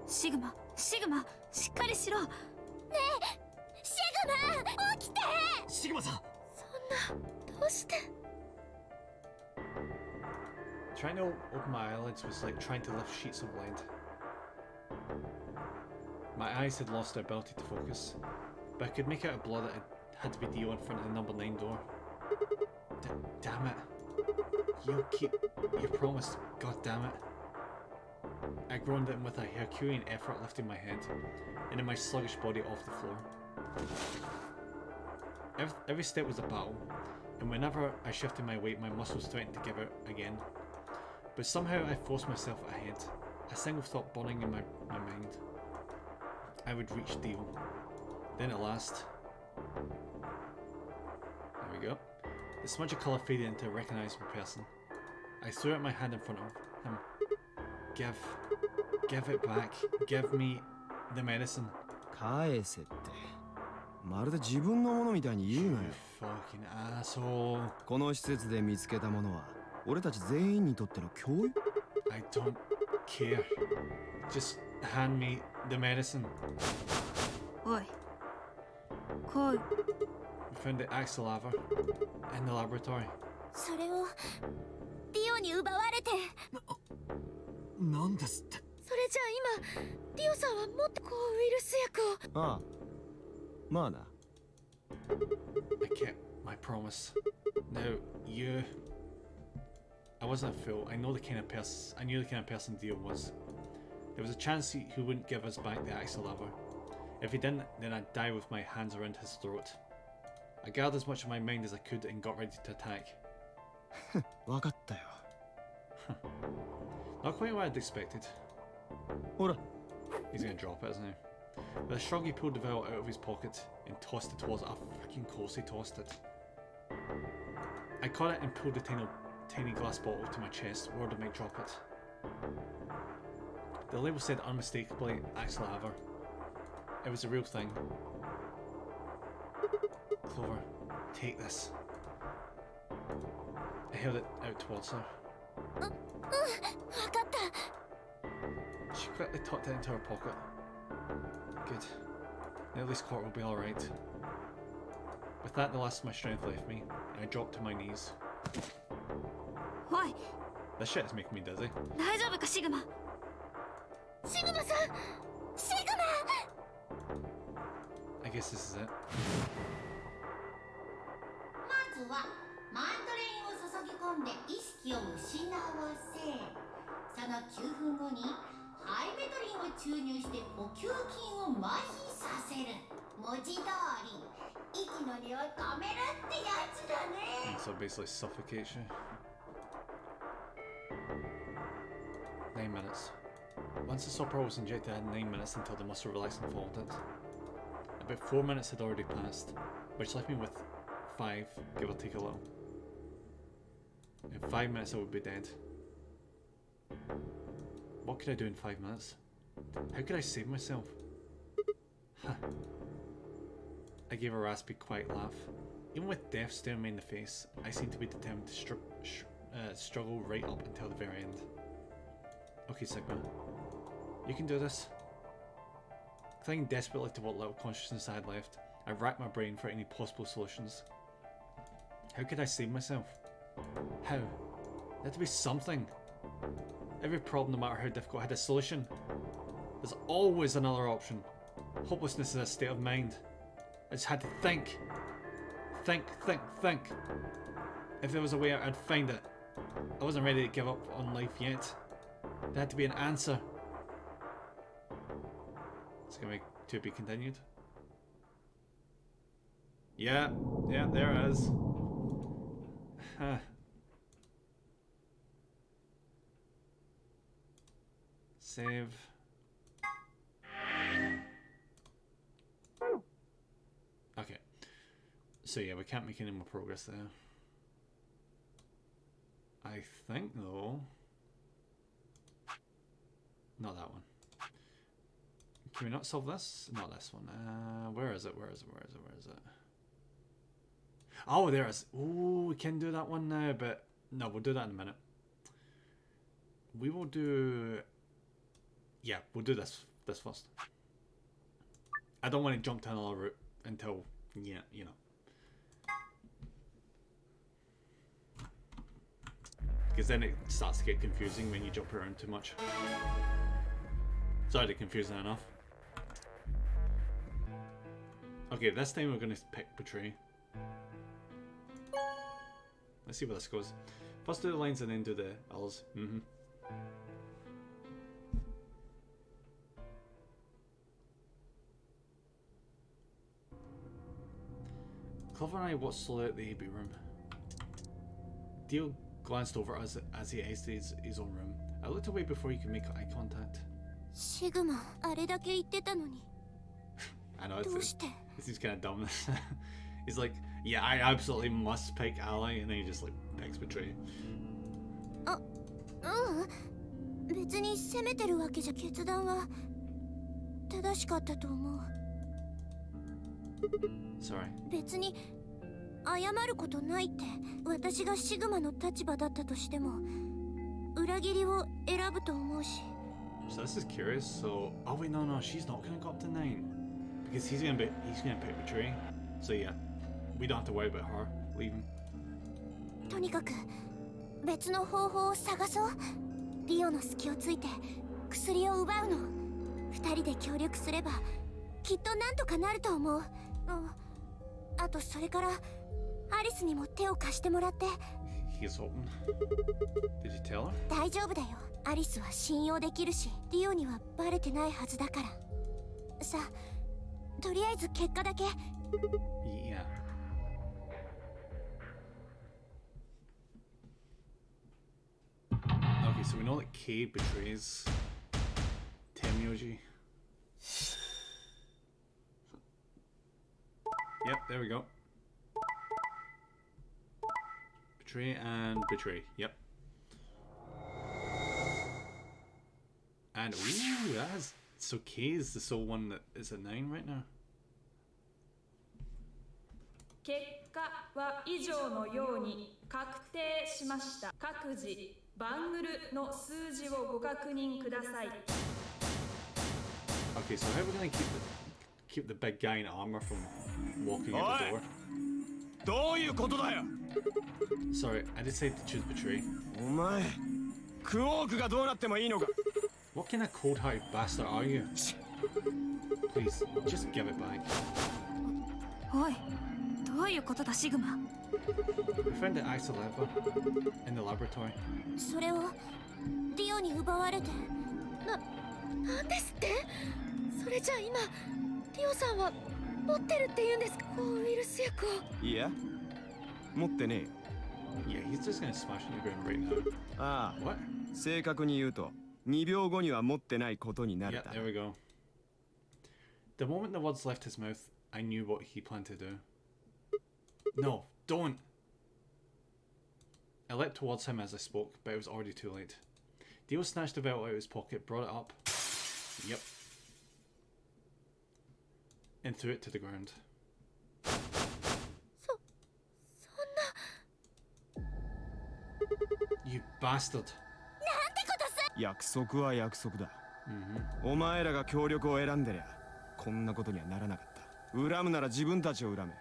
シグマ、シグマ、しっかりしろ。ねえ、シグマ、起きて。シグマさん。そんな、どうして。Trying to open my eyelids was like trying to lift sheets of lead. My eyes had lost their ability to focus, but I could make out a blur that had to be Dio in front of the number 9 door. Damn it. You'll keep your promise, god damn it. I groaned and with a Herculean effort lifted my head, and then my sluggish body off the floor. Every step was a battle, and whenever I shifted my weight, my muscles threatened to give out again. But somehow I forced myself ahead, a single thought burning in my mind. I would reach Dio. Then at last... There we go. The smudge of colour faded into a recognisable person. I threw out my hand in front of him. Give it back. Give me the medicine. 返せって。まるで自分のものみたいに言うなよ。You fucking asshole. この施設で見つけたものは俺たち全員にとっての脅威。I don't care. Just hand me the medicine. おい、来い。We found the axolotl in the laboratory. それをディオに奪われて。なんですって。それじゃあ今ディオさんはもっと抗ウイルス薬を。ああ、まあな。I kept my promise. Now you. I wasn't a fool. I knew the kind of person Dio was. There was a chance he wouldn't give us back the axolotl. If he didn't, then I'd die with my hands around his throat. I gathered as much of my mind as I could and got ready to attack. わかったよ。Not quite what I'd expected. ほら。 He's gonna drop it, isn't he? With a shrug, he pulled the vial out of his pocket and tossed it towards it. Freaking course he tossed it. I caught it and pulled the tiny glass bottle to my chest, worried I might drop it. The label said unmistakably Axolotl. It was a real thing. Clover, take this. I held it out towards her. 分かった。 She quickly tucked it into her pocket. Good. Now at least Court will be alright. With that, the last of my strength left me, and I dropped to my knees. おい、 This shit is making me dizzy. 大丈夫かシグマ。シグマさん、シグマ。 I guess this is it. まずはマンドレインを注ぎ込んで意識を失わせ、その9分後にアイメトリンを注入して呼吸筋を麻痺させる。文字通り息の根を止めるってやつだね。 So basically suffocation. 9 minutes. Once the stopper was injected, I had 9 minutes until the muscle relaxed and followed it. About 4 minutes had already passed, which left me with 5, give or take a little. In 5 minutes I would be dead. What could I do in 5 minutes? How could I save myself? Huh. I gave a raspy, quiet laugh. Even with death staring me in the face, I seemed to be determined to struggle right up until the very end. Okay, Sigma. You can do this. Clinging desperately to what little consciousness I had left, I racked my brain for any possible solutions. How could I save myself? How? There had to be something. Every problem, no matter how difficult, had a solution. There's always another option. Hopelessness is a state of mind. I just had to think. Think. If there was a way out, I'd find it. I wasn't ready to give up on life yet. There had to be an answer. It's gonna be to be continued. Yeah, there it is. Huh. Save. Okay. So yeah, we can't make any more progress there. I think though. Not that one. Can we not solve this? Not this one. Where is it? Oh, there it is. Oh, we can do that one now, but no, we'll do that in a minute. We will do. Yeah, we'll do this first. I don't want to jump to another route until, yeah, you know. Because then it starts to get confusing when you jump around too much. It's already confusing enough. Okay, this time we're going to pick Betray. Let's see where this goes. First do the lines and then do the L's. Clover and I watched slowly at the AB room. Dio glanced over as he exited his own room. I looked away before he could make eye contact. Sigma, あれだけ言ってたのに。 I know, this is kind of dumb. He's like, yeah, I absolutely must pick Ally, and then he just like picks Betray. 別に責めてるわけじゃ、決断は正しかったと思う。 Sorry. 別に謝ることないって、私がシグマの立場だったとしても裏切りを選ぶと思うし。 So this is curious. So, oh wait, no, she's not gonna go up to 9 because he's gonna pick Betray. So yeah, we don't have to worry about her leaving. とにかく別の方法を探そう。ディオの隙をついて薬を奪うの。二人で協力すればきっとなんとかなると思う。あとそれからアリスにも手を貸してもらって。 He's hoping. Did you tell her? 大丈夫だよ。アリスは信用できるし、ディオにはバレてないはずだから。さあ、とりあえず結果だけ。Yeah. Okay, so we know that K betrays Tenmyoji. Yep, there we go. Betray and betray. Yep. And ooh, that has, so K is the sole one that is a 9 right now. 結果は以上のように確定しました。各自バングルの数字をご確認ください。 Okay, so how are we gonna keep the big guy in armor from walking out the door? どういうことだよ。 Sorry, I decided to choose betray. お前、クオークがどうなってもいいのか。 What kind of cold-hearted bastard are you? Please, just give it back. おい、どういうことだシグマ。 We found the axe of lava in the laboratory. それをディオに奪われてなんですって？それじゃあ今リオさんは持ってるって言うんですか？抗ウイルス薬を。いや、持ってねえよ。 Yeah, he's just gonna smash on the ground right now. ああ、 What? 正確に言うと2秒後には持ってないことになる Yeah, だ there we go. The moment the words left his mouth, I knew what he planned to do. No, don't! I leapt towards him as I spoke, but it was already too late. Dio snatched the belt out of his pocket, brought it up. Yep. And threw it to the ground. You bastard. 約束は約束だ。お前らが協力を選んでりゃこんなことにはならなかった。恨むなら自分たちを恨め。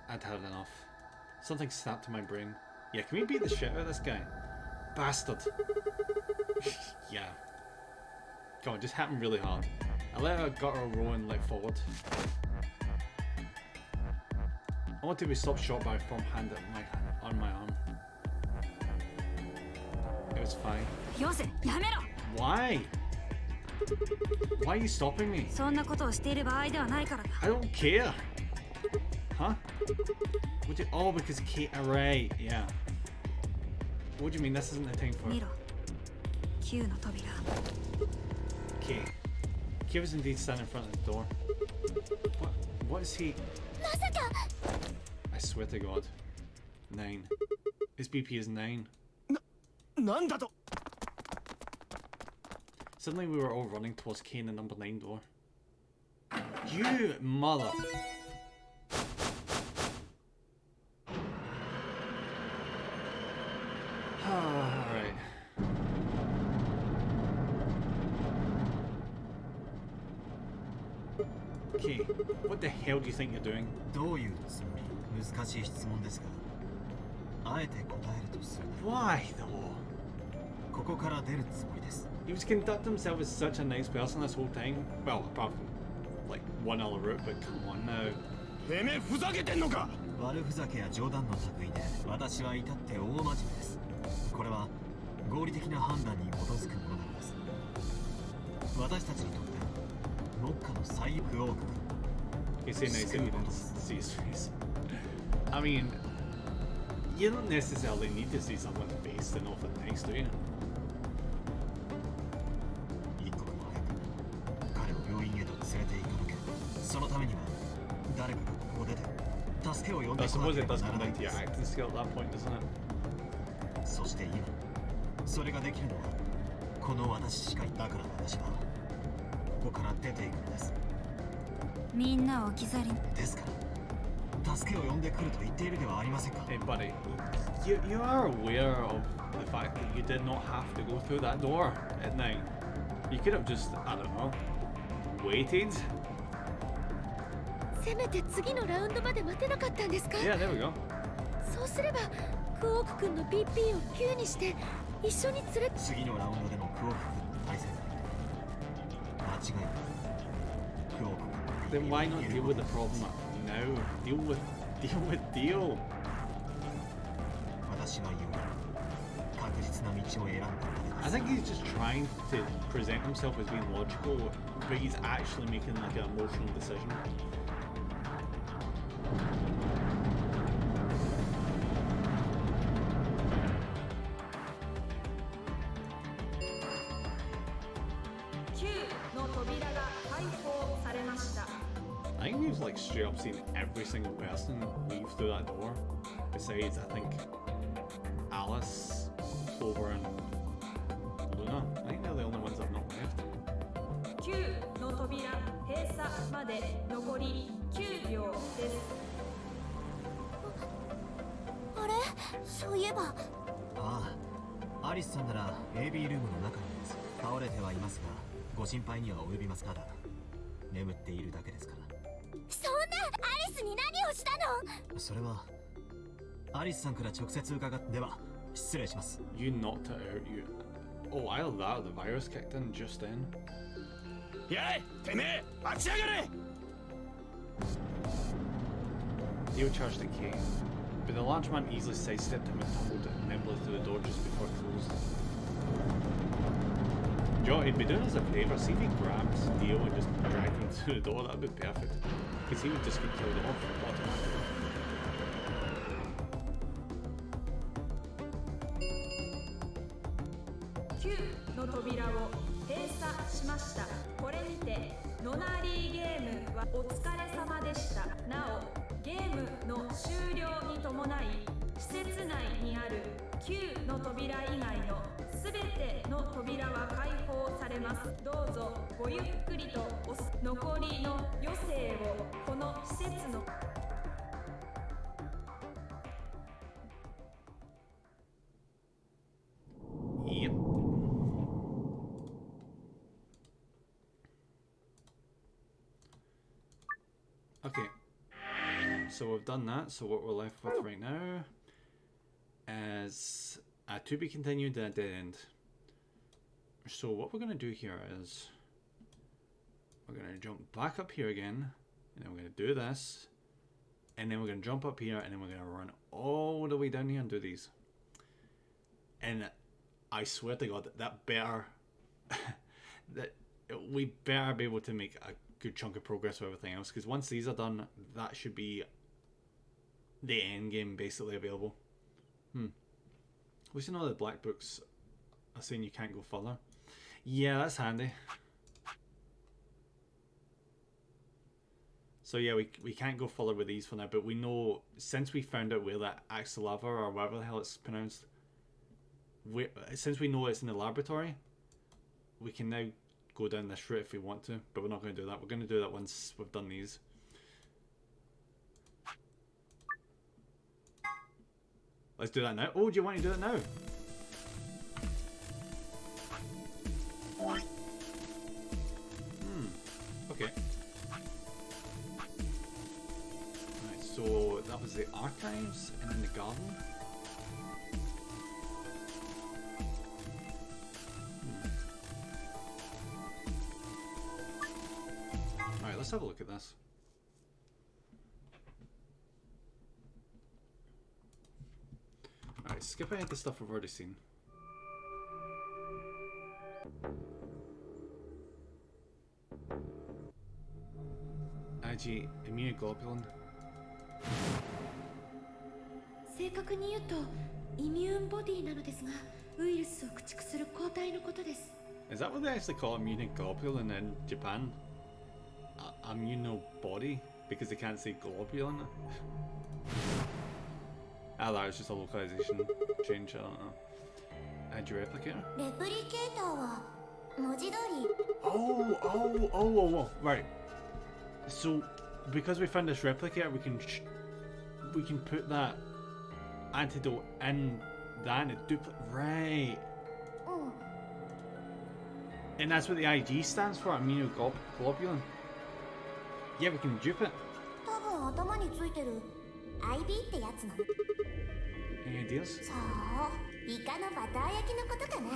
I'd had enough. Something snapped in my brain. Yeah, can we beat the shit out of this guy? Bastard. Yeah. Come on, just hit him really hard. I let her gut her row and leapt forward. I want to be stopped short by a firm hand on my arm. It was fine. よせ、やめろ。 Why? Why are you stopping me? そんなことをしている場合ではないからだ。 I don't care. Huh? What do you, oh, because Kate, right, yeah. What do you mean this isn't the time for 見ろ。Q の扉。 Kate? Kate was indeed standing in front of the door. What is he? I swear to God. 9. His BP is 9. なんだと。 Suddenly we were all running towards Kay in the number 9 door. You mother! Alright. Okay, what the hell do you think you're doing? どういうつもり？難しい質問ですが、あえて答えるとするなら Why though? ここから出るつもりです。 He was conducting himself as such a nice person this whole time. Well, apart from like one other route, but come on now. てめえふざけてんのか。悪ふざけや冗談の類で私は至って大真面目です。これは合理的な判断に基づくものなのです。私たちにとって目下の最不王国。 You say nice that you didn't see his face. I mean, you don't necessarily need to see someone's face to know if they're nice, do you? 一刻も早く彼を病院へと連れて行かなきゃ。そのためには誰かがここを出て助けを呼んで I こな suppose けれ it ば does なら come ない down ん to で your す。 acting skill at that point, doesn't it? そして今それができるのはこの私しかいだから私はここから出ていくのです。みんなを置き去り。ですから助けを呼んでくると言っているではありませんか。 Hey, buddy, you are aware of the fact that you did not have to go through that door at 9. You could have just, I don't know, waited. せめて次のラウンドまで待てなかったんですか？ Yeah, there we go. そうすればクオーク君の BP を9にして一緒に連れて。次のラウンドでのクオーク君の対戦間違いない。クオーク君 Then why not deal with the problem now? Deal with Dio. 私は言う。確実な道を選んだまで I です。 think he's just trying to present himself as being logical, but he's actually making like an emotional decision. I think we've like straight up seen every single person leave through that door. Besides, I think Alice, Clover, and Luna. I think they're the only ones I've not left. 9の扉閉鎖まで残り9秒です。あれ、そういえばああ、アリスさんなら AB ルームの中にいます。倒れてはいますが、ご心配には及びます。ただ眠っているだけですから。そんなアリスに何をしたの？それはアリスさんから直接伺って。では失礼します。 You knocked it out, you. Oh, either that or the virus kicked in just then. やい、てめえ、立ち上がれ。 Dio charged at Kay, but the large man easily sidestepped him and tumbled nimbly through the door just before it closed. Joe, he'd be doing us a favour. See if he grabs Dio and just dragged him through the door. That'd be perfect. Because he would just get killed off automatically. 9の扉を閉鎖しました。これにてノナリーゲームはお疲れ様でした。なおゲームの終了に伴い施設内にある9の扉以外のすべての扉は開放されます。どうぞごゆっくりと残りの余生をこの施設のOkay, so we've done that. So what we're left with right now is a to be continued and a dead end. So what we're going to do here is we're going to jump back up here again, and then we're going to do this, and then we're going to jump up here, and then we're going to run all the way down here and do these. And I swear to God that better that we better be able to make a good chunk of progress with everything else, because once these are done, that should be the end game basically available. We should know the black books are saying you can't go further. Yeah, that's handy. So yeah, we can't go further with these for now, but we know, since we found out where that Axolava, or whatever the hell it's pronounced, since we know it's in the laboratory, we can now go down this route if we want to, but we're not going to do that. We're going to do that once we've done these. Let's do that now. Oh, do you want to do it now? Okay. Alright, so that was the archives and then the garden. Alright, let's have a look at this. Alright, skip ahead to stuff we've already seen. IG immunoglobulin. 正確に言うとイミューンボディなのですが、ウイルスを駆逐する抗体のことです。 Is that what they actually call immunoglobulin in Japan? Immunobody? Because they can't say globulin? Ah, that was just a localization change, I don't know. Add your replicator? レプリケーターは文字通り Oh, right. So, because we found this replicator, we can put that antidote in the antidote. Right. And that's what the IG stands for, immunoglobulin. Yeah, we can dupe it. 多分頭についてる IB ってやつなの。 Any ideas? そう、イカのバター焼きのことかな。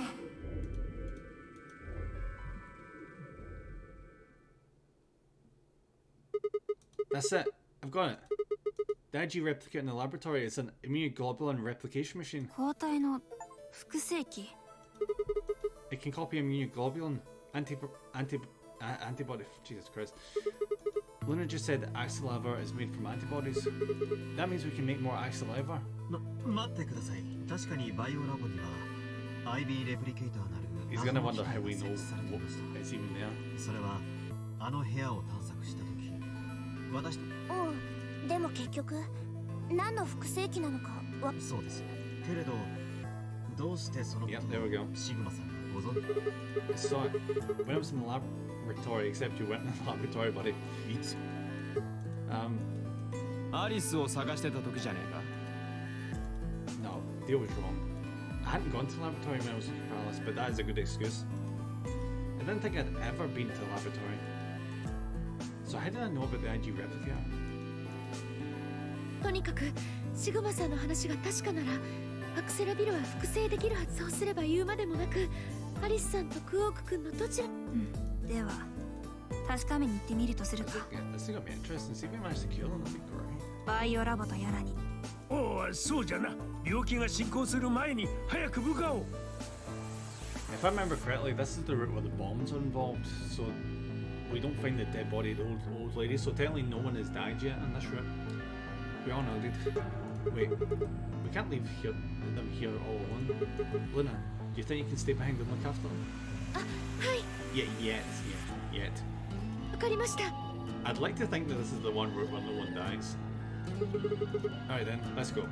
That's it. I've got it. The IG replicate in the laboratory is an immunoglobulin replication machine. 抗体の複製機。 It can copy immunoglobulin antibody. Jesus Christ. Luna just said that Axolava is made from antibodies. That means we can make more Axolava. 待ってください。確かにバイオラボには IB レプリケーターなる He's gonna wonder how we know what is even there. それはあの部屋を探索した時、私とでも結局何の複製機なのかはそうです。けれどどうしてそのことをシグマさんがご存知 So, when I was in the laboratory, except you went in the laboratory, buddy. いつアリスを探してた時じゃねえか No, Dio was wrong. I hadn't gone to the laboratory when I was in Palace, but that is a good excuse. I didn't think I'd ever been to the laboratory. So how did I know about the IG replicator? とにかくシグマさんの話が確かなら、アクセラビルは複製できるはず。そうすれば言うまでもなく、アリスさんとクオーク君のどちら。では確かめに行ってみるとするか。This is gonna be interesting. See if we manage to kill him. That'd be great. バイオラボとやらに。おお、そうじゃな。病気が進行する前に早く部下を。 If If I remember correctly, this is the route where the bombs are involved, so we don't find the dead body of the old lady, so technically no one has died yet on this route. We all know, dude. Wait, we can't leave them here all alone. Luna, do you think you can stay behind and look after them? Yet. わかりました。 I'd like to think that this is the one route where no one dies. Alright then, let's go.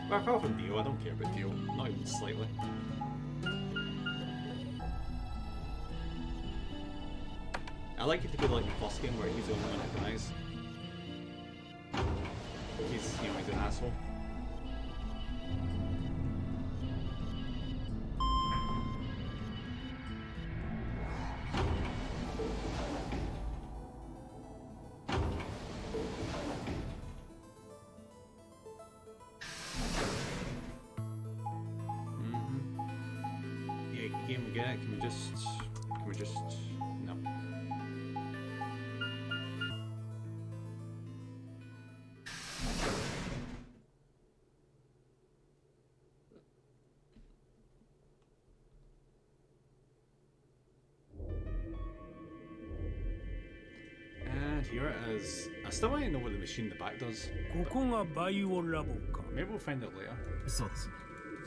Back off of Dio, I don't care about Dio, not even slightly. I like it to be like the first game where he's the only one that dies. He's, you know, he's an asshole. Game again, can we just, no. And here it is. I still want to know what the machine in the back does. ここがバイオラボか。 Maybe we'll find out later. そうです。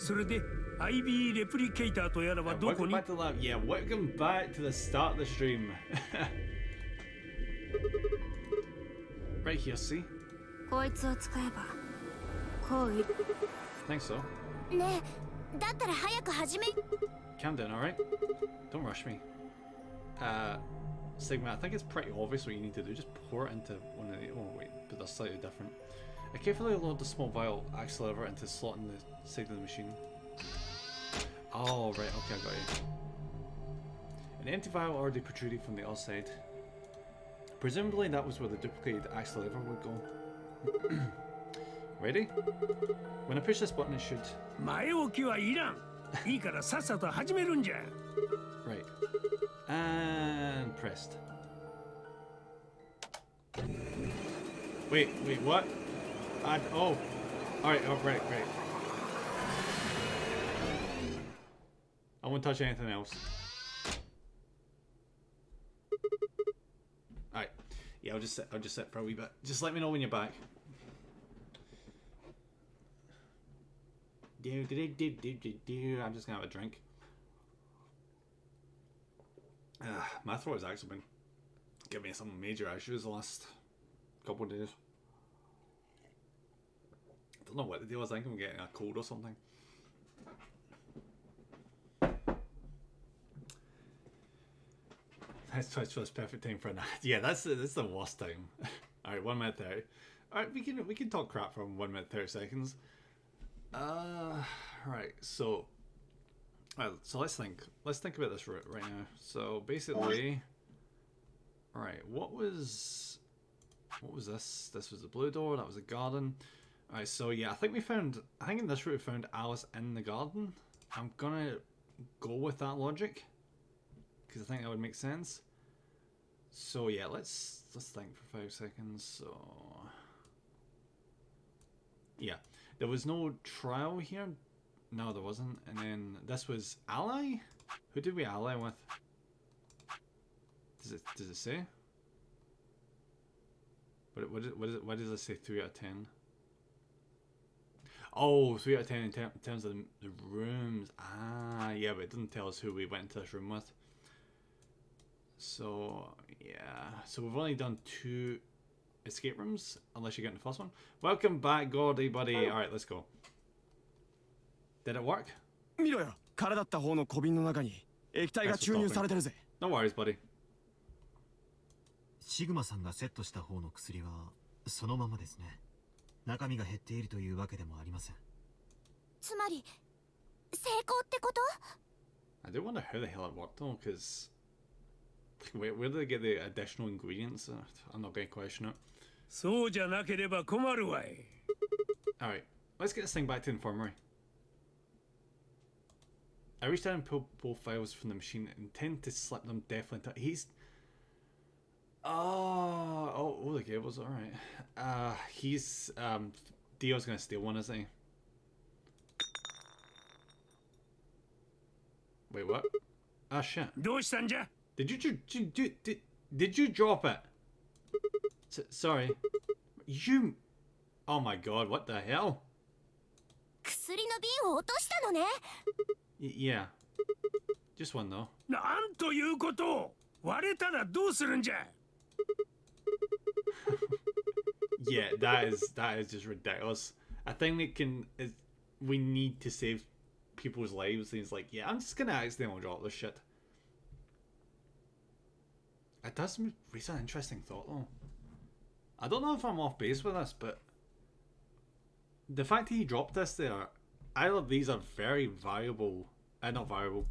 それで IB レプリケーターとやらはどこ Welcome に back to the lab. Yeah, welcome back to the start of the stream. Right here, see? こいつを使えばこうい Think so. ねえ、だったら早く始め。 Calm down, alright? Don't rush me. Sigma, I think it's pretty obvious what you need to do. Just pour it into one of the... Oh, wait, but that's slightly different. Carefully load the small vial accelerator into the slot in the side of the machine. Oh, right, okay, I got you. An empty vial already protruded from the other side. Presumably that was where the duplicated accelerator would go. Ready? When I push this button, it should... 前置きはいらん。いいからさっさと始めるんじゃ。Right. And pressed. Wait, what? Oh. Alright, oh, right. I won't touch anything else. Alright. Yeah, I'll just sit for a wee bit. Just let me know when you're back. I'm just gonna have a drink. My throat has actually been giving me some major issues the last couple of days. I don't know what the deal is. I think I'm getting a cold or something. That's Twitch for this perfect time for a night. Yeah, this is the worst time. Alright, 1 minute 30. Alright, we can talk crap for 1 minute 30 seconds. Right, so let's think about this route right now. So basically, alright, what was this? This was the blue door, that was a garden. Alright, so yeah, I think in this route we found Alice in the garden. I'm gonna go with that logic, because I think that would make sense. So yeah, let's think for 5 seconds. So yeah, there was no trial here. No, there wasn't. And then this was ally. Who did we ally with? Does it say? What does it say? 3 out of 10. Oh, 3 out of 10 in terms of the rooms. Ah, yeah, but it doesn't tell us who we went into this room with. So yeah, so we've only done 2 escape rooms, unless you get in the first one. Welcome back, Gordy, buddy. All right, let's go. Did it work? 見ろよ、空だった方の小瓶の中に液体が注入されてるぜ。No worries, buddy. シグマさんがセットした方の薬はそのままですね。中身が減っているというわけでもありません。つまり成功ってこと？ I do wonder how the hell it worked though, because where do they get the additional ingredients? I'm not going to question it. そうじゃなければ困るわい。All right, let's get this thing back to the infirmary. I reached down and pulled both files from the machine, intend to slip them definitely into... He's... Oh, the cables, alright. He's Dio's gonna steal one, isn't he? Wait, what? Ah, shit. どうしたんじゃ? Did you drop it? Sorry. You... Oh my god, what the hell? 薬の瓶を落としたのね。Yeah. Just one though. なんということを。割れたらどうするんじゃ? Yeah, that is just ridiculous. I think we need to save people's lives, and he's like, yeah, I'm just gonna accidentally drop this shit. It does raise an interesting thought though. I don't know if I'm off base with this, but the fact that he dropped this there, either these are very valuable, not valuable.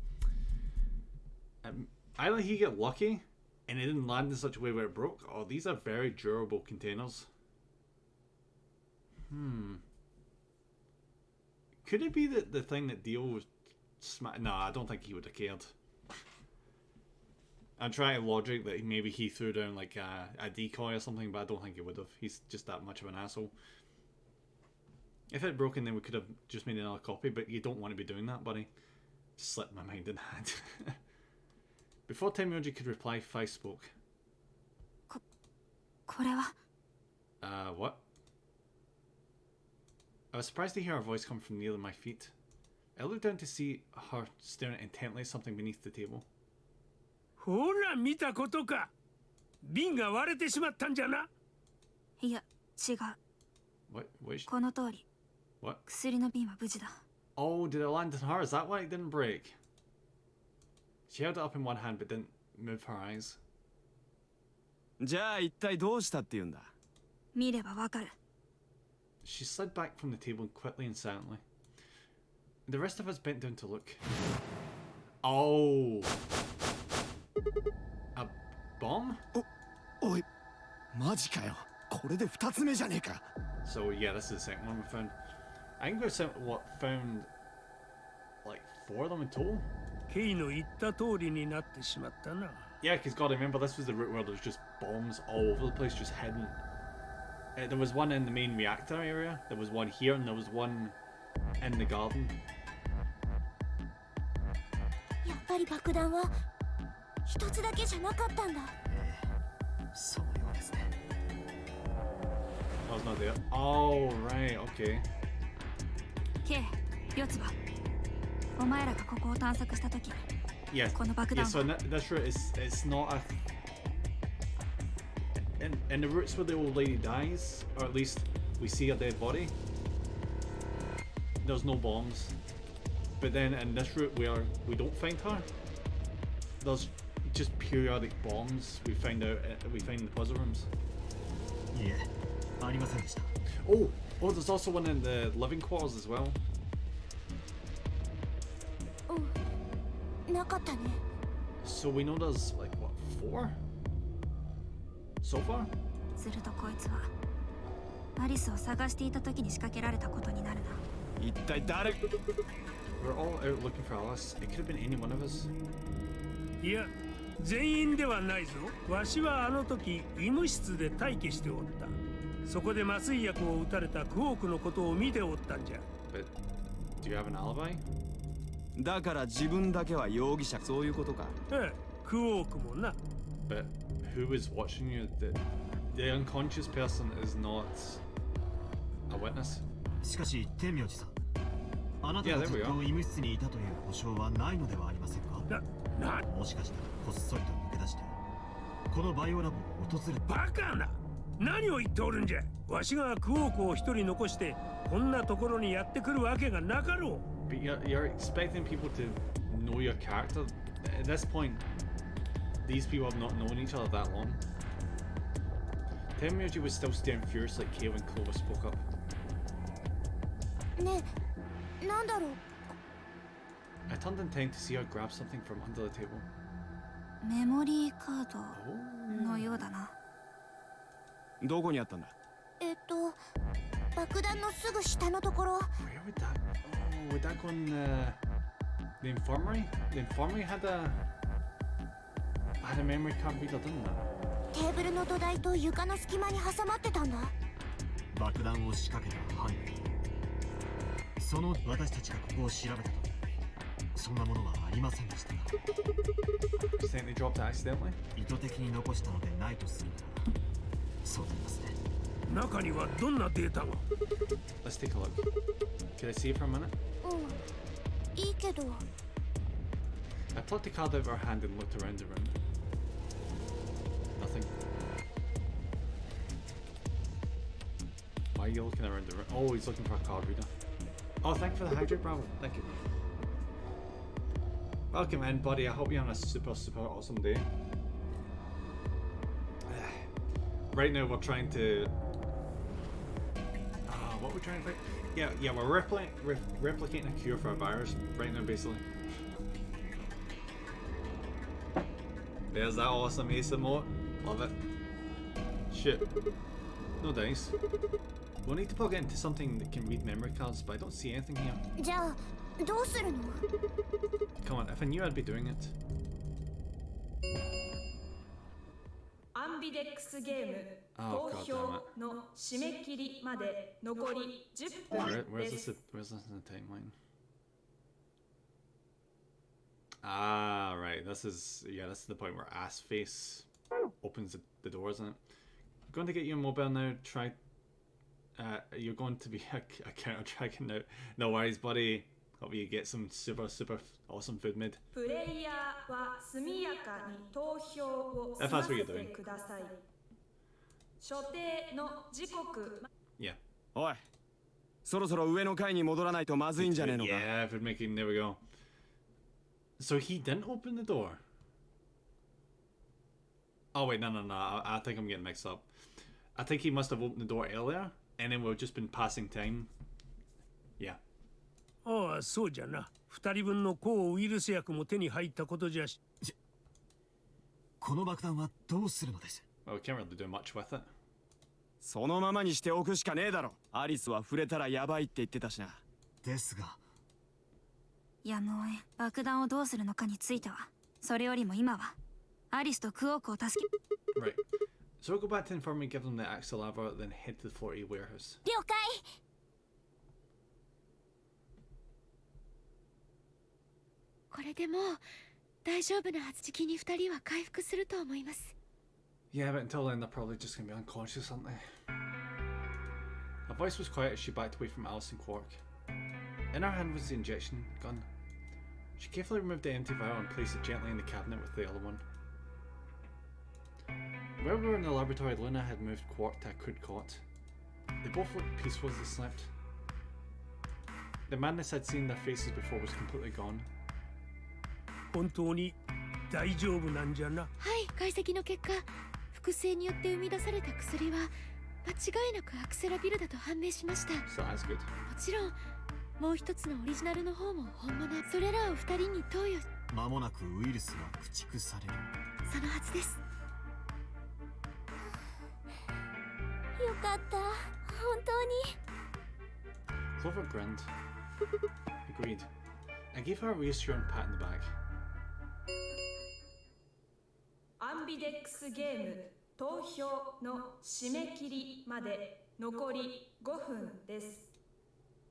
Either he got lucky and it didn't land in such a way where it broke, or these are very durable containers. Could it be that the thing that Dio was no, I don't think he would have cared. I'm trying to logic that maybe he threw down like a decoy or something, but I don't think he would have. He's just that much of an asshole. If it had broken, then we could have just made another copy, but you don't want to be doing that, buddy. Just slipped my mind in hand. Before Tenmyoji could reply, Fai spoke. これは? What? I was surprised to hear her voice come from near my feet. I looked down to see her staring intently at something beneath the table. ほら見たことか。瓶が割れてしまったんじゃな。いや、違う。 What is... この通り。 What? 薬の瓶は無事だ。 Oh, did it land on her? Is that why it didn't break? She held it up in one hand but didn't move her eyes. じゃあ一体どうしたって言うんだ? 見ればわかる。 She slid back from the table quickly and silently. The rest of us bent down to look. Oh! A bomb? おい、マジかよ。これで2つ目じゃねえか。 So yeah, this is the second one we found. I think we found like 4 of them in total. ケイの言った通りになってしまったな。 Yeah, because God, remember this was the route where there was just bombs all over the place, just hidden. There was one in the main reactor area, there was one here, and there was one in the garden. やっぱり爆弾は一つだけじゃなかったんだ。そうようですね。 I was not there. Oh, right, okay. ケイ、四つ葉。お前らがここを探索したとき、 Yeah, この爆弾 yeah, は。 so this route it's not a... In the routes where the old lady dies, or at least we see a dead body, there's no bombs. But then in this route where we don't find her, there's just periodic bombs we find in the puzzle rooms. いえ、ありませんでした。 Oh, there's also one in the living quarters as well. なかったね。 So we know there's like what, 4? So far? するとこいつはアリスを探していた時に仕掛けられたことになるな。一体誰? We're all out looking for Alice. It could have been any one of us. いや、全員ではないぞ。わしはあの時医務室で待機しておった。そこで麻酔薬を打たれたクオークのことを見ておったんじゃ。 But do you have an alibi? だから自分だけは容疑者、そういうことか。ええ、クオークもな。 But who was watching you? The unconscious person is not a witness. しかし、天明寺さん、あなたがずっと医務室にいたという保証はないのではありませんか？もしかしたらこっそりと抜け出して、このバイオラボを訪れる。バカな！何を言っておるんじゃ。わしがクオークを一人残してこんなところにやってくるわけがなかろう。 But you're expecting people to know your character. At this point, these people have not known each other that long. Tenmyoji was still staring furiously at Kay when Clover spoke up. ねえ、なんだろう。 I turned in time to see her grab something from under the table. メモリーカードのようだな。どこにあったんだ? 爆弾のすぐ下のところ。 Where would that? Oh, would that go in the infirmary? The infirmary had a memory card reader, didn't it? テーブルの土台と床の隙間に挟まってたんだ。爆弾を仕掛けた犯人。その私たちがここを調べたとそんなものはありませんでしたが。You think they dropped it accidentally? 意図的に残したのでないとするならそうなりますね。中にはどんなデータが？ Let's take a look. Can I see for a minute? うん、いいけど。I plucked the card out of her hand and looked around the room. Nothing. Why are you looking around the room? Oh, he's looking for a card reader. Oh, thank you for the hydrate, bravo. Thank you. Welcome in, buddy. I hope you're having a super awesome day. Right now, we're trying to. What are we trying to fight? Yeah, we're replicating a cure for a virus right now, basically. There's that awesome ace emote. Love it. Shit. No dice. We'll need to plug it into something that can read memory cards, but I don't see anything here. じゃあどうするの？ Come on, if I knew I'd be doing it. アンビデックスゲーム Oh, 投 God 票 damn it. の締め切りまで残り10分 Where's で this? す。 Where's this in the timeline? Ah, right. This is the point where Ass Face opens the door, isn't it? I'm going to get you a mobile now. Try. You're going to be a counter dragon now. No worries, buddy. Hope you get some super awesome food made. プレイヤーは速やかに投票を If 済 that's ま what せ you're て doing. ください。所定の時刻 Yeah. おい、そろそろ上の階に戻らないとまずいんじゃねえのか。 Yeah, food making. There we go. So he didn't open the door. Oh wait, no. I think I'm getting mixed up. I think he must have opened the door earlier, and then we've just been passing time. Yeah. ああ、そうじゃな。2人分の抗ウイルス薬も手に入ったことじゃし。この爆弾はどうするのです？ Well, we can't really do much with it. そのままにしておくしかねえだろ。アリスは触れたらやばいって言ってたしな。ですが。やむをえん。爆弾をどうするのかについては、それよりも今はアリスとクオークを助け。Right. So we'll go back to the infirmary, give them the Axel lava, then head to the 40 warehouse. 了解。これでもう大丈夫なはず。じきに2人は回復すると思います。 Yeah, but until then, they're probably just gonna be unconscious, aren't they? Her voice was quiet as she backed away from Alice and Quark. In her hand was the injection gun. She carefully removed the empty vial and placed it gently in the cabinet with the other one. While we were in the laboratory, Luna had moved Quark to a crude cot. They both looked peaceful as they slept. The madness I'd seen in their faces before was completely gone. 本当に大丈夫なんじゃな。はい、解析の結果、複製によって生み出された薬は間違いなくアクセラビルだと判明しました。 So that's good. もちろんもう一つのオリジナルの方も本物。それらを2人に投与。間もなくウイルスは駆逐される。そのはずです。よかった。本当に。 Clover grinned. Agreed. I gave her a reassuring pat in the back. アンビデックスゲーム投票の締め切りまで残り5分です。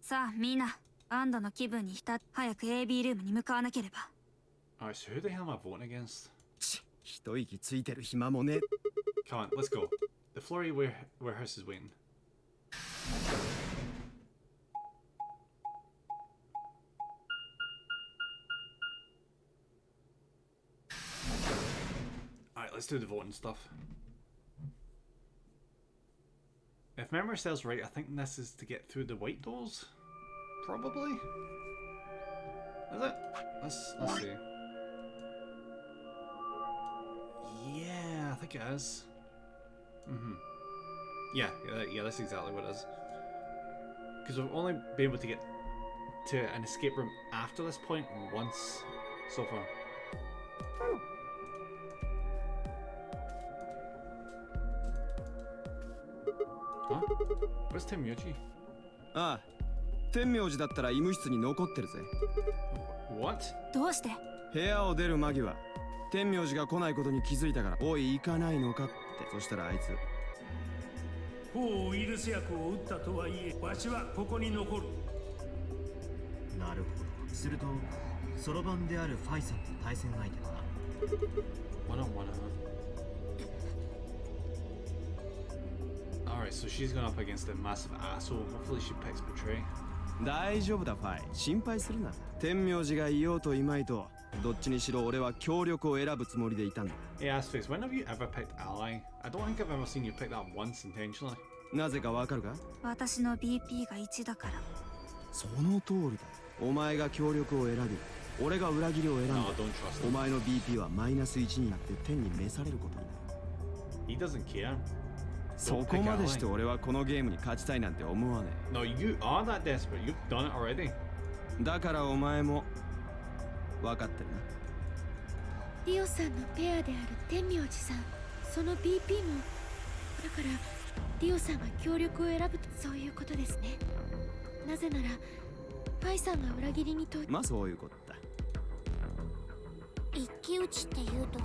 さあみんな、安堵の気分に浸っ早く AB ルームに向かわなければ。 Alright, so who the hell am I voting against? 一息ついてる暇もね。 Come on, let's go. The Flurry warehouse is waiting. Alright, let's do the voting stuff. If memory serves right, I think this is to get through the white doors? Probably? Is it? Let's see. Yeah, I think it is. Yeah, that's exactly what it is. Because we've only been able to get to an escape room after this point once so far. Huh? Where's Tenmyoji? ああ、天明寺だったら医務室に残ってるぜ。What? どうして？部屋を出る間際、天明寺が来ないことに気づいたから、おい行かないのかって。そしたらあいつ、王ウイルス薬を打ったとはいえ、わしはここに残る。なるほど。するとそろばんであるファイさんの対戦相手はOne on one, Alright, so she's going up against a massive asshole. Hopefully she picks Betray. 大丈夫だファイ、心配するな。天明寺がいようといまいと、どっちにしろ俺は協力を選ぶつもりでいたんだ。Hey Assface, when have you ever picked ally? I don't think I've ever seen you pick that once intentionally. なぜかわかるか？私の BP が1だから。その通りだ。お前が協力を選び、俺が裏切りを選んだ。 No, don't trust him. お前の BP はマイナス1になって天に召されることになる。 He doesn't care. そこまでして俺はこのゲームに勝ちたいなんて思わね No, you are that desperate. You've done it already. え。だからお前も分かってるな。ディオさんのペアである天明寺さん、その BP もだからディオさんが協力を選ぶとそういうことですね。なぜならファイさんが裏切りにとまあそういうことだ。一騎打ちっていうと、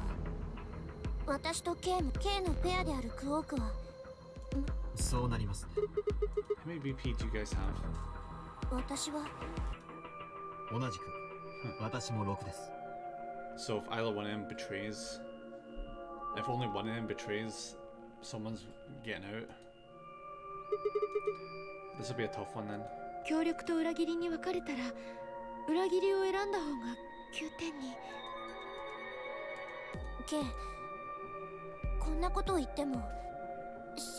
私と K のペアであるクオークはそうなりますね。 How many BP do you guys have? 私は同じく私も6です。 So if either one of them betrays, if only one of them betrays, someone's getting out. This will be a tough one then. 協力と裏切りに分かれたら裏切りを選んだ方が9点に。 K、こんなことを言っても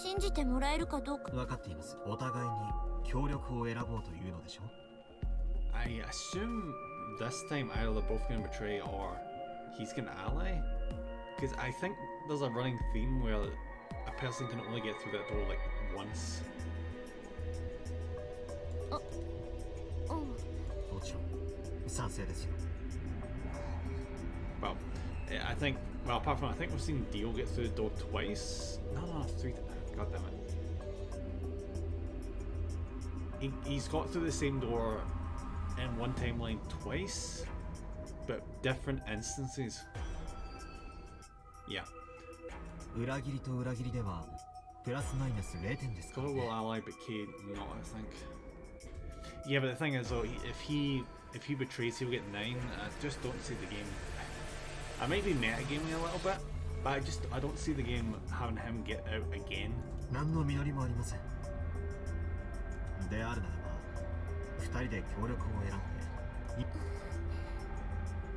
信じてもらえるかどうか。分かっています。お互いに協力を選ぼうというのでしょう。 I assume this time either they're both going to betray or he's going to ally. Because I think there's a running theme where a person can only get through that door like once. もちろん賛成ですよ。 Well, I think, well, apart from, I think we've seen Dio get through the door twice. No, 3. God damn it. He's got through the same door in one timeline twice, but different instances. Yeah. 裏切りと裏切りではプラスマイナス0点ですから Cover ね。 will ally, but K not, I think. Yeah, but the thing is, though, if he betrays, he'll get 9. I just don't see the game. I might be metagaming a little bit, but I don't see the game having him get out again. 何の実りもありません。であるならば、2人で協力を選ん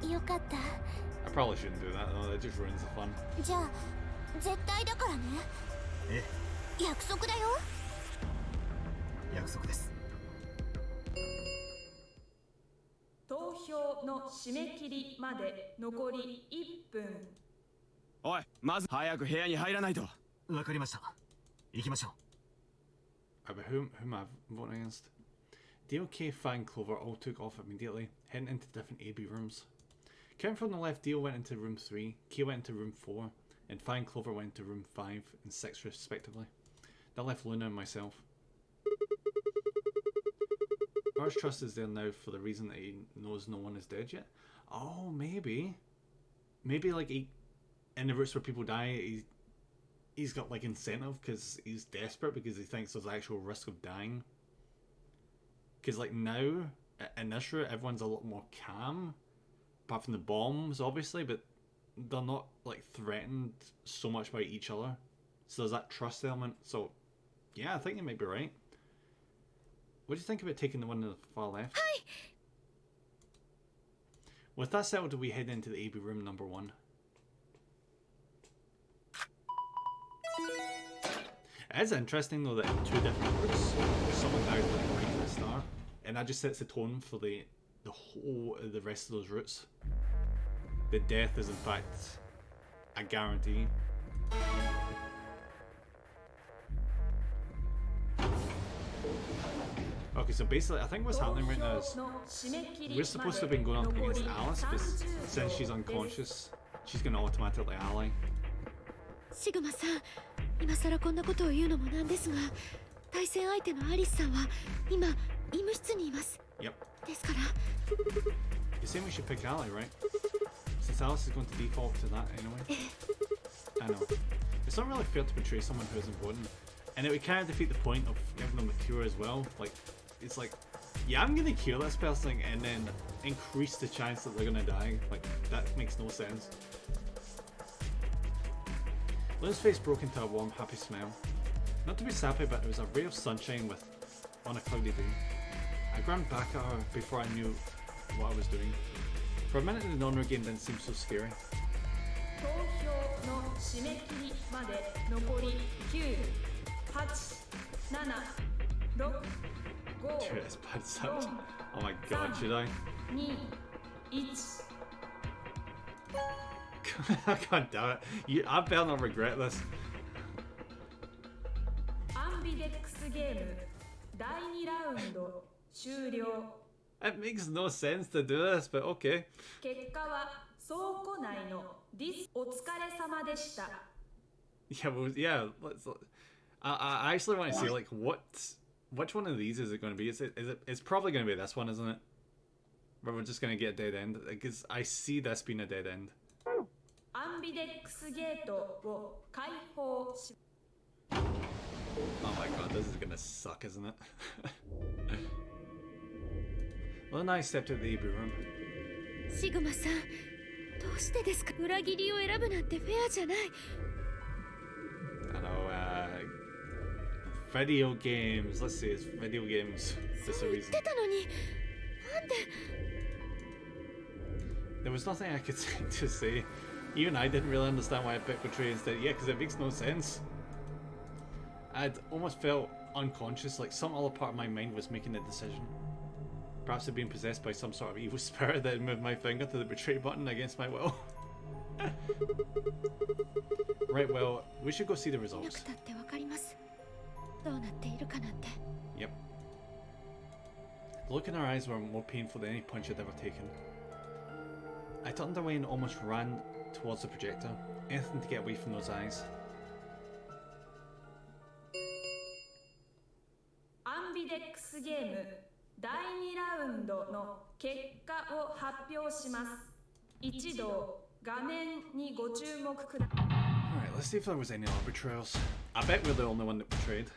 で。よかった。 I probably shouldn't do that, though. That just ruins the fun. じゃあ絶対だからね。ええ、約束だよ。約束です。投票の締め切りまで残り1分。おい、まず早く部屋に入らないと。わかりました。行きましょう。 But who am I voting against? DOK, Fang, Clover all took off immediately, heading into different AB rooms. Counting from the left, Dio went into room 3, Kay went into room 4, and Fang Clover went into room 5 and 6 respectively. That left Luna and myself. Arch Trust is there now for the reason that he knows no one is dead yet. Oh, maybe. Maybe like in the routes where people die, he's got like incentive because he's desperate because he thinks there's actual risk of dying. Because like now, in this route, everyone's a lot more calm. Apart from the bombs, obviously, but they're not like threatened so much by each other. So there's that trust element. So yeah, I think you might be right. What do you think about taking the one to the far left? Hi. With that settled, we head into the AB room number 1. It is interesting though that in 2 different routes, someone died like right at the start, and that just sets the tone for the rest of those routes. The death is in fact a guarantee. Okay, so basically I think what's happening right now is we're supposed to have been going up against Alice, but since she's unconscious, she's going to automatically ally. シグマさん、今さらこんなことを言うのもなんですが、対戦相手のアリスさんは今医務室にいます。 Yep. ですから。 You're saying we should pick ally, right? Since Alice is going to default to that anyway. I know. It's not really fair to betray someone who is important. And it would kind of defeat the point of giving them a cure as well. Like, it's like, yeah, I'm gonna cure this person and then increase the chance that they're gonna die. Like, that makes no sense. Luna's face broke into a warm, happy smile. Not to be sappy, but it was a ray of sunshine on a cloudy day. I glanced back at her before I knew what I was doing. For a minute, the non-regain didn't seem so scary. 投票の締め切りまで残り9、8、7、6、5、 Dude, it's bad such. Oh my god, should I? 2、1。God damn it. I better not regret this. アンビデックスゲーム第2ラウンド終了。 It makes no sense to do this, but okay. 結果は倉庫内のディスお疲れ様でした。 Yeah, well, yeah. I actually want to see like which one of these is it going to be? It's probably going to be this one, isn't it? Where we're just going to get a dead end, because I see this being a dead end. アンビデックスゲートを開放し。 Oh my god, this is going to suck, isn't it? Well, then I stepped out the EB room. シグマさん、どうしてですか？裏切りを選ぶなんてフェアじゃない。 I know, video games. Let's see, it's video games. There's a reason. 言ってたのに、なんで？ There was nothing I could to say. Even I didn't really understand why I picked Betray instead. Yeah, because it makes no sense. I'd almost felt unconscious, like some other part of my mind was making the decision. Perhaps I'd been possessed by some sort of evil spirit that had moved my finger to the betray button against my will. Right, well, we should go see the results. Yep. The look in her eyes were more painful than any punch I'd ever taken. I turned away and almost ran towards the projector, anything to get away from those eyes. アンビデックスゲーム第2ラウンドの結果を発表します。一同画面にご注目ください。 Alright, let's see if there was any other betrayals. I bet we're the only one that betrayed.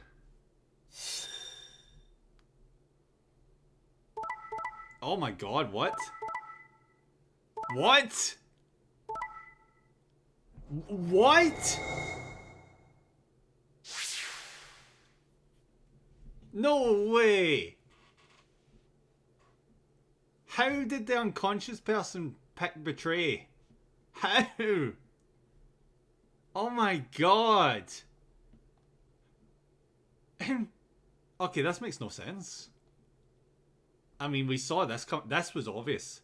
Oh my god, what? What? What? No way! How did the unconscious person pick betray? How? Oh my god! Okay, this makes no sense. I mean, we saw this come. This was obvious.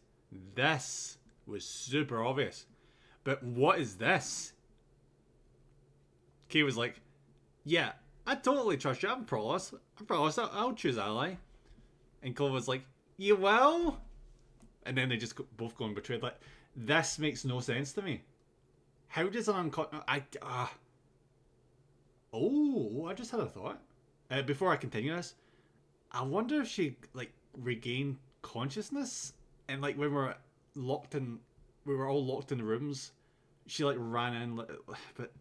This was super obvious. But what is this? Kay was like, yeah, I totally trust you. I promise I'll choose ally. And Cole was like, you will? And then they just both go and betrayed. Like, this makes no sense to me. How does an Oh, I just had a thought. Before I continue this, I wonder if she like regained consciousness and like when we were all locked in the rooms, she like ran in. But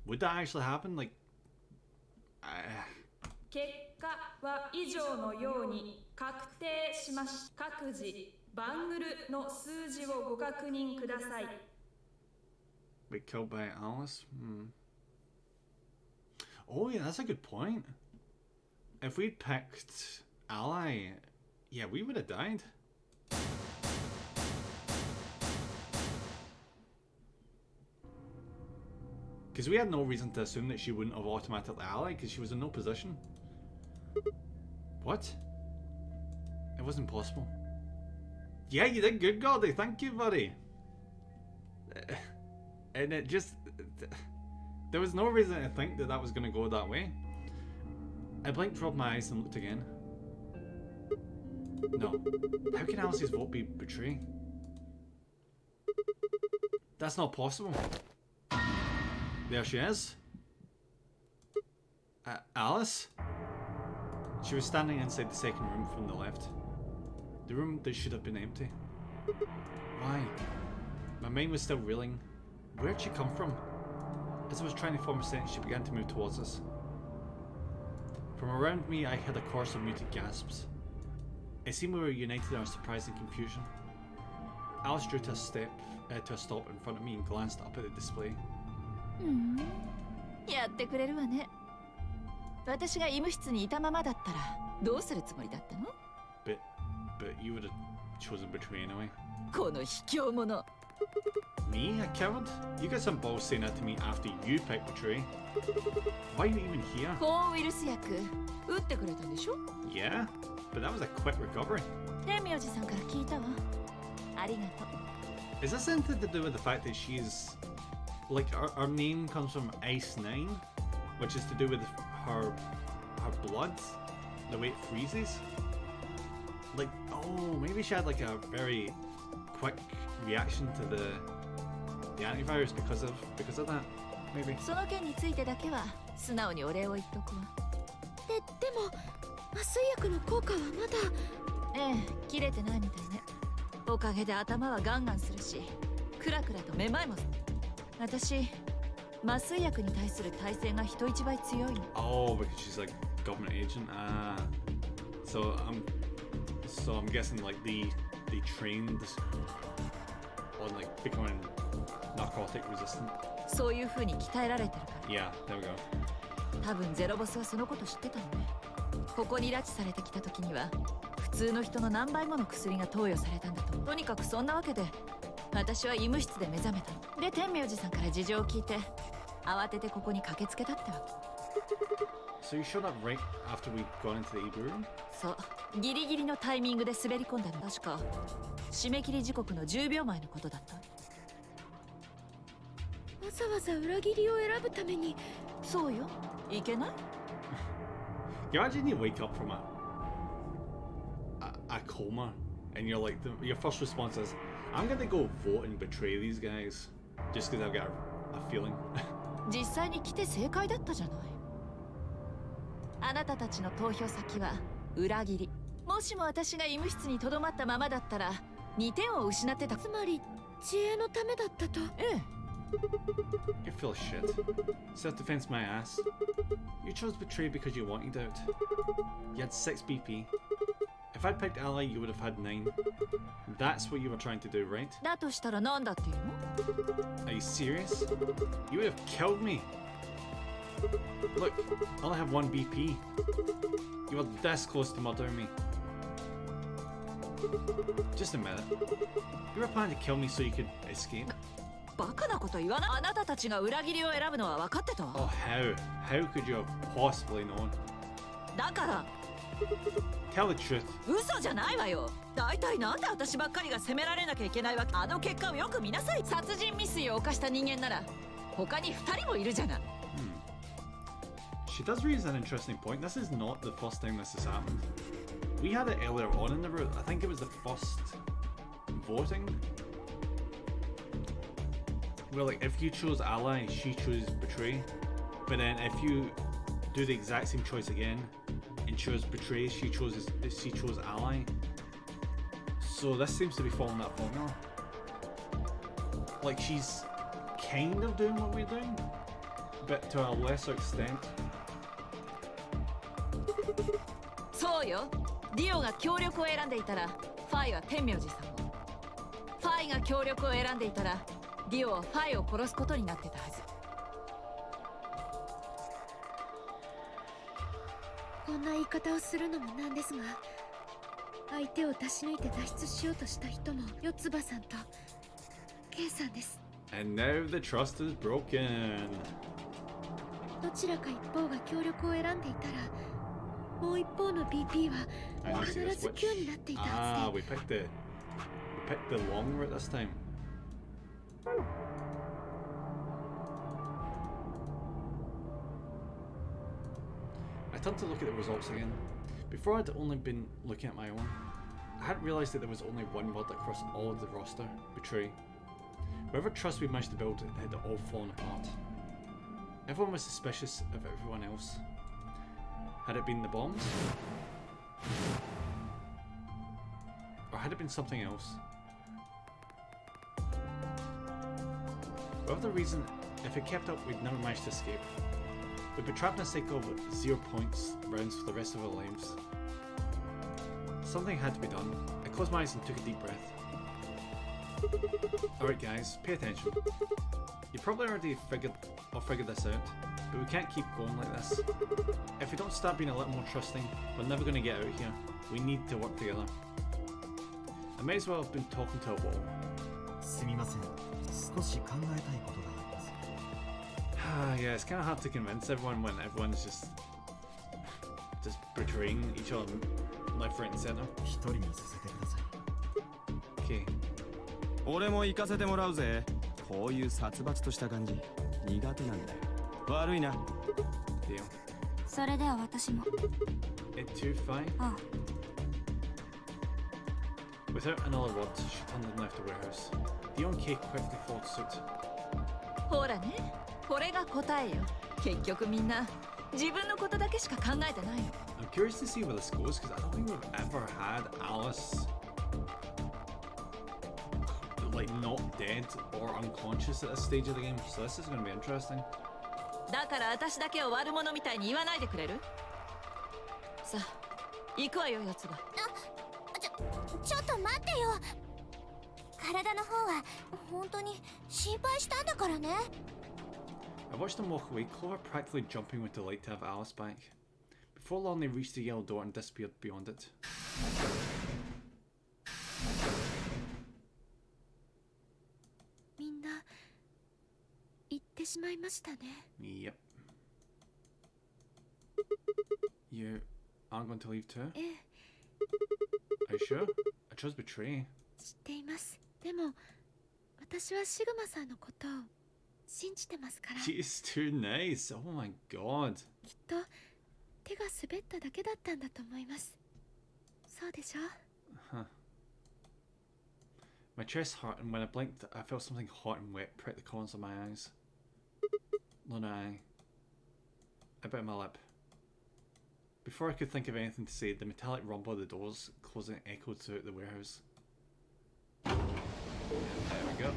would that actually happen? Like, 結果は以上のように確定しました。各自バングルの数字をご確認ください。 Wait, killed by Alice? Oh yeah, that's a good point. If we'd picked Ally, yeah, we would have died. Because we had no reason to assume that she wouldn't have automatically allied because she was in no position. What? It wasn't possible. Yeah, you did good, Gordy. Thank you, buddy. And it just... There was no reason to think that that was going to go that way. I blinked, rubbed my eyes and looked again. No. How can Alice's vote be betray? That's not possible. There she is. Alice? She was standing inside the second room from the left. The room that should have been empty. Why? My mind was still reeling. Where'd she come from? As I was trying to form a sentence, she began to move towards us. From around me, I heard a chorus of muted gasps. It seemed we were united in our surprising confusion. Alice drew to a stop in front of me and glanced up at the display. やってくれるわね。私が医務室にいたままだったらどうするつもりだったの？ But you would have chosen betray anyway. この卑怯者。 Me, a coward? You got some balls saying that to me after you picked betray. Why are you even here? 抗ウイルス薬打ってくれたんでしょ？ Yeah, but that was a quick recovery. 天明寺さんから聞いたわ。ありがとう。 Is this anything to do with the fact that she's like our name comes from Ice 9, which is to do with her blood, the way it freezes? Like, oh, maybe she had like a very quick reaction to the antivirus because of that. Maybe. その件についてだけは素直にお礼を言っとくわ。でも麻酔薬の効果はまだ。ええ、切れてないみたいね。おかげで頭はガンガンするし、クラクラとめまいもする。私、麻酔薬に対する耐性が人一倍強いの。Oh, because she's like government agent. So I'm guessing like they trained on like becoming narcotic resistant. そういう風に鍛えられてるから。Yeah, there we go. 多分ゼロボスはそのこと知ってたのね。ここに拉致されてきた時には普通の人の何倍もの薬が投与されたんだと。とにかくそんなわけで私は医務室で目覚めたの。で天明寺さんから事情を聞いて慌ててここに駆けつけたってわけ。 So you showed up right after we'd gone into the EB room? そう、ギリギリのタイミングで滑り込んだの。確か締め切り時刻の10秒前のことだった。わざわざ裏切りを選ぶために。そうよ。いけない？ You imagine you wake up from a coma and you're like your first response is, I'm gonna go vote and betray these guys just because I've got a feeling. 実際に来て正解だったじゃない。あなたたちの投票先は裏切り。もしも私が医務室に留まったままだったら2点を失ってた。つまり自衛のためだったと。ええ。 You're full of shit. Self-defense my ass. You chose betray because you wanted out. You had 6 BP. If I'd picked ally, you would have had 9. That's what you were trying to do, right? だとしたらなんだっていうの？ Are you serious? You would have killed me. Look, I only have 1 BP. You were this close to murdering me. Just a minute. You were planning to kill me so you could escape? バカなこと言わない。あなたたちが裏切りを選ぶのは分かってたわ。 Oh, how? How could you have possibly known? だから。 Tell the truth. 嘘じゃないわよ。大体なんで私ばっかりが責められなきゃいけないわけ。あの結果をよく見なさい。殺人未遂を犯した人間なら他に2人もいるじゃない。She does raise an interesting point. This is not the first time this has happened. We had it earlier on in the route. I think it was the first voting. Where like if you chose ally, she chose betray. But then if you do the exact same choice again and chose betray, she chose ally. So this seems to be following that formula. Like she's kind of doing what we're doing, but to a lesser extent. そうよ。ディオが協力を選んでいたらファイは天明寺さんを、ファイが協力を選んでいたらディオはファイを殺すことになってたはず。こんな言い方をするのもなんですが、相手を出し抜いて脱出しようとした人も四つ葉さんとケイさんです。 And now the trust is broken. どちらか一方が協力を選んでいたら、もう一方の BP は必ず9になっていたはずで。we picked the long route this time. I turned to look at the results again. Before I'd only been looking at my own. I hadn't realised that there was only one word across all of the roster, betray. Whatever trust we managed to build had all fallen apart. Everyone was suspicious of everyone else. Had it been the bombs? Or had it been something else? Whatever the reason, if it kept up, we'd never manage to escape. We've been trapped in a cycle of 0 points rounds for the rest of our lives. Something had to be done. I closed my eyes and took a deep breath. Alright guys, pay attention. You probably already figured this out, but we can't keep going like this. If we don't start being a little more trusting, we're never going to get out of here. We need to work together. I may as well have been talking to a wall. すみません。少し考えたいことがあります。Yeah, it's kind of hard to convince everyone when everyone's just betraying each other left, right, and center. 一人にさせてください。Okay. 俺も行かせてもらうぜ。こういう殺伐とした感じ苦手なんだよ。悪いな。Deal. それでは私も。It too fine. ああ。Without another word, she turned and left the warehouse. Dion K quickly followed suit. ほらね、これが答えよ。結局みんな自分のことだけしか考えてないの。I'm curious to see where this goes because I don't think we've ever had Alice like not dead or unconscious at this stage of the game, so this is going to be interesting. だから私だけを悪者みたいに言わないでくれる？さあ、行くわよやつが。ちょっと待ってよ。体の方は本当に心配したんだからね。I watched them walk away, Clover practically jumping with delight to have Alice back. Before long, they reached the yellow door and disappeared beyond it. みんな行ってしまいましたね。Yep. You aren't going to leave too? ええ。Are you sure? I chose betray. 知っています。でも私はシグマさんのことを信じてますから。She's too nice. Oh my god. きっと手が滑っただけだったんだと思います。そうでしょ？ Huh. My chest hurt, and when I blinked, I felt something hot and wet prick the corners of my eyes. Luna, I bit my lip. Before I could think of anything to say, the metallic rumble of the doors closing echoed throughout the warehouse. And there we go.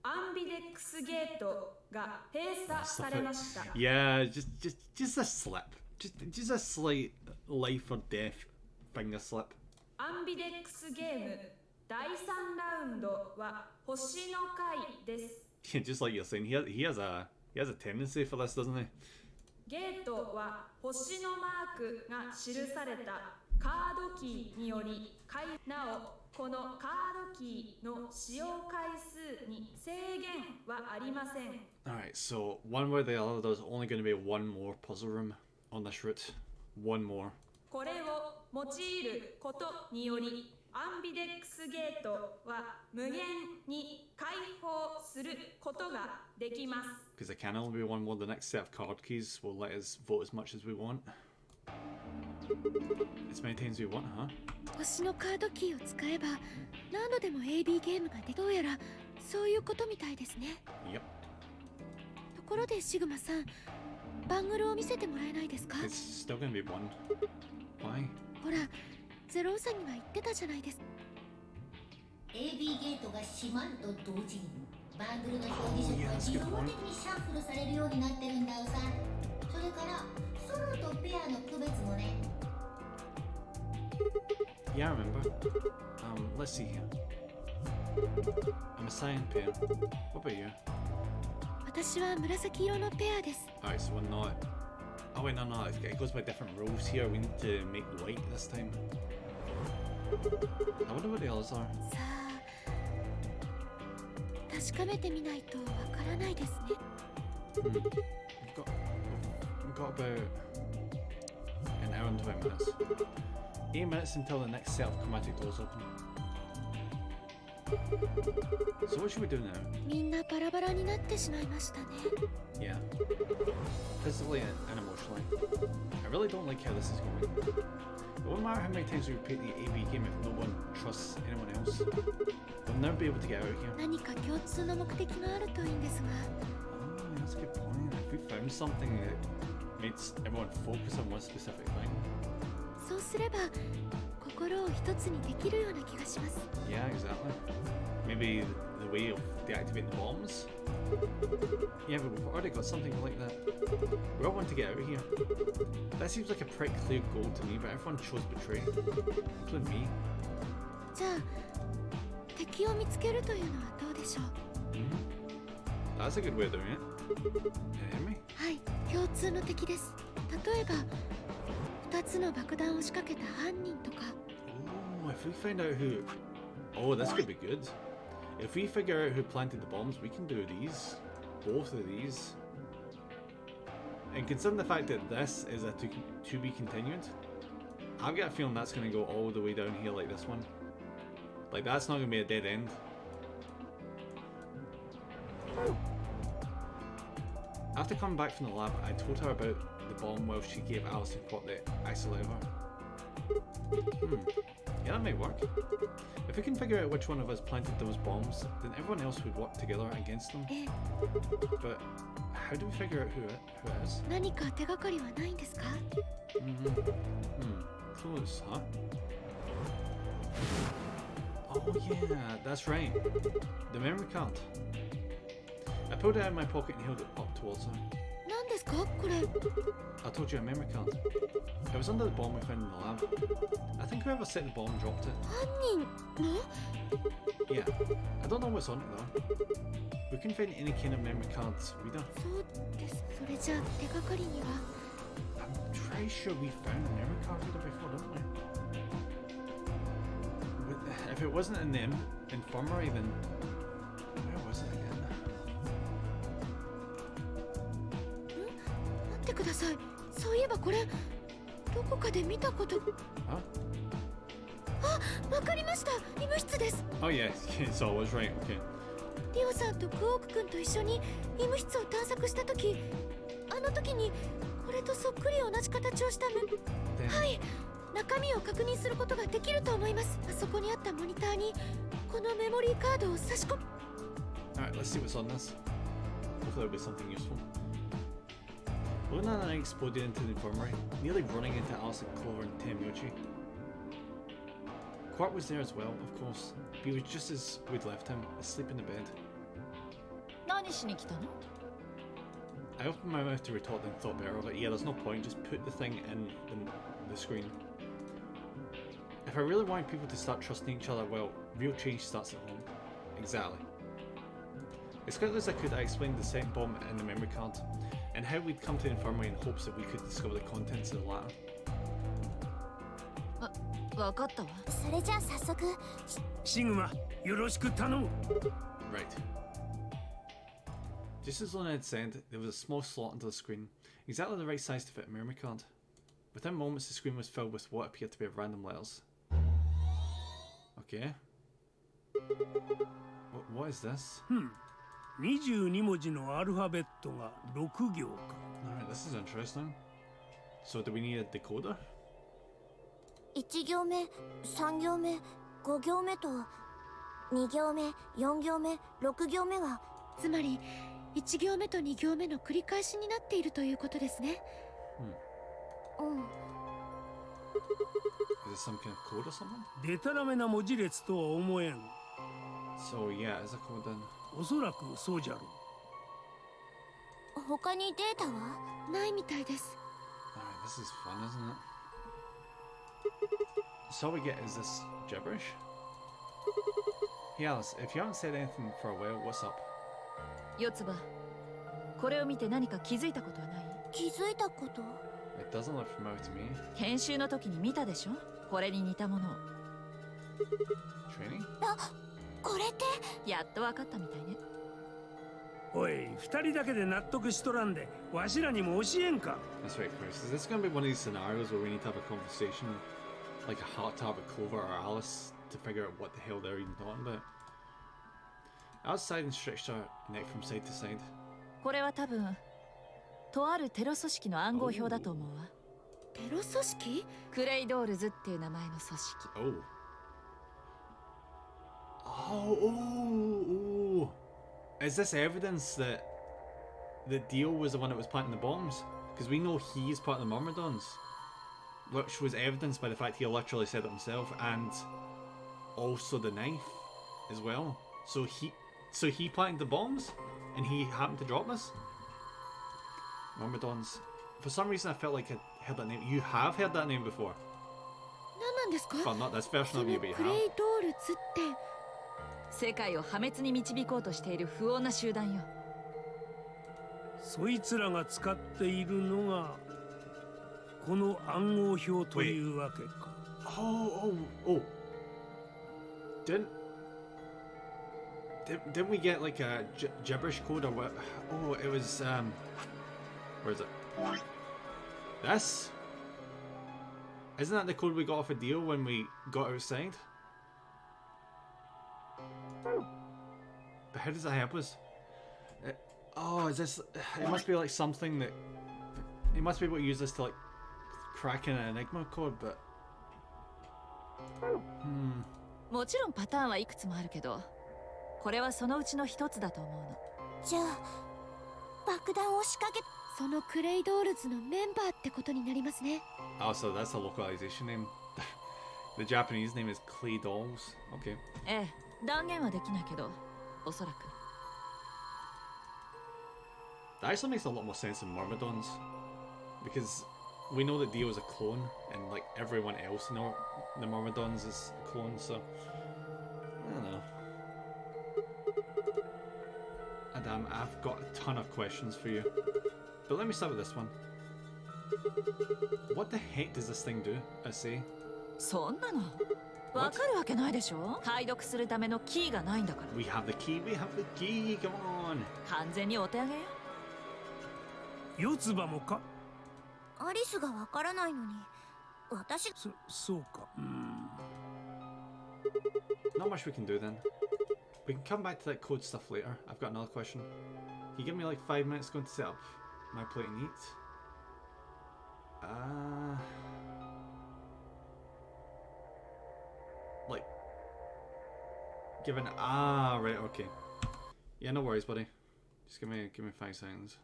アンビデックスゲートが閉鎖されました。Yeah, just a slip. Just a slight life or death finger slip. アンビデックスゲーム第3ラウンドは星の回です。Yeah, just like you're saying, he has a tendency for this, doesn't he? ゲートは星のマークが記されたカードキーによりなおこのカードキーの使用回数に制限はありません。 Alright, so one way or the other, there's only going to be one more puzzle room on this route. One more. これを用いることによりアンビデックスゲートは無限に開放することができます。 Because there can only be one more, the next set of card keys will let us vote as much as we want. As many times as we want, huh? 星のカードキーを使えば何度でも AB ゲームができる。どうやらそういうことみたいですね。Yep. ところでシグマさん、バングルを見せてもらえないですか？ It's still going to be one. Why? ほら、ゼロウサギが言ってたじゃないですか。 AB ゲートが閉まると同時にバングルの表示色が自動的にシャッフルされるようになってるんだよさ。それからソロとペアの区別もね。 Yeah, I remember. Let's see here. I'm a cyan pair. What about you? 私は紫色のペアです。 Alright, so we're not... Oh wait, no, it goes by different rules here. We need to make white this time. I wonder what the others are. さあ、確かめてみないとわからないですね。We've got about an hour and 20 minutes. 8 minutes until the next set of chromatic doors open. So what should we do now? みんなバラバラになってしまいましたね。Yeah. Physically and emotionally. I really don't like how this is going. It won't matter how many times we repeat the AB game if no one trusts anyone else. We'll never be able to get out of here. 何か共通の目的があるといいんですが。Oh, that's a good point. If we found something that makes everyone focus on one specific thing. そうすれば心を一つにできるような気がします。 Yeah, exactly. Maybe the the way of deactivating the bombs. Yeah, but we've already got something like that. We all want to get out of here. That seems like a pretty clear goal to me, but everyone chose betray, including me. じゃあ敵を見つけるというのはどうでしょう。 That's a good way of doing it. Enemy? はい、共通の敵です。例えば2つの爆弾を仕掛けた犯人とか。 Oh, if we find out who... Oh, this could be good. If we figure out who planted the bombs, we can do these. Both of these. And considering the fact that this is a to be continued, I've got a feeling that's going to go all the way down here like this one. Like, that's not going to be a dead end. After coming back from the lab, I told her about the bomb while she gave Alice a pot the accelerator. Yeah, that might work. If we can figure out which one of us planted those bombs, then everyone else would work together against them. But how do we figure out who it is? 何か手がかりはないんですか？ Close, huh? Oh yeah, that's right. The memory card. I pulled it out of my pocket and held it up towards her. 何ですかこれ？ I told you a memory card. It was under the bomb we found in the lab. I think whoever set the bomb dropped it. 犯人の？ Yeah, I don't know what's on it though. We couldn't find any kind of memory cards reader. そうです。それじゃあ手がかりには。 I'm pretty sure we found a memory card reader before, didn't we? If it wasn't in the infirmary, then where was it again? 待ってください。そういえばこれどこかで見たこと。あ、わかりました。医務室です。 Oh yes, so I was right. Okay. リオさんとクオーク君と一緒に医務室を探索した時、あの時にこれとそっくり同じ形をしたはい、中身を確認することができると思います。あそこにあったモニターにこのメモリーカードを差し込む。 Alright, let's see what's on this. Hopefully there'll be something useful. Luna and I exploded into the infirmary, nearly running into Alice, Clover and Tenmyochi. Quark was there as well, of course, but he was just as we'd left him, asleep in the bed. 何しに来たの? I opened my mouth to retort then thought better of it. Yeah, there's no point, just put the thing in the screen. If I really wanted people to start trusting each other, well, real change starts at home. Exactly. As quickly as I could, I explained the second bomb and the memory card, and how we'd come to the infirmary in hopes that we could discover the contents of the latter. わかったわ。それじゃあ早速。シグマ、よろしく頼む。 Right. Just as Luna had said, there was a small slot under the screen, exactly the right size to fit a memory card. Within moments, the screen was filled with what appeared to be random letters. Okay. What is this? 22文字のアルファベットが6行か。Alright, this is interesting. So do we need a decoder? 1行目、3行目、5行目と2行目、4行目、6行目が、つまり1行目と2行目の繰り返しになっているということですね。Is this some kind of code or something? デタラメな文字列とは思えん。 So yeah, is a code then? おそらくそうじゃろう。他にデータはないみたいです。 Alright, this is fun, isn't it? So all we get is this gibberish? Hey Alice, if you haven't said anything for a while, what's up? 四つ葉、これを見て何か気づいたことはない？気づいたこと？ It doesn't look familiar to me. 編集の時に見たでしょ？これに似たものを。Training? あ、これってやっと分かったみたいね。おい、二人だけで納得しとらんで、わしらにも教えんか。 That's right, Chris. Is this going to be one of these scenarios where we need to have a conversation, like a heart to have with Clover or Alice, to figure out what the hell they're even talking about? Alice sighed and stretched her neck from side to side. これは多分、とあるテロ組織の暗号表だと思うわ。テロ組織？クレイドールズっていう名前の組織。Oh. Is this evidence that Dio was the one that was planting the bombs? Because we know he is part of the Myrmidons, which was evidenced by the fact he literally said it himself, and also the knife as well. So So he planted the bombs, and he happened to drop this. Myrmidons. For some reason, I felt like I heard that name. You have heard that name before. 何なんですか Well, not this version そ of の you, ク but you レ have. イドールズって。世界を破滅に導こうとしている不穏な集団よ。そいつらが使っているのがこの暗号表というわけか。Oh. Didn't we get like a gibberish code or what? Oh, it was where is it? This? Isn't that the code we got off a deal when we got outside? But how does that help us? Oh, is this? It must be like something that. You must be able to use this to like crack in an Enigma code, but. もちろんパターンはいくつもあるけど、これはそのうちの一つだと思うの。じゃあ爆弾を仕掛け。そのクレイドールズのメンバーってことになりますね。Oh, so that's a localization name. The Japanese name is Clay Dolls. Okay. ええ、断言はできないけど、おそらく。That actually makes a lot more sense in Myrmidons, because we know that Dio is a clone, and like everyone else in the Myrmidons is a clone. So I don't know. Adam, I've got a ton of questions for you, but let me start with this one. What the heck does this thing do? I say. そんなのわかるわけないでしょ。解読するためのキーがないんだから。We have the key. We have the key. Come on. 完全にお手上げよ。四つ葉もか。アリスがわからないのに私。そうか。Not much we can do then. We can come back to that code stuff later. I've got another question. Can you give me like 5 minutes going to set up my plate and eat? Like, given right, okay. Yeah, no worries, buddy. Just give me 5 seconds.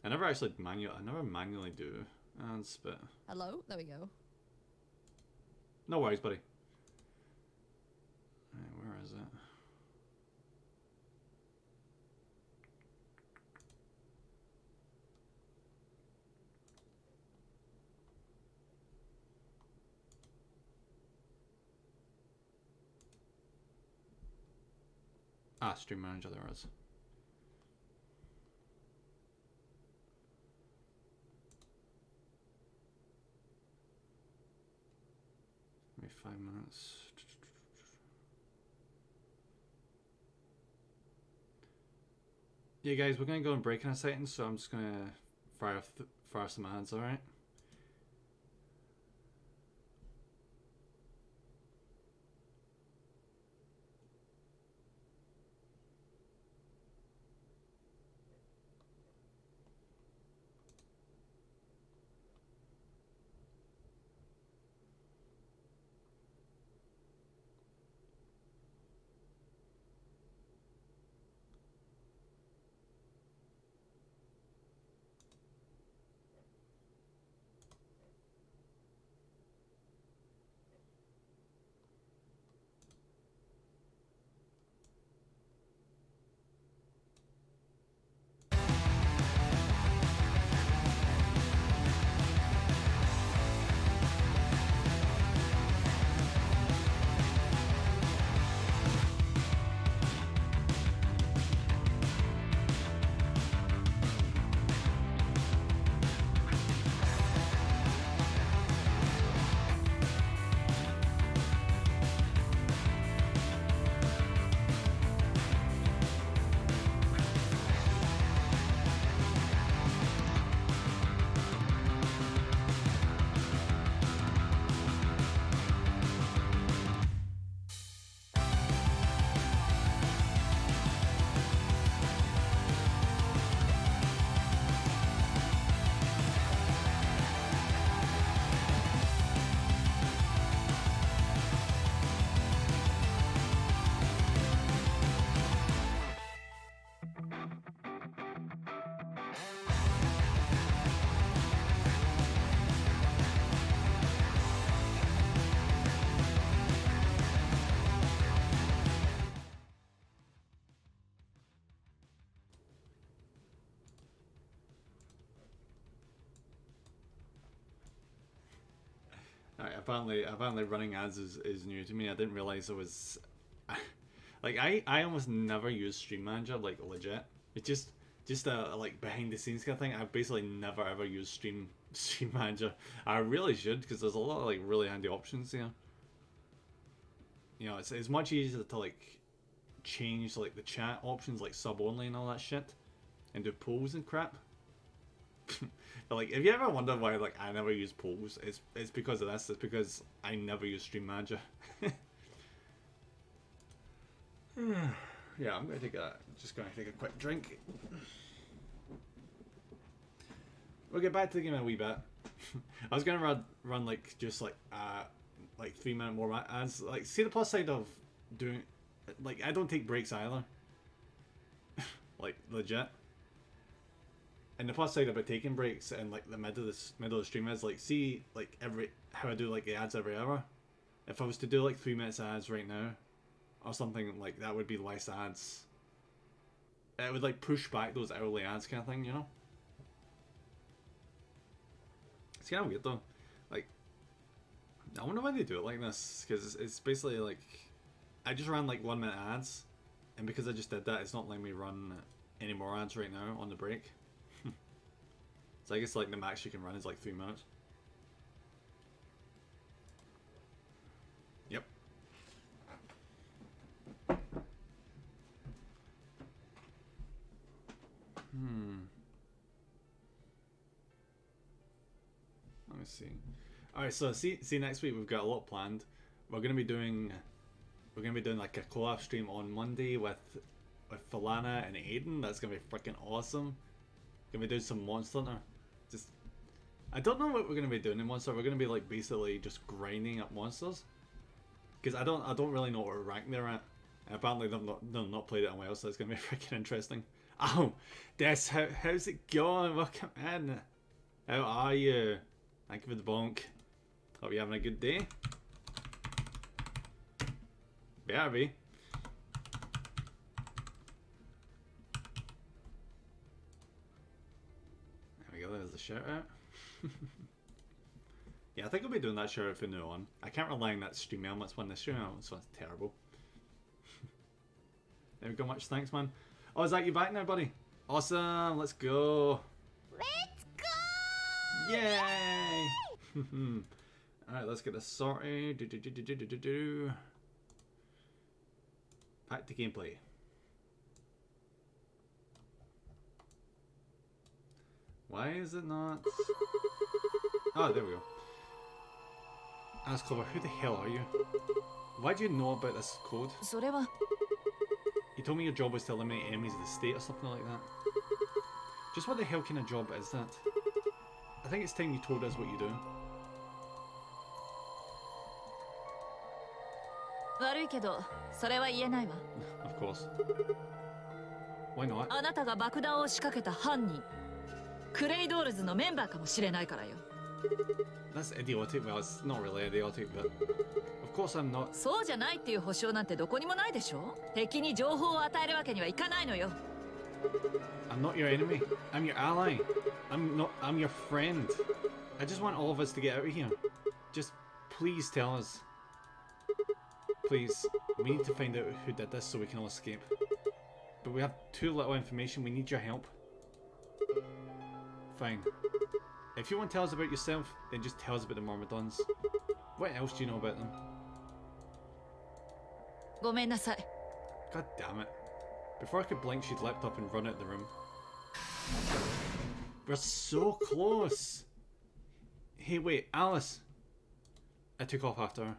I never manually do ads, but hello, there we go. No worries, buddy. Right, where is it? Ah, Stream Manager, there is. Give me 5 minutes. Yeah, guys, we're gonna go and break in a second, so I'm just gonna fire some ads, alright? Alright, apparently running ads is new to me. I didn't realize it was like I almost never use Stream Manager, like legit. It's just a like behind the scenes kind of thing. I basically never ever use Stream Manager. I really should, because there's a lot of like really handy options here. You know, it's much easier to like change like the chat options, like sub only and all that shit, and do polls and crap. But like, if you ever wonder why like I never use polls, it's because of this. It's because I never use Stream Manager. Yeah, I'm gonna just gonna take a quick drink. We'll get back to the game in a wee bit. I was gonna run like just like 3 minute more ads. Like, see the plus side of doing, like, I don't take breaks either. Like, legit. And the plus side about taking breaks and like the middle of the stream is like, see like how I do like the ads every hour. If I was to do like 3 minutes ads right now, or something like that, would be less ads. It would like push back those hourly ads kind of thing, you know. It's kind of weird though. Like, I wonder why they do it like this, because it's basically like I just ran like 1 minute ads, and because I just did that, it's not letting me run any more ads right now on the break. So I guess like the max you can run is like 3 minutes. Yep. Let me see. Alright, so see next week we've got a lot planned. We're gonna be doing like a collab stream on Monday with Falana and Aiden. That's gonna be freaking awesome. Gonna be doing some Monster Hunter. I don't know what we're gonna be doing in Monster. We're gonna be like basically just grinding up monsters, because I don't really know what rank they're at. And apparently they've not played it in a while, so it's gonna be freaking interesting. Oh, Des, how's it going? Welcome in. How are you? Thank you for the bonk. Hope you're having a good day. Better be. There we go. There's the shout out. Yeah, I think I'll be doing that shout out from now on. I can't rely on that stream elements one. The stream elements one's terrible. There we go. Much thanks, man. Oh, is that you back now, buddy? Awesome. Let's go. Let's go! Yay! Alright, let's get this sorted. Back to gameplay. Why is it not? Oh, there we go. Ask Clover, who the hell are you? Why do you know about this code? You told me your job was to eliminate enemies of the state or something like that. Just what the hell kind of job is that? I think it's time you told us what you do. Of course. Why not? あなたが爆弾を仕掛けた犯人、クレイドールズのメンバーかもしれないからよ。That's idiotic. Well, it's not really idiotic, but of course I'm not. そうじゃないっていう保証なんてどこにもないでしょ。敵に情報を与えるわけにはいかないのよ。I'm not your enemy. I'm your ally. I'm your friend. I just want all of us to get out of here. Just please tell us. Please, we need to find out who did this so we can all escape. But we have too little information. We need your help. Fine. If you want to tell us about yourself, then just tell us about the Myrmidons. What else do you know about them? ごめんなさい。 God damn it. Before I could blink, she'd leapt up and run out the room. We're so close! Hey, wait, Alice! I took off after her.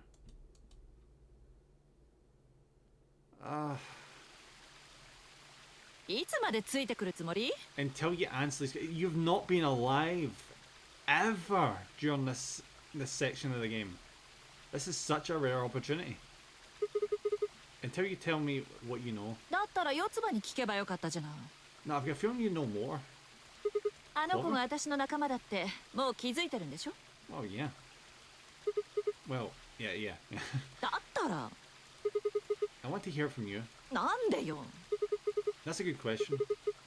Until you answer this, you've not been alive ever during this section of the game. This is such a rare opportunity. Until you tell me what you know. だったら四つ葉に聞けばよかったじゃない。 No, I've got a feeling you know more. あの子が私の仲間だってもう気づいてるんでしょ？ Oh yeah. Well, yeah. だったら I want to hear it from you. なんでよ。 That's a good question.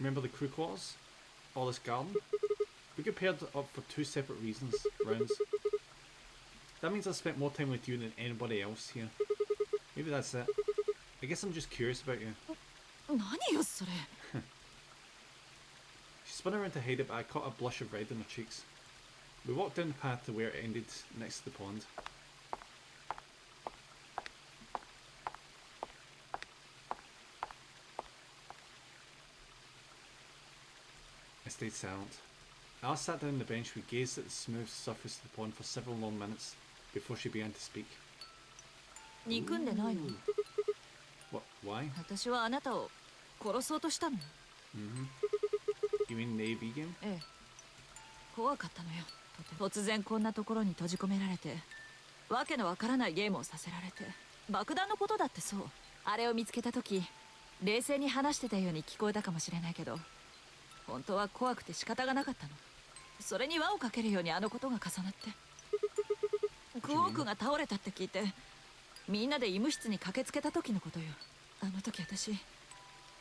Remember the crew quarters? All this garden? We got paired up for 2 separate rounds. That means I've spent more time with you than anybody else here. Maybe that's it. I guess I'm just curious about you. 何よそれ She spun around to hide it, but I caught a blush of red on her cheeks. We walked down the path to where it ended next to the pond. I stayed silent. Alice sat down on the bench. We gazed at the smooth surface of the pond for several long minutes before she began to speak. 憎んでないの What? Why? 私はあなたを殺そうとしたの You mean the AV game? ええ怖かったのよ突然こんなところに閉じ込められてわけのわからないゲームをさせられて爆弾のことだってそうあれを見つけた時冷静に話してたように聞こえたかもしれないけど本当は怖くて仕方がなかったのそれに輪をかけるようにあのことが重なってクオークが倒れたって聞いてみんなで医務室に駆けつけた時のことよあの時私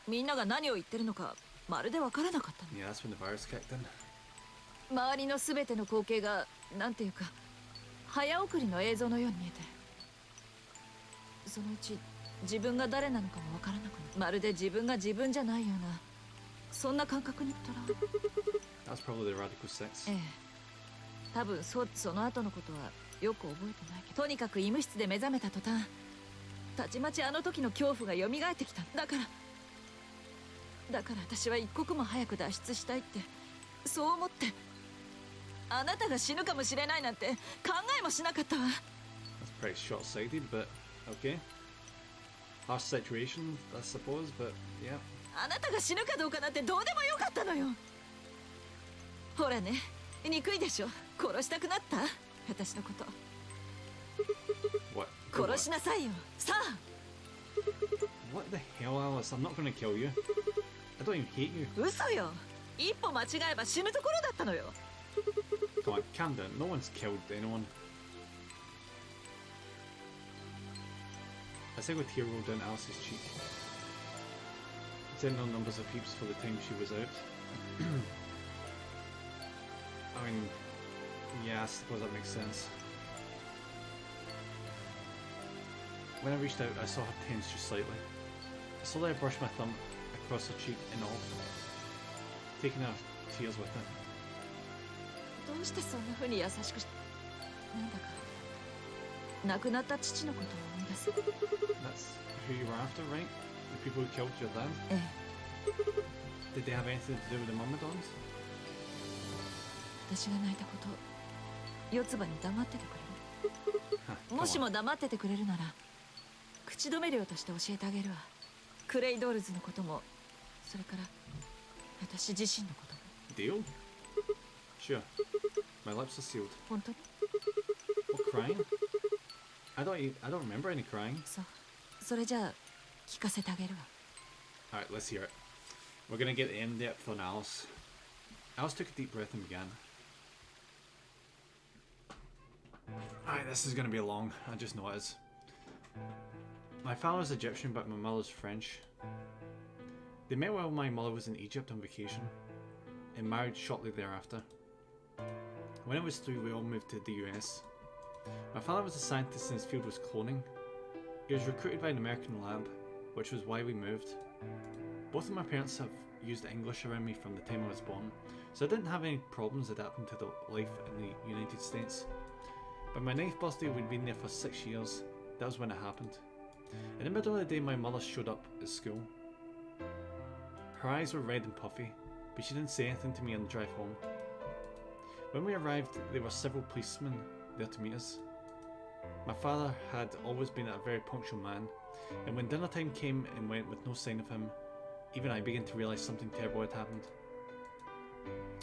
みんなが何を言ってるのかまるでわからなかったの Yeah, that's when the virus kicked in. 周りのすべての光景がなんていうか早送りの映像のように見えてそのうち自分が誰なのかもわからなくなるまるで自分が自分じゃないようなそんな感覚にとら That's probably the Radical Six. ええ多分その後のことはよく覚えてないけどとにかく医務室で目覚めた途端たちまちあの時の恐怖が蘇ってきただから私は一刻も早く脱出したいってそう思ってあなたが死ぬかもしれないなんて考えもしなかったわ That's pretty short-sighted, but okay. Harsh situation, I suppose, but yeah. あなたが死ぬかどうかなんてどうでもよかったのよほらね憎いでしょ殺したくなった私のこと What? 殺しなさいよさあ What the hell, Alice? I'm not gonna kill you. I don't even hate you. 嘘よ一歩間違えば死ぬところだったのよ Come on, calm down. No one's killed anyone. A single tear rolled down Alice's cheek. It's in no numbers of heaps for the time she was out. I mean, yeah, I suppose that makes sense. When I reached out, I saw her tense just slightly. Slowly I brushed my thumb across her cheek and all, taking her tears with it. どうしてそんな風に優しくしなんだか亡くなった父のことを思い出す That's who you were after, right? The people who killed your dad? ええ Did they have anything to do with the Myrmidons? 私が泣いたこと四つ葉に黙っててく Huh, れ come るもし on. も黙っててくれるなら口止め料として教えてあげるわクレイドールズのこともそれから私自身のことも Deal? Sure. My lips are sealed. 本当に What, crying? I don't remember any crying. そうそれじゃあ聞かせてあげるわ Alright, let's hear it. We're gonna get the in-depth on Alice. Alice took a deep breath and began. Alright, this is gonna be long. I just know it is. My father's Egyptian, but my mother's French. They met while my mother was in Egypt on vacation, and married shortly thereafter. When it was 3, we all moved to the US. My father was a scientist and his field was cloning. He was recruited by an American lab, which was why we moved. Both of my parents have used English around me from the time I was born, so I didn't have any problems adapting to the life in the United States. By my 9th birthday, we'd been there for 6 years. That was when it happened. In the middle of the day, my mother showed up at school. Her eyes were red and puffy, but she didn't say anything to me on the drive home. When we arrived, there were several policemen there to meet us. My father had always been a very punctual man, and when dinner time came and went with no sign of him, even I began to realise something terrible had happened.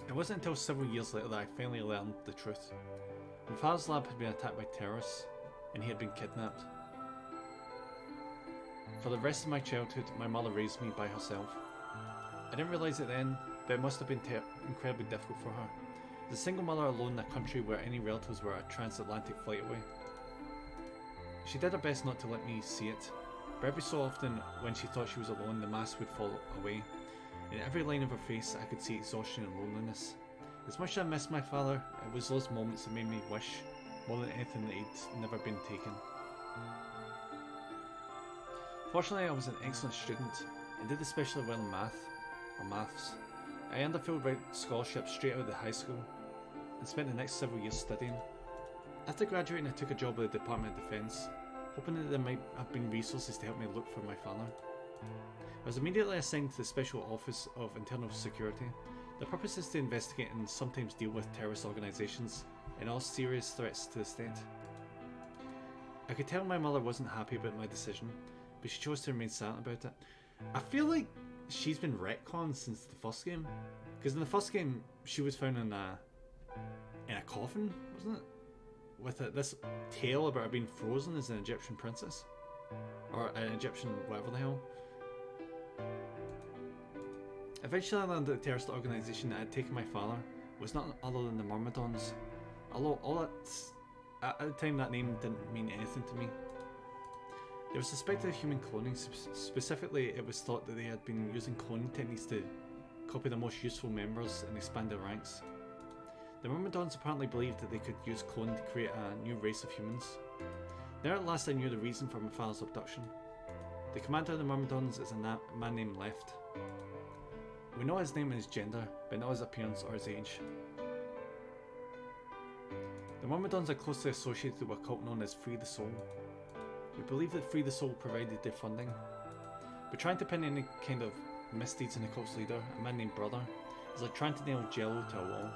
It wasn't until several years later that I finally learned the truth. My father's lab had been attacked by terrorists, and he had been kidnapped. For the rest of my childhood, my mother raised me by herself. I didn't realise it then, but it must have been incredibly difficult for her. As a single mother alone in a country where any relatives were a transatlantic flight away. She did her best not to let me see it, but every so often, when she thought she was alone, the mask would fall away. In every line of her face, I could see exhaustion and loneliness. As much as I missed my father, it was those moments that made me wish more than anything that he'd never been taken. Fortunately, I was an excellent student and did especially well in maths. I earned a full ride scholarship straight out of the high school and spent the next several years studying. After graduating, I took a job with the Department of Defence, hoping that there might have been resources to help me look for my father. I was immediately assigned to the Special Office of Internal Security. The purpose is to investigate and sometimes deal with terrorist organisations and all serious threats to the state. I could tell my mother wasn't happy about my decision, but she chose to remain silent about it. I feel like she's been retconned since the first game, because in the first game she was found in a coffin, wasn't it? With this tale about her being frozen as an Egyptian princess, or an Egyptian whatever the hell. Eventually I learned that the terrorist organisation that had taken my father was none other than the Myrmidons. Although at the time that name didn't mean anything to me. They were suspected of human cloning. Specifically, it was thought that they had been using cloning techniques to copy the most useful members and expand their ranks. The Myrmidons apparently believed that they could use cloning to create a new race of humans. Now at last I knew the reason for my father's abduction. The commander of the Myrmidons is a man named Left. We know his name and his gender, but not his appearance or his age. The Myrmidons are closely associated with a cult known as Free the Soul. We believe that Free the Soul provided their funding, but trying to pin any kind of misdeeds on the cult's leader, a man named Brother, is like trying to nail Jello to a wall.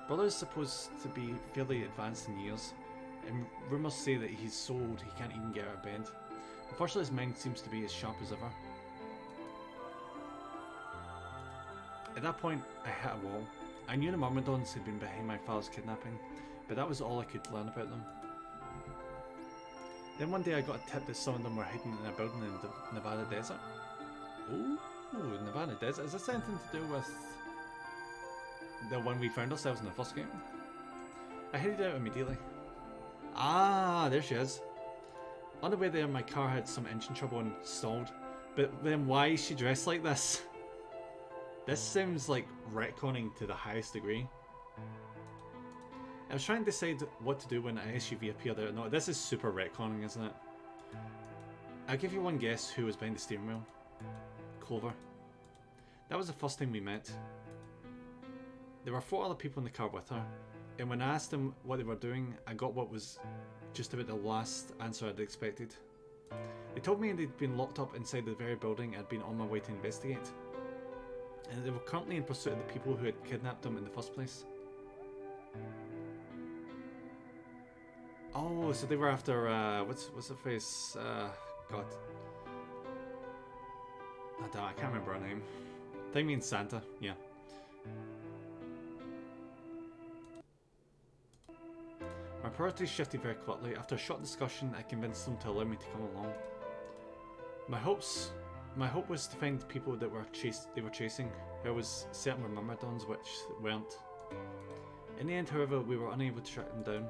Brother is supposed to be fairly advanced in years, and rumours say that he's so old he can't even get out of bed. Unfortunately, his mind seems to be as sharp as ever. At that point, I hit a wall. I knew the Myrmidons had been behind my father's kidnapping, but that was all I could learn about them. Then one day I got a tip that some of them were hidden in a building in the Nevada desert. Ooh, Nevada desert. Is this anything to do with the one we found ourselves in the first game? I headed out immediately. Ah, there she is. On the way there, my car had some engine trouble and stalled. But then why is she dressed like this? This sounds like retconning to the highest degree. I was trying to decide what to do when an SUV appeared out of nowhere. This is super retconning, isn't it? I'll give you one guess who was behind the steering wheel. Clover. That was the first time we met. There were 4 other people in the car with her, and when I asked them what they were doing, I got what was just about the last answer I'd expected. They told me they'd been locked up inside the very building I'd been on my way to investigate, and they were currently in pursuit of the people who had kidnapped them in the first place. Oh, so they were after, what's her face? God. I can't remember her name. I think means Santa, yeah. My priorities shifted very quickly. After a short discussion, I convinced them to allow me to come along. My hope was to find the people that they were chasing. I was certain were Myrmidons, which weren't. In the end, however, we were unable to track them down.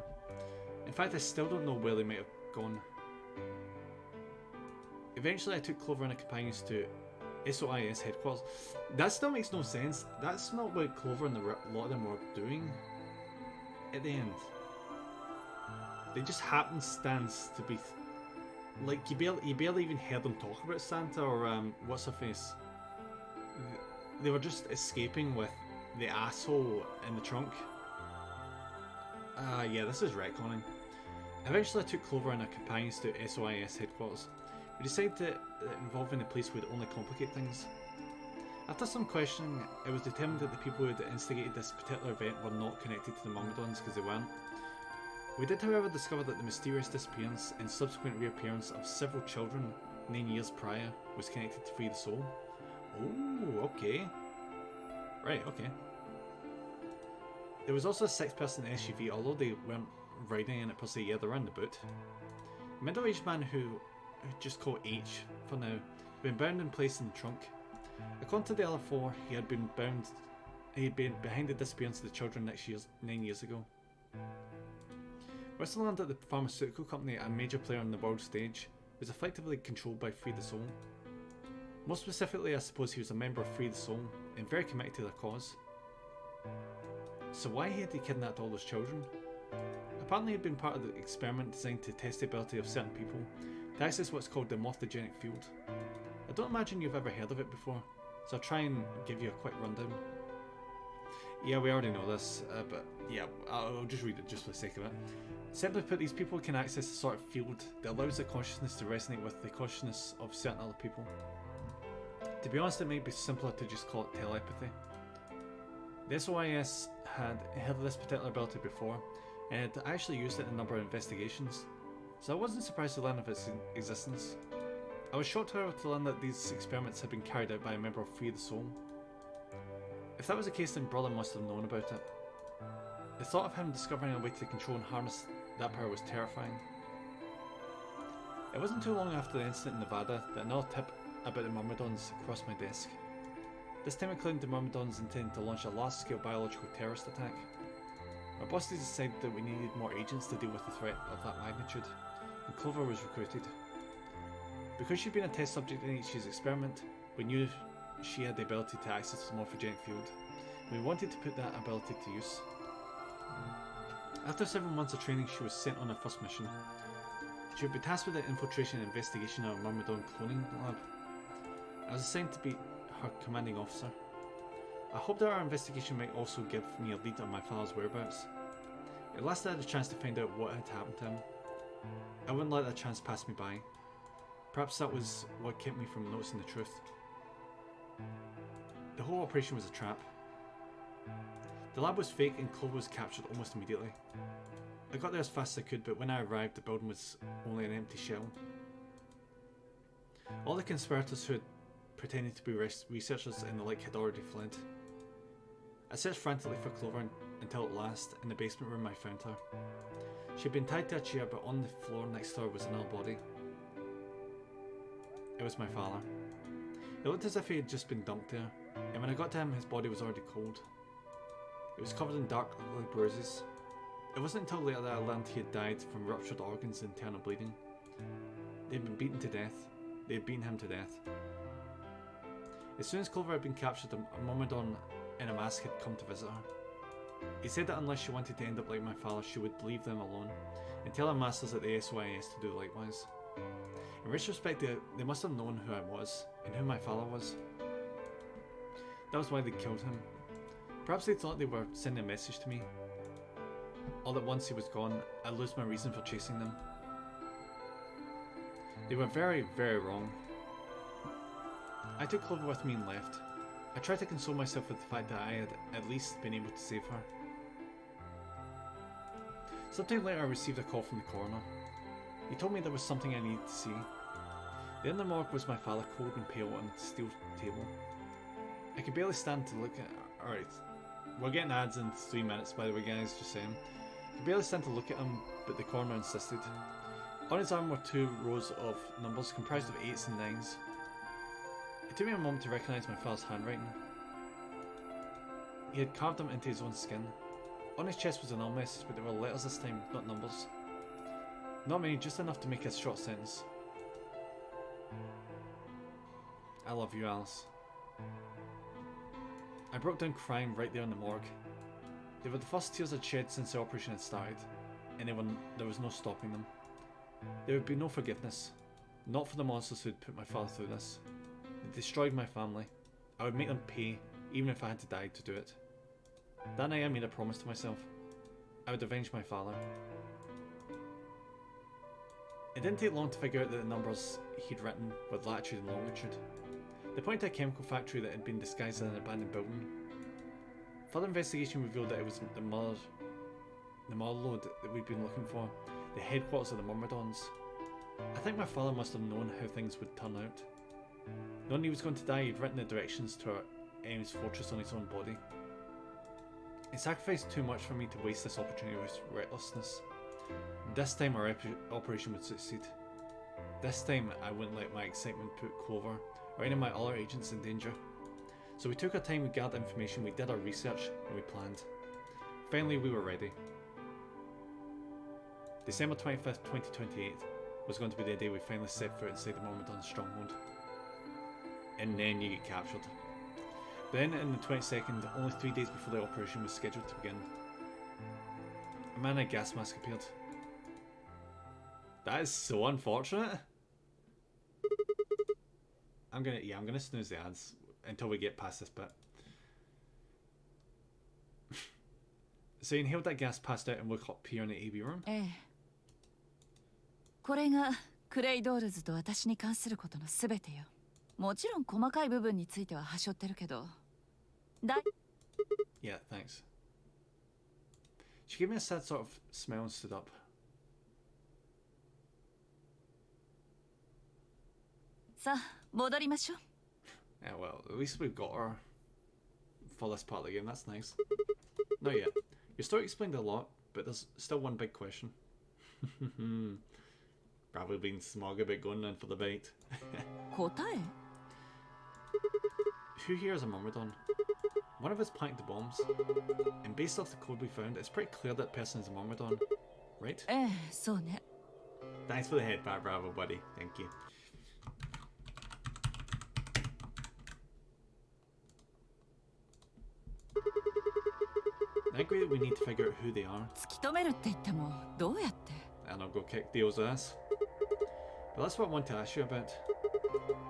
In fact, I still don't know where they might have gone. Eventually, I took Clover and her companions to SOIS headquarters. That still makes no sense. That's not what Clover and a lot of them were doing at the end. They just happenstance to be like you barely even heard them talk about Santa or what's her face. They were just escaping with the asshole in the trunk. Yeah, this is retconning. Eventually I took Clover and her companions to SOIS headquarters. We decided that involving the police would only complicate things. After some questioning, it was determined that the people who had instigated this particular event were not connected to the Myrmidons because they weren't. We did however discover that the mysterious disappearance and subsequent reappearance of several children 9 years prior was connected to Free the Soul. Oh, okay. Right, okay. There was also a 6-person SUV, although they weren't riding in it per se. Yeah, they were in the boot. A middle-aged man who just called H for now had been bound and placed in the trunk. According to the other 4, he had been behind the disappearance of the children 9 years ago. We also learned that the pharmaceutical company, a major player on the world stage, was effectively controlled by Free the Soul. More specifically, I suppose he was a member of Free the Soul and very committed to their cause. So why had he kidnapped all those children? Apparently he'd been part of the experiment designed to test the ability of certain people to access what's called the Morphogenic Field. I don't imagine you've ever heard of it before, so I'll try and give you a quick rundown. Yeah, we already know this, but yeah, I'll just read it just for the sake of it. Simply put, these people can access a sort of field that allows their consciousness to resonate with the consciousness of certain other people. To be honest, it might be simpler to just call it telepathy. The SOIS had heard of this particular ability before, and had actually used it in a number of investigations, so I wasn't surprised to learn of its existence. I was shocked, however, to learn that these experiments had been carried out by a member of Free the Soul. If that was the case, then Brother must have known about it. The thought of him discovering a way to control and harness that power was terrifying. It wasn't too long after the incident in Nevada that another tip about the Myrmidons crossed my desk. This time it claimed the Myrmidons intended to launch a large-scale biological terrorist attack. My bosses decided that we needed more agents to deal with the threat of that magnitude, and Clover was recruited. Because she'd been a test subject in HG's experiment, we knew she had the ability to access the Morphogenic Field, and we wanted to put that ability to use. After several months of training, she was sent on her first mission. She would be tasked with the infiltration and investigation of a Myrmidon cloning lab. I was assigned to be her commanding officer. I hoped that our investigation might also give me a lead on my father's whereabouts. At last I had a chance to find out what had happened to him. I wouldn't let that chance pass me by. Perhaps that was what kept me from noticing the truth. The whole operation was a trap. The lab was fake and Clover was captured almost immediately. I got there as fast as I could, but when I arrived the building was only an empty shell. All the conspirators who had pretended to be researchers and the like had already fled. I searched frantically for Clover until at last, in the basement room, I found her. She had been tied to a chair, but on the floor next to her was another body. It was my father. It looked as if he had just been dumped there, and when I got to him, his body was already cold. It was covered in dark, ugly bruises. It wasn't until later that I learned he had died from ruptured organs and internal bleeding. They had been beaten to death. They had beaten him to death. As soon as Clover had been captured, a Myrmidon in a mask had come to visit her. He said that unless she wanted to end up like my father, she would leave them alone and tell her masters at the SOIS to do likewise. In retrospect, they must have known who I was and who my father was. That was why they killed him. Perhaps they thought they were sending a message to me. All that once he was gone, I'd lose my reason for chasing them. They were very, very wrong. I took Clover with me and left. I tried to console myself with the fact that I had at least been able to save her. Sometime later I received a call from the coroner. He told me there was something I needed to see. There in the morgue was my father, cold and pale, on a steel table. I could barely stand to look at... Alright, we're getting ads in 3 minutes, by the way, guys, just saying. I could barely stand to look at him, but the coroner insisted. On his arm were 2 rows of numbers comprised of 8s and 9s. It took me a moment to recognise my father's handwriting. He had carved them into his own skin. On his chest was another message, but there were letters this time, not numbers. Not many, just enough to make a short sentence. I love you, Alice. I broke down crying right there in the morgue. They were the first tears I'd shed since the operation had started, and there was no stopping them. There would be no forgiveness, not for the monsters who had put my father through this. They destroyed my family. I would make them pay, even if I had to die to do it. That night I made a promise to myself. I would avenge my father. It didn't take long to figure out that the numbers he'd written were latitude and longitude. They pointed to a chemical factory that had been disguised as an abandoned building. Further investigation revealed that it was the mother lode that we'd been looking for, the headquarters of the Myrmidons. I think my father must have known how things would turn out. Knowing he was going to die, he'd written the directions to our enemy's fortress on his own body. He sacrificed too much for me to waste this opportunity with recklessness. This time our operation would succeed. This time I wouldn't let my excitement put Clover or any of my other agents in danger. So we took our time, we gathered information, we did our research, and we planned. Finally we were ready. December 25th, 2028 was going to be the day we finally set foot inside the Myrmidon stronghold. And then you get captured. Then, in the 22nd, only 3 days before the operation was scheduled to begin. Man, a gas mask appeared. That is so unfortunate. I'm gonna snooze the ads until we get past this bit. So you inhaled that gas, passed out, and woke up here in the AB room? ええ。これがクレイドールズと私に関することのすべてよ。もちろん細かい部分については端折ってるけど。Yeah, thanks. She gave me a sad sort of smile and stood up. さあ、戻りましょう。Yeah, well, at least we've got her for this part of the game. That's nice. Not yet. Your story explained a lot, but there's still one big question. Probably being smug about going in for the bait. 答え? Who here is a Myrmidon? One of us planted the bombs, and based off the code we found, it's pretty clear that person is a Myrmidon, right? ええ、そうね。Thanks for the head pat, bravo, buddy. Thank you. I agree that we need to figure out who they are. 突き止めるって言ってもどうやって? And I'll go kick Dio's ass. But that's what I want to ask you about.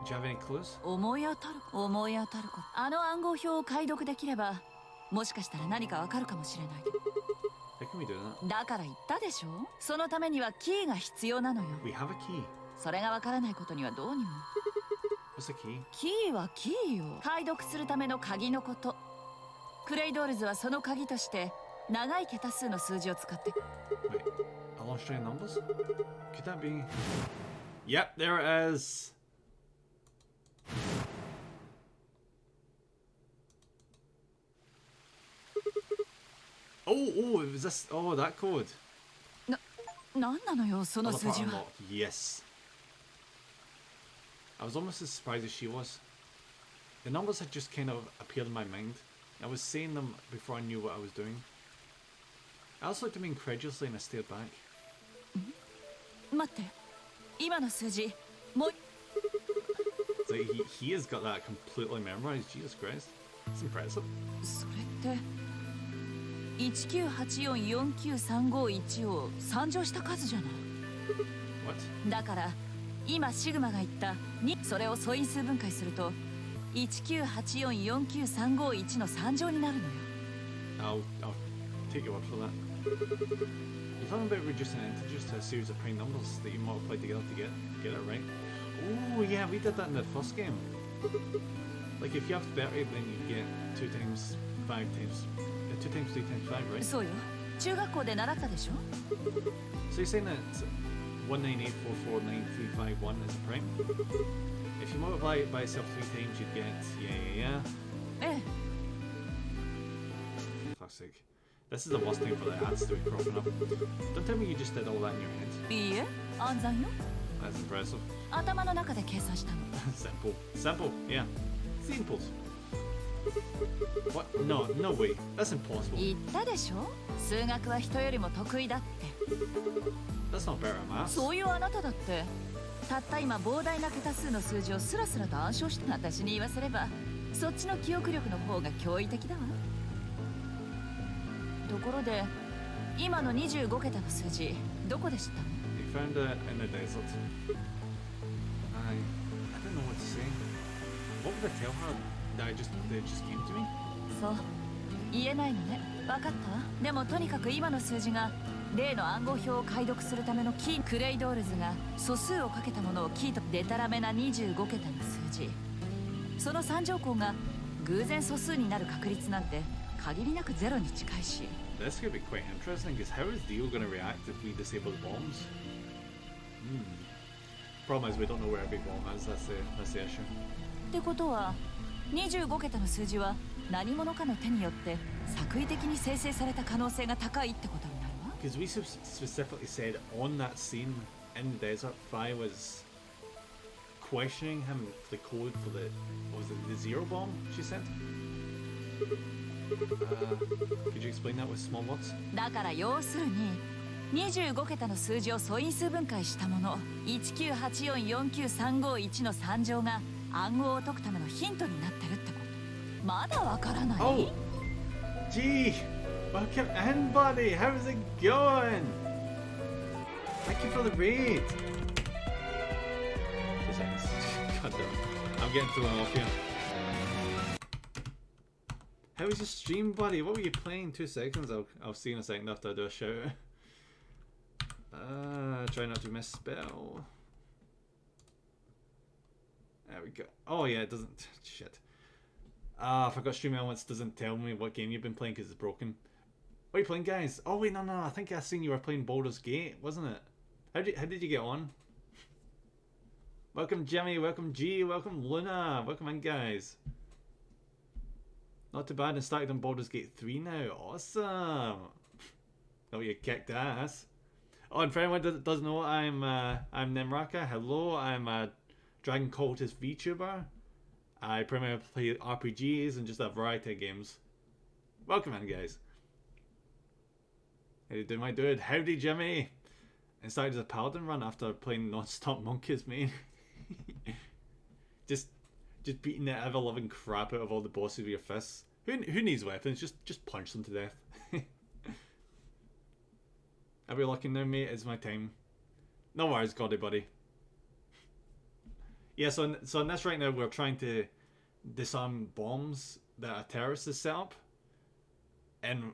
Do you have any clues? 思い当たること。あの暗号表を解読できれば、もしかしたら何かわかるかもしれない。How can we do that? だから言ったでしょ。そのためにはキーが必要なのよ。We have a key. それがわからないことにはどうにも。What's the key? キーはキーよ。解読するための鍵のこと。クレイドールズはその鍵として長い桁数の数字を使って。Wait, a long string of numbers? Could that be? Yep, there it is. Oh, it was this. Oh, that code. なんなのよ、その数字は。Yes. I was almost as surprised as she was. The numbers had just kind of appeared in my mind. I was saying them before I knew what I was doing. I also looked at me incredulously and I stared back. 待って、今の数字、もう。So he has got that completely memorized. Jesus Christ. It's impressive. それって。198449351を3乗した数じゃない。What? だから今シグマが言った2、それを素因数分解すると198449351の3乗になるのよ。I'll take your word for that. You're talking about reducing integers to a series of prime numbers that you multiply together to get it right. Oh yeah, we did that in the first game. Like if you have 30, then you get 2 times 5 times 2 times 3 times 5, right? そうよ。中学校で習ったでしょ。 So you're saying that 198449351 is a prime? If you multiply it by itself 3 times, you'd get yeah. ええ。 Fuck's sake. This is the worst thing for the ads to be cropping up. Don't tell me you just did all that in your head. いいえ、暗算よ。That's impressive. 頭の中で計算したの。Simple, yeah. Simples. What? No way. That's impossible. 言ったでしょ。数学は人よりも得意だって。That's not better at maths. そういうあなただって。たった今膨大な桁数の数字をスラスラと暗唱して、私に言わせればそっちの記憶力の方が驚異的だわ。ところで今の25桁の数字どこで知ったの？ They found it in the desert. I don't know what to say. What would I tell her? That it just came to me? そう言えないのね。分かったわ。でもとにかく今の数字が例の暗号表を解読するためのキー。クレイドールズが素数をかけたものをキーとデタラメな25桁の数字。その3乗項が偶然素数になる確率なんて限りなくゼロに近いし。This could be quite interesting, because how is Dio going to react if we disable the bombs? Problem is we don't know where every bomb is. That's the issue. ってことは25桁の数字は何者かの手によって作為的に生成された可能性が高いってことになるわ。Because we specifically said on that scene in the desert, Fi was questioning him the code for the zero bomb she sent. Could you explain that with small words? だから要するに25桁の数字を素因数分解したもの198449351の3乗が暗号を解くためのヒントになってるってこと。まだわからない？ Oh, gee, Welcome in, buddy. How's it going? Thank you for the raid. 2 seconds. God damn it. I'm getting thrown off here. How was your stream, buddy? What were you playing? 2 seconds. I'll see in a second after I do a shout. Try not to misspell. There we go. Oh yeah, it doesn't. Shit. I forgot Stream Elements doesn't tell me what game you've been playing because it's broken. What are you playing, guys? Oh wait, no. I think I seen you were playing Baldur's Gate, wasn't it? How did you get on? Welcome Jimmy, welcome G, welcome Luna, welcome in, guys. Not too bad. I started on Baldur's Gate 3 now. Awesome. Oh, you kicked ass. Oh, and for anyone that doesn't know, I'm Nemraka. Hello, I'm a Dragon Cultist VTuber. I primarily play RPGs and just a variety of games. Welcome in, guys. How you doing, my dude? Howdy, Jimmy. And started as a paladin run after playing non-stop monkeys, man. just beating the ever-loving crap out of all the bosses with your fists. Who needs weapons? Just punch them to death. Are we looking now, mate? It's my time. No worries, Goddy buddy. Yeah, so in this right now, we're trying to disarm bombs that a terrorist has set up. And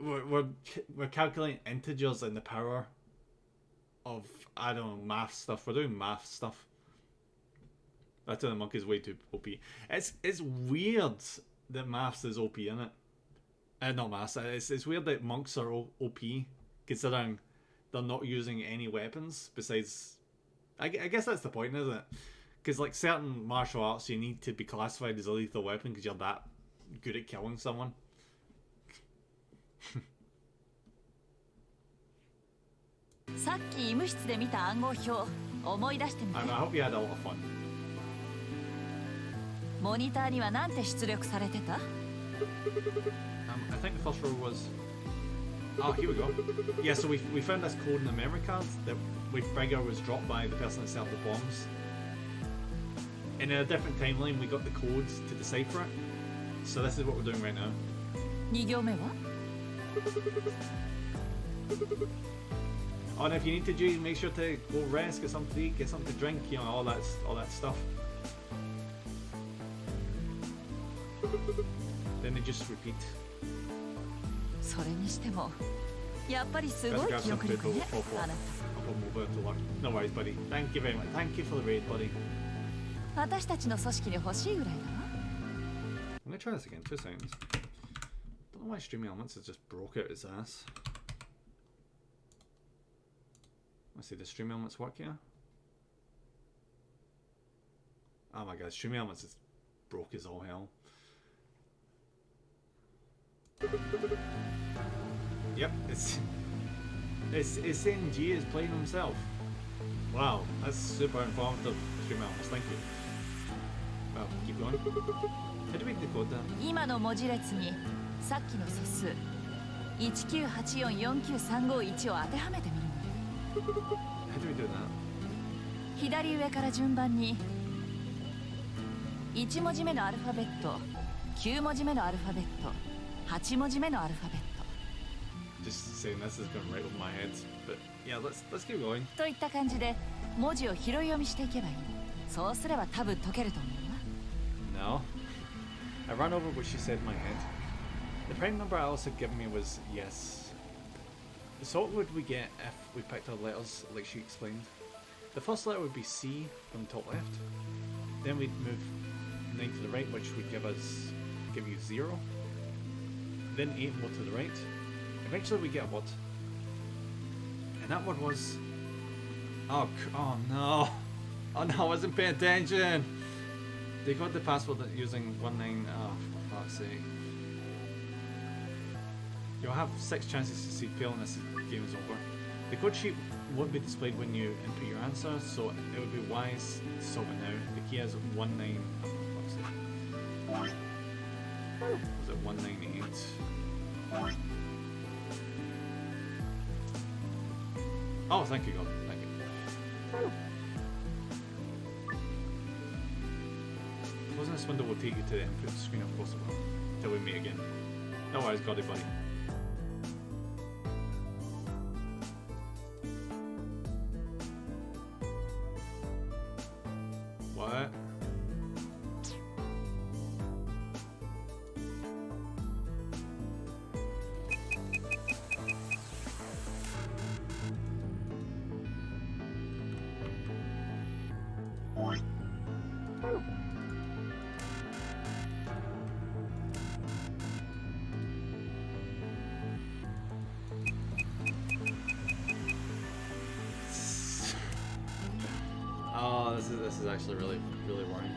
we're calculating integers and the power of, I don't know, math stuff. We're doing math stuff. That's the monkey's way too OP. It's weird that maths is OP in it. Not maths. It's weird that monks are OP, considering they're not using any weapons besides. I guess that's the point, isn't it? Because like certain martial arts, you need to be classified as a lethal weapon because you're that good at killing someone. I hope you had a lot of fun. モニターには何て出力されてた? I think the first row was. Oh, here we go. Yeah, so we found this code in the memory card that we figure was dropped by the person that set up the bombs. And in a different timeline, we got the codes to decipher it. So this is what we're doing right now. 2行目は? Oh, and if you need to do, make sure to go rest, get something to eat, get something to drink, you know, all that stuff. Then they just repeat. それにしてもやっぱりすごい記憶力ね。あなた。No worries, buddy. Thank you very much. Thank you for the raid, buddy. 私たちの組織に欲しいぐらいだわ。I'm gonna try this again. 2 seconds. Don't know why Stream Elements has just broke out its ass. Let's see, does Stream Elements work here? Oh my god, Stream Elements is broke as all hell. Yep, it's saying G is playing himself. Wow, that's super informative, Stream Elements, thank you. Well, keep going. How do we decode that? 今の文字列にさっきの素数198449351を当てはめてみるの。How do we do that? 左上から順番に1文字目のアルファベット、9文字目のアルファベット、8文字目のアルファベット。Just saying this is going right over my head, but yeah, let's keep going. といった感じで文字を拾い読みしていけばいい。そうすれば多分解けると思うわ。No. I ran over what she said in my head. The prime number Alice had given me was yes. So what would we get if we picked our letters like she explained? The first letter would be C from the top left. Then we'd move 9 to the right, which would give you 0. Then 8 more to the right. Eventually we get a word. And that word was... Oh no! Oh no, I wasn't paying attention! They got the password using 19... Oh, for fuck's sake. You'll have 6 chances to succeed. Failing this game is over. The code sheet won't be displayed when you input your answer, so it would be wise to solve it now. The key is 19... Oh, for fuck's sake. Was it 198? Oh, thank you, God. Thank you. Closing this window will take you to the input screen, of course it will. Till we meet again. No worries, got it, buddy. What? Oh, this is actually really worrying.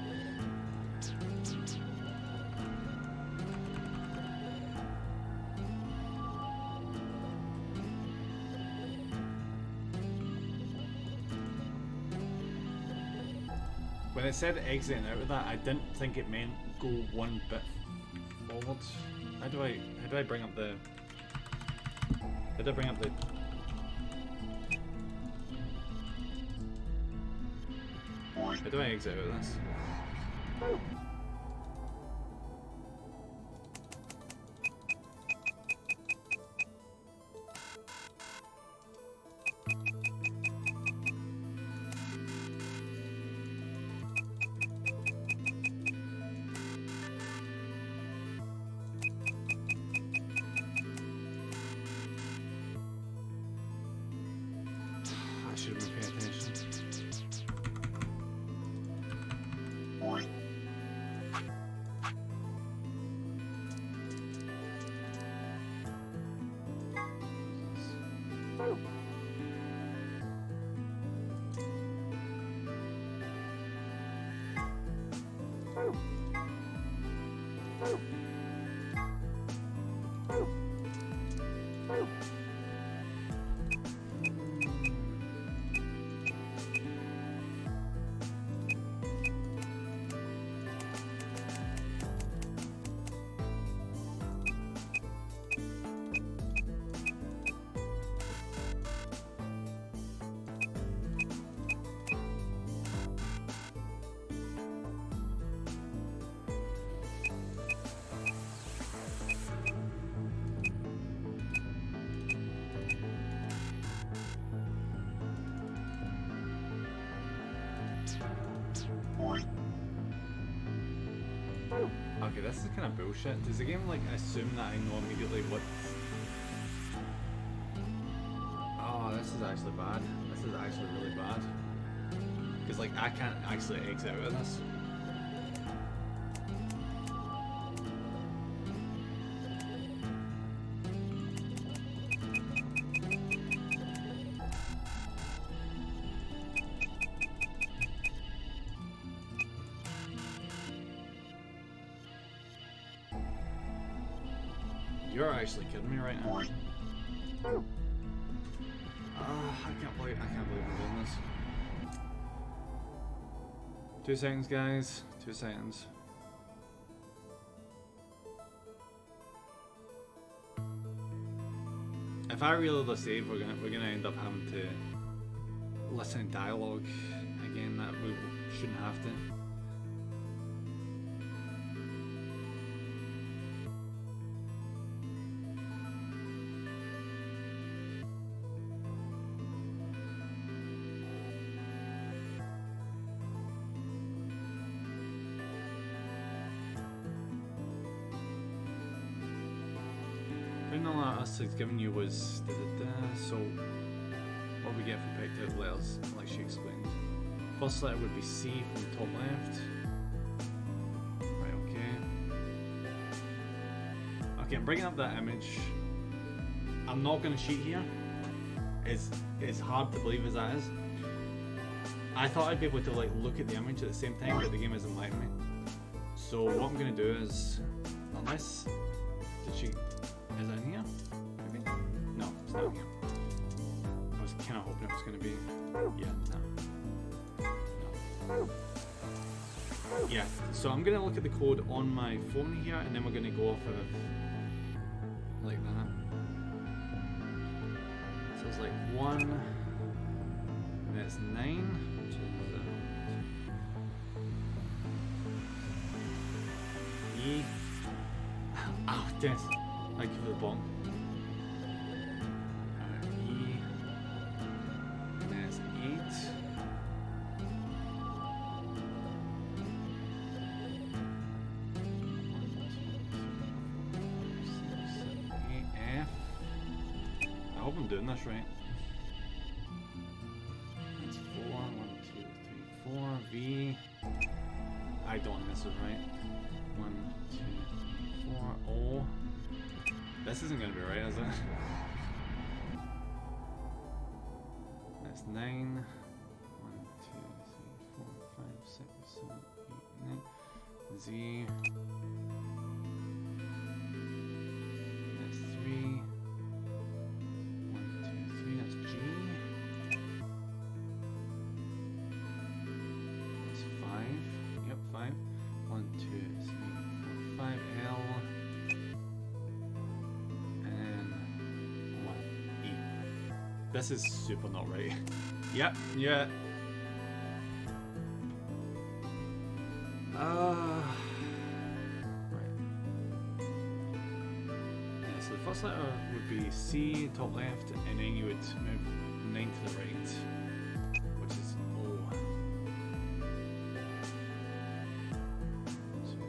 When it said exiting out of that, I didn't think it meant go one bit forward. How do I bring up the? How do I bring up the? How do I exit out of this? I should have been paying attention. Okay, this is kind of bullshit. Does the game like assume that I know immediately what? Oh, this is actually bad. This is actually really bad. Because like I can't actually exit out of this. You're actually kidding me right now. I can't believe I'm doing this. 2 seconds, guys. 2 seconds. If I reload the save, we're gonna end up having to listen to dialogue again that we shouldn't have to. It's given you was so what we get if we picked out letters, like she explained. First letter would be C from the top left. Right, okay. Okay, I'm bringing up that image. I'm not going to cheat here. It's hard to believe as that is. I thought I'd be able to like look at the image at the same time, but the game isn't letting me. So what I'm going to do is, unless is it in here? No, it's not here. I was kind of hoping it was going to be. Yeah, no. Yeah, so I'm going to look at the code on my phone here, and then we're going to go off of like that. So it's like 1, and it's 9, which is E. Oh, yes. Thank you for the bong. E. And then it's 8. I hope I'm doing this right. That's 4. 1, 2, 3, 4. V. I don't think this is right. 1, 2, 3, 4. O. This isn't gonna be right, is it? That's 9. 1, 2, 3, 4, 5, 6, 7, 8, 9. Z. That's 3. 1, 2, 3. That's G. That's 5. Yep, 5. 1, 2, 3, 4, 5. L. And 1. E. This is super not right. Yep, yeah. Right. Yeah, so the first letter would be C, top left, and then you would move 9 to the right, which is O. 2, 3, 4, 5, 6, 7,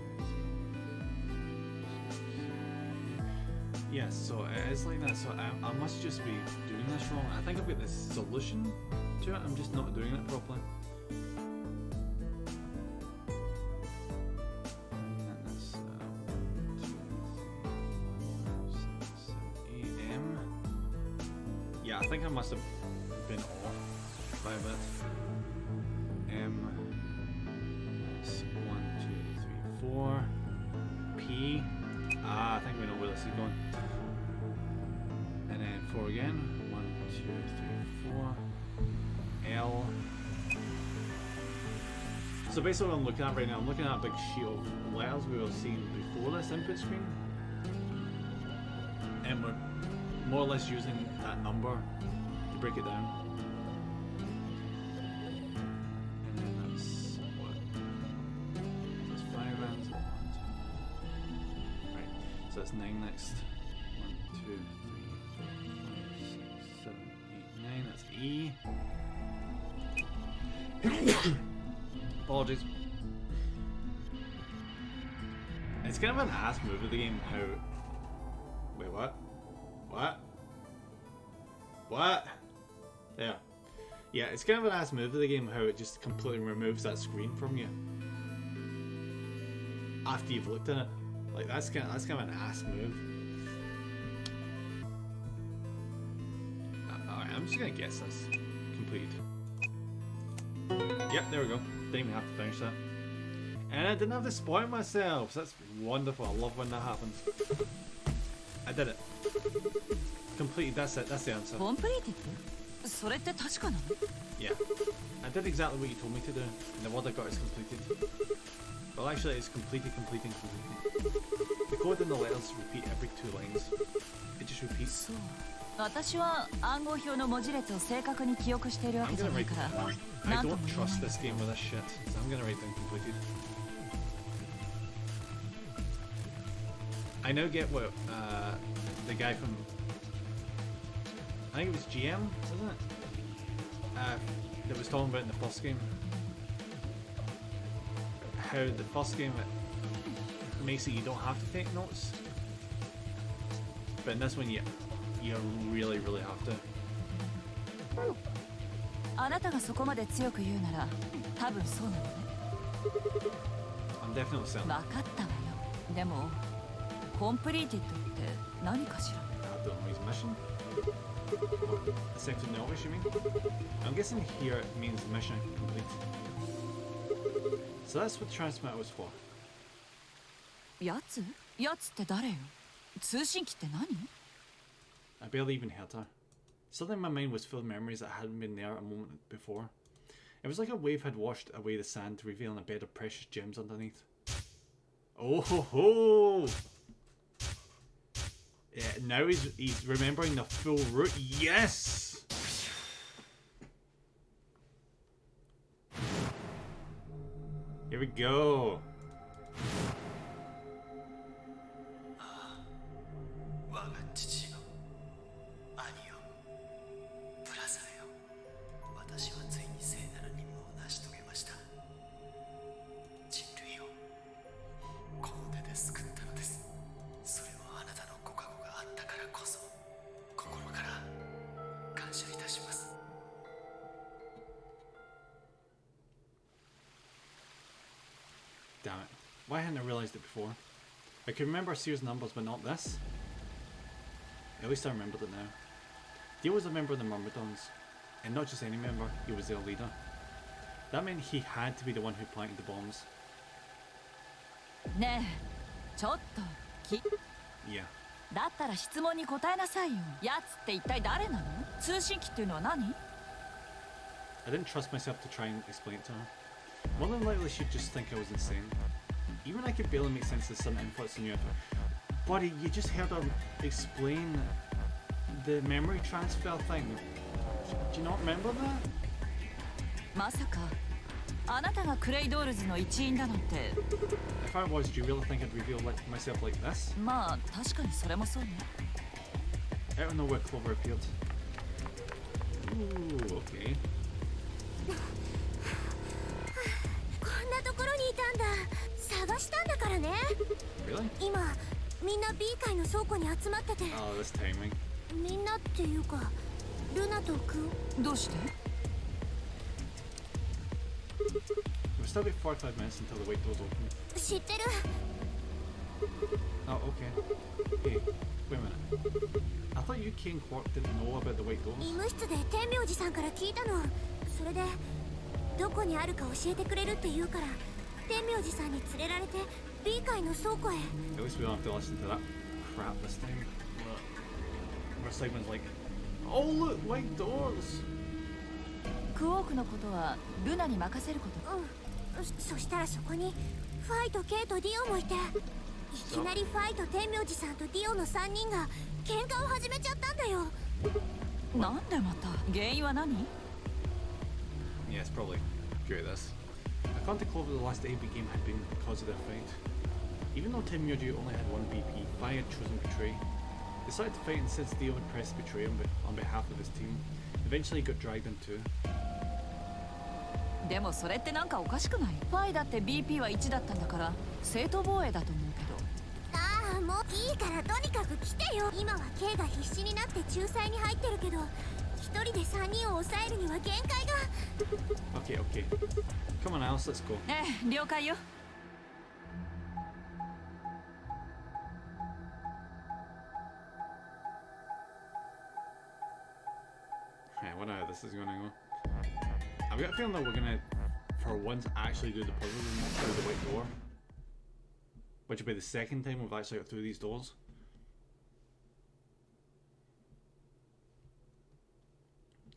8. Yeah, so it is like that. So I must just be doing this wrong. I think I've got this solution to it. I'm just not doing it properly. Yeah, I think I must have been off by a bit. M. That's 1, 2, 3, 4. P. Ah, I think we know where this is going. And then 4 again. 1, 2, 3, 4. L. So basically what I'm looking at right now, I'm looking at a big sheet of letters we were seeing before this input screen. And we're more or less using that number to break it down. And then that's what? That's 5 rounds. 1, 2. Right. So that's 9 next. 1, 2, 3, 4, 5, 6, 7, 8, 9. That's E. Apologies. It's kind of an ass move of the game how. Wait, what? What? What? There. Yeah, it's kind of an ass move of the game how it just completely removes that screen from you after you've looked at it. Like that's kind of an ass move. Alright, I'm just gonna guess this. Completed. Yep, there we go. Didn't even have to finish that. And I didn't have to spoil myself. So that's wonderful. I love when that happens. I did it. Completed. That's it. That's the answer. Completed? それって確かなの? Yeah. I did exactly what you told me to do. And the word I got is completed. Well, actually, it's completed, completing, completing. The code and the letters repeat every 2 lines. It just repeats. そう。私は暗号表の文字列を正確に記憶しているわけじゃないから。I don't trust this game with this shit, so I'm gonna write down completed. I now get what the guy from, I think it was GM, wasn't it? That was talking about in the first game. How the first game it makes it you don't have to take notes, but in this one you really have to. あなたがそこまで強く言うなら多分そうなのね。I'm definitely saying. 分かったわよ。でもコンプリーティッドって何かしら。The enemy's mission. Second novice, you mean? I'm guessing here it means mission complete. So that's what the transmitter was for. やつ？やつって誰よ？通信機って何？ I barely even heard her. Suddenly my mind was full of memories that hadn't been there a moment before. It was like a wave had washed away the sand, revealing a bed of precious gems underneath. Oh ho ho! Yeah, now he's remembering the full route. Yes! Here we go. 私はついに聖なる任務を成し遂げました。人類をこの手で救ったのです。それはあなたのご加護があったからこそ、心から感謝いたします。Damn it. Why hadn't I realized it before? I could remember Seer's numbers, but not this. At least I remembered it now. Dio was a member of the Myrmidons, and not just any member, he was their leader. That meant he had to be the one who planted the bombs. ねえ、ちょっとYeah. だったら質問に答えなさいよ。やつって一体誰なの？通信機っていうのは何？ I didn't trust myself to try and explain it to her. More than likely she'd just think I was insane. Even I could barely make sense of some inputs in your buddy, you just heard her explain the memory transfer thing. Do you not remember that? まさかあなたがクレイドールズの一員だなんて。 If I was, do you really think I'd reveal myself like this? まあ確かにそれもそうね。 Out of nowhere, Clover appeared. Ooh, okay. こんなところにいたんだ。探したんだからね。 Really? 今みんな B 階の倉庫に集まってて。 Oh, this timing. みんなっていうかルナとクオ。どうして？ We've still got 45 minutes until the white doors open. 知ってる。 Oh, okay. Hey, wait a minute. I thought you Kane Quark didn't know about the white doors. 医務室で天明寺さんから聞いたの。それでどこにあるか教えてくれるって言うから天明寺さんに連れられて B 階の倉庫へ。 At least we don't have to listen to that crap this time. Where Simon's like, oh look, white doors. クオークのことはルナに任せること。うん。そしたらそこにファイとケイとディオもいて、いきなりファイと天明寺さんとディオの3人が喧嘩を始めちゃったんだよ。なんでまた？原因は何？ Yeah, it's probably due to this. According to Clover, the last AB game had been because of their fight. Even though Tim Myoju only had one BP, Fai had chosen Betray. They decided to fight, and since Dio had pressed Betray on behalf of his team, eventually he got dragged in too. でもそれってなんかおかしくない？ファイだって BP は1だったんだから正当防衛だと思うけど。ああ、もういいからとにかく来てよ。今は K が必死になって仲裁に入ってるけど、一人で3人を抑えるには限界が。Okay, okay. Come on, Alice, let's go. ええ、了解よ。I wonder how this is gonna go. I've got a feeling that we're gonna, for once, actually do the puzzle through the white door. Which will be the second time we've actually got through these doors.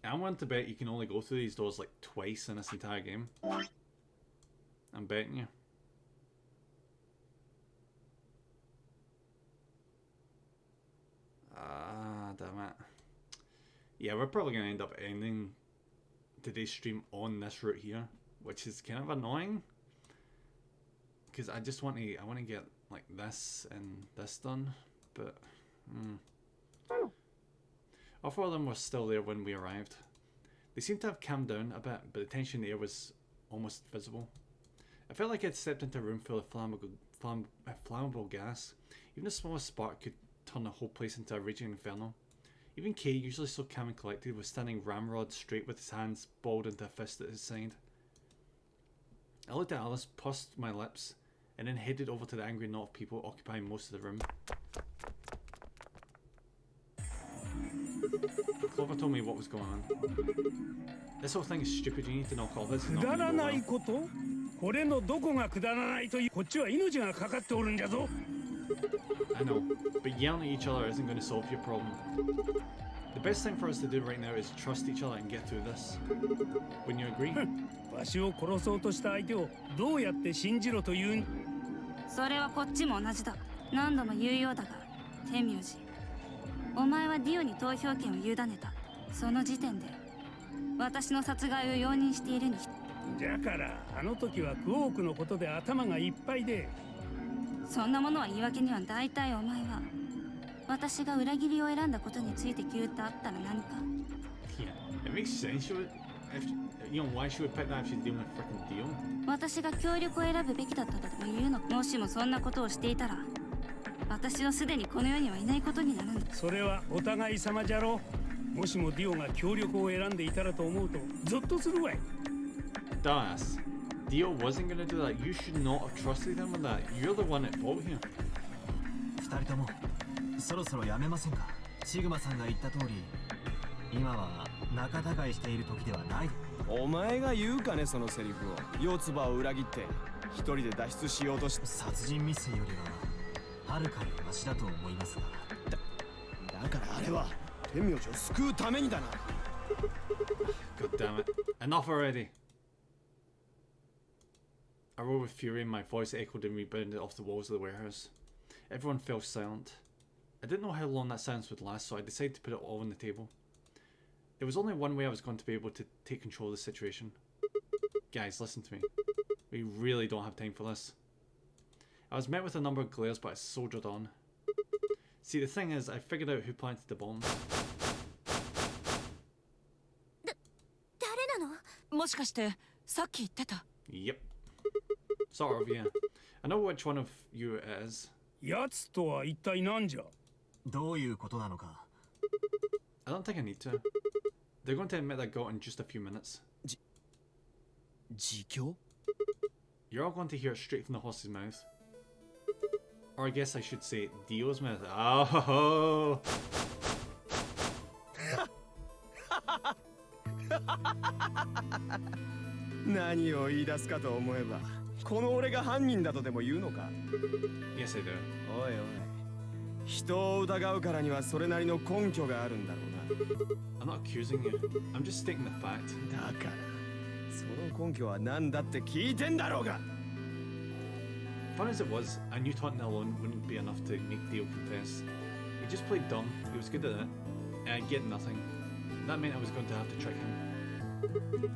I'm willing to bet you can only go through these doors like twice in this entire game. I'm betting you. Ah, damn it. Yeah, we're probably going to end up ending today's stream on this route here, which is kind of annoying. Because I just want to, I want to get like this and this done, but all four of them were still there when we arrived. They seemed to have calmed down a bit, but the tension there was almost visible. I felt like I'd stepped into a room full of flammable gas. Even the smallest spark could turn the whole place into a raging inferno. Even Kay, usually so calm and collected, was standing ramrod straight with his hands balled into a fist at his side. I looked at Alice, pursed my lips, and then headed over to the angry knot of people occupying most of the room. Clover told me what was going on. This whole thing is stupid, you need to knock all this and not me over. これのどこがくだらないというこっちは命がかかっておるんじゃぞ。 I know, but yelling at each other isn't going to solve your problem. The best thing for us to do right now is trust each other and get through this. Wouldn't you agree? わしを殺そうとした相手をどうやって信じろというん？それはこっちも同じだ。何度も言うようだが、天明寺。お前はディオに投票権を委ねた。その時点で私の殺害を容認しているに。じゃからあの時はクオークのことで頭がいっぱいで。そんなものは言い訳には大体お前は私が裏切りを選んだことについて聞いてあったら何か。Yeah, it makes sense. if you know why she would pick that if she's dealing with freaking Dio. 私が協力を選ぶべきだったとでも言うの。もしもそんなことをしていたら、私はすでにこの世にはいないことになるんだ。それはお互い様じゃろ。もしもディオが協力を選んでいたらと思うとゾッとするわい。Dumbass. Dio wasn't gonna do that. You should not have trusted him with that. You're the one at fault here. 二人ともそろそろやめませんか。シグマさんが言った通り、今は仲違いしている時ではない。お前が言うかね、そのセリフを。四つ葉を裏切って一人で脱出しようとして。殺人未遂よりははるかにマシだと思いますが。だからあれは天明寺を救うためにだな。God damn it. Enough already. I roared with fury and my voice echoed and rebounded off the walls of the warehouse. Everyone fell silent. I didn't know how long that silence would last, so I decided to put it all on the table. There was only one way I was going to be able to take control of the situation. Guys, listen to me. We really don't have time for this. I was met with a number of glares, but I soldiered on. See, the thing is, I figured out who planted the bomb. 誰なの？もしかしてさっき言ってた。 Yep. Sort of, yeah. I know which one of you it is. やつとは一体何じゃ。どういうことなのか。I don't think I need to. They're going to admit that got in just a few minutes. 自供? You're all going to hear it straight from the horse's mouth. Or I guess I should say Dio's mouth. Oh! 何を言い出すかと思えば、この俺が犯人だとでも言うのか。 Yes, I do. おいおい、人を疑うからにはそれなりの根拠があるんだろうな。 I'm not accusing you. I'm just stating the fact. だから、その根拠は何だって聞いてんだろうが。 Fun as it was, I knew taunting alone wouldn't be enough to make Dio confess. He just played dumb, he was good at it, and I'd get nothing. That meant I was going to have to trick him.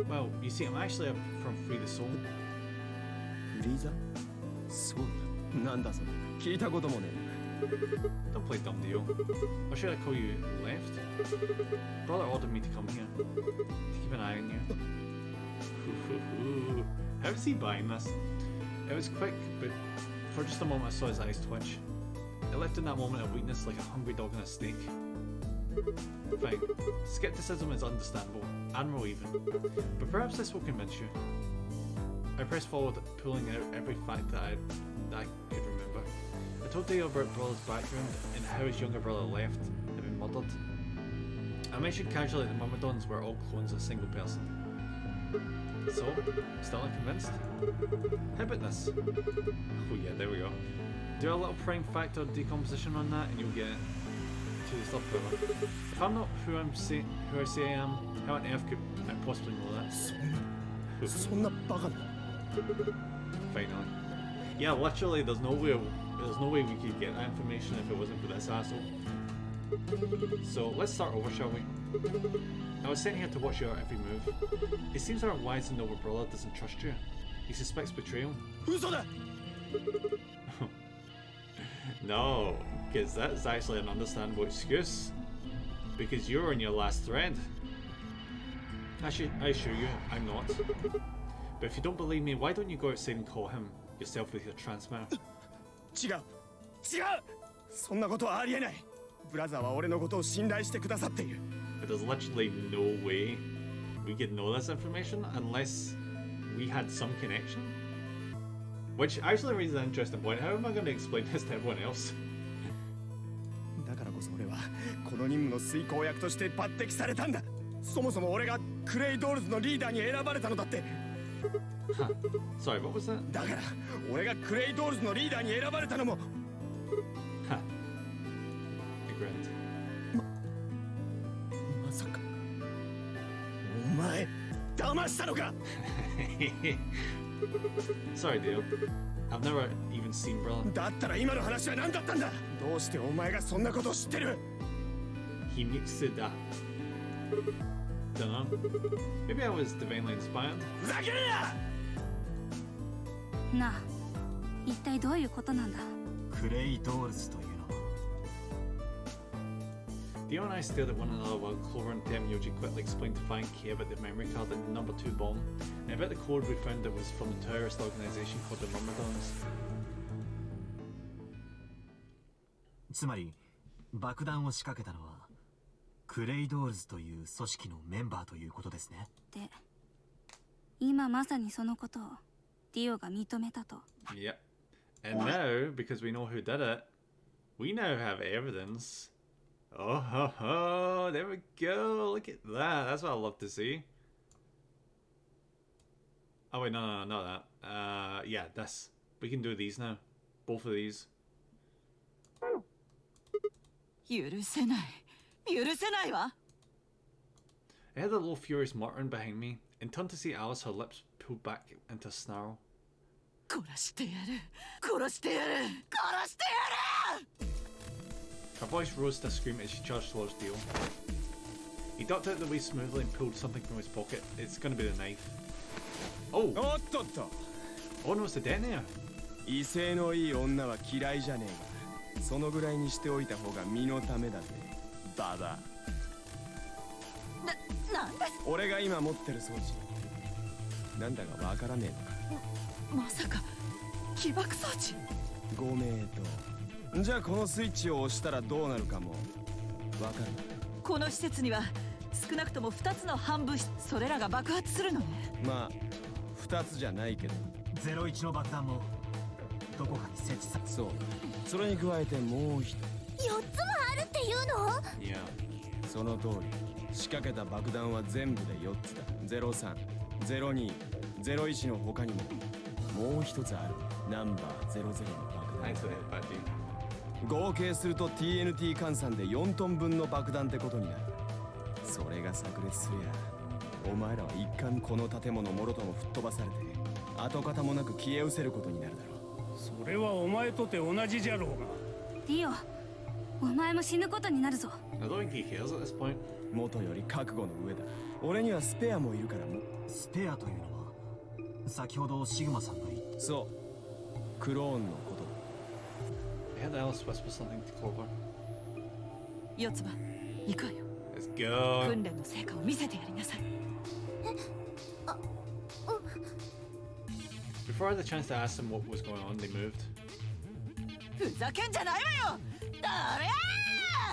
Well, you see, I'm actually from Free the Soul. フリーザ？そうだ。なんだそれ。聞いたこともねえ。 Don't play dumb, Dio. Or should I call you left? Brother ordered me to come here. To keep an eye on you. How is he buying this? It was quick, but for just a moment I saw his eyes twitch. It left in that moment of weakness like a hungry dog on a steak. Fine. Skepticism is understandable, admirable even. But perhaps this will convince you. I pressed forward, pulling out every fact that I could remember. I told Dio about Brother's background and how his younger brother left, had been murdered. I mentioned casually that the Myrmidons were all clones of a single person. So, still unconvinced? How about this? Oh yeah, there we go. Do a little prime factor decomposition on that and you'll get to the stuff further. If I'm not who I say I am, how on earth could I possibly know that? Finally. Yeah, literally there's no way we could get that information if it wasn't for this asshole. So let's start over, shall we? I was sent here to watch your every move. It seems our wise and noble brother doesn't trust you. He suspects betrayal. No, because that's actually an understandable excuse. Because you're on your last thread. I assure you, I'm not. But if you don't believe me, why don't you go outside and call him yourself with your transmitter? 違う。そんなことはありえない。ブラザーは俺のことを信頼してくださっている。 But there's literally no way we could know this information unless we had some connection. Which actually raises an interesting point. How am I going to explain this to everyone else? だからこそ俺はこの任務の遂行役として抜擢されたんだ。そもそも俺がクレイドールズのリーダーに選ばれたのだって。Huh. Sorry, what was that? だから俺がクレイドールズのリーダーに選ばれたのも。Huh. I grinned. まさかお前騙したのか。Sorry, Dio. I've never even seen Brother. だったら今の話は何だったんだ。どうしてお前がそんなことを知ってる。 He mixed that. Dunno. Maybe I was divinely inspired. ふざけるな。なあ、一体どういうことなんだ。クレイドールズというのは Dio and I stared at one another while Clover and Tenmyoji quickly explained to Fine Key about the memory card and the number 2 bomb, and about the code we found that was from a terrorist organisation called the Myrmidons. つまり爆弾を仕掛けたのはクレイドールズという組織のメンバーということですね。で、今まさにそのことをディオが認めたと。Yep. And now, because we know who did it, we now have evidence. Oh ho ho! There we go. Look at that. That's what I love to see. Oh wait, no, not that. Yeah, this. We can do these now. Both of these. 許せない許せないわ。 I heard a low furious muttering behind me and turned to see Alice, her lips pulled back into a snarl. 殺してやる殺してやる殺してやる Her voice rose to a scream as she charged towards Dio. He ducked out the way smoothly and pulled something from his pocket. It's gonna be the knife. Oh! Oh no, it's the detonator. 威勢のいい女は嫌いじゃねえが、そのぐらいにしておいた方が身のためだぜ、ババア。なんです。俺が今持ってる装置、なんだかわからねえのか。まさか起爆装置。ご名答。じゃあこのスイッチを押したらどうなるかもわかる。この施設には少なくとも2つの反物質、それらが爆発するのね。まあ2つじゃないけど、01の爆弾もどこかに設置され。そう、それに加えてもう一つ。4つもあるっていうの？ Yeah. その通り、仕掛けた爆弾は全部で4つだ。03、02、01の他にももう一つある。ナンバー00の爆弾。合計すると TNT 換算で4トン分の爆弾ってことになる。それが炸裂すりゃ、お前らは一貫この建物もろとも吹っ飛ばされて跡形もなく消え失せることになるだろう。それはお前とて同じじゃろうが。ディオ、お前も死ぬことになるぞ。 I don't think he cares at this point. 元より覚悟の上だ。俺にはスペアもいるからも。スペアというのは先ほどシグマさんが言った。そう、クローンのこと。I had Alice whisper something to Clover. 四つ葉、行くわよ。 Let's go. 訓練の成果を見せてやりなさい。Before I had the chance to ask them what was going on, they moved. ふざけんじゃないわよ。ダメ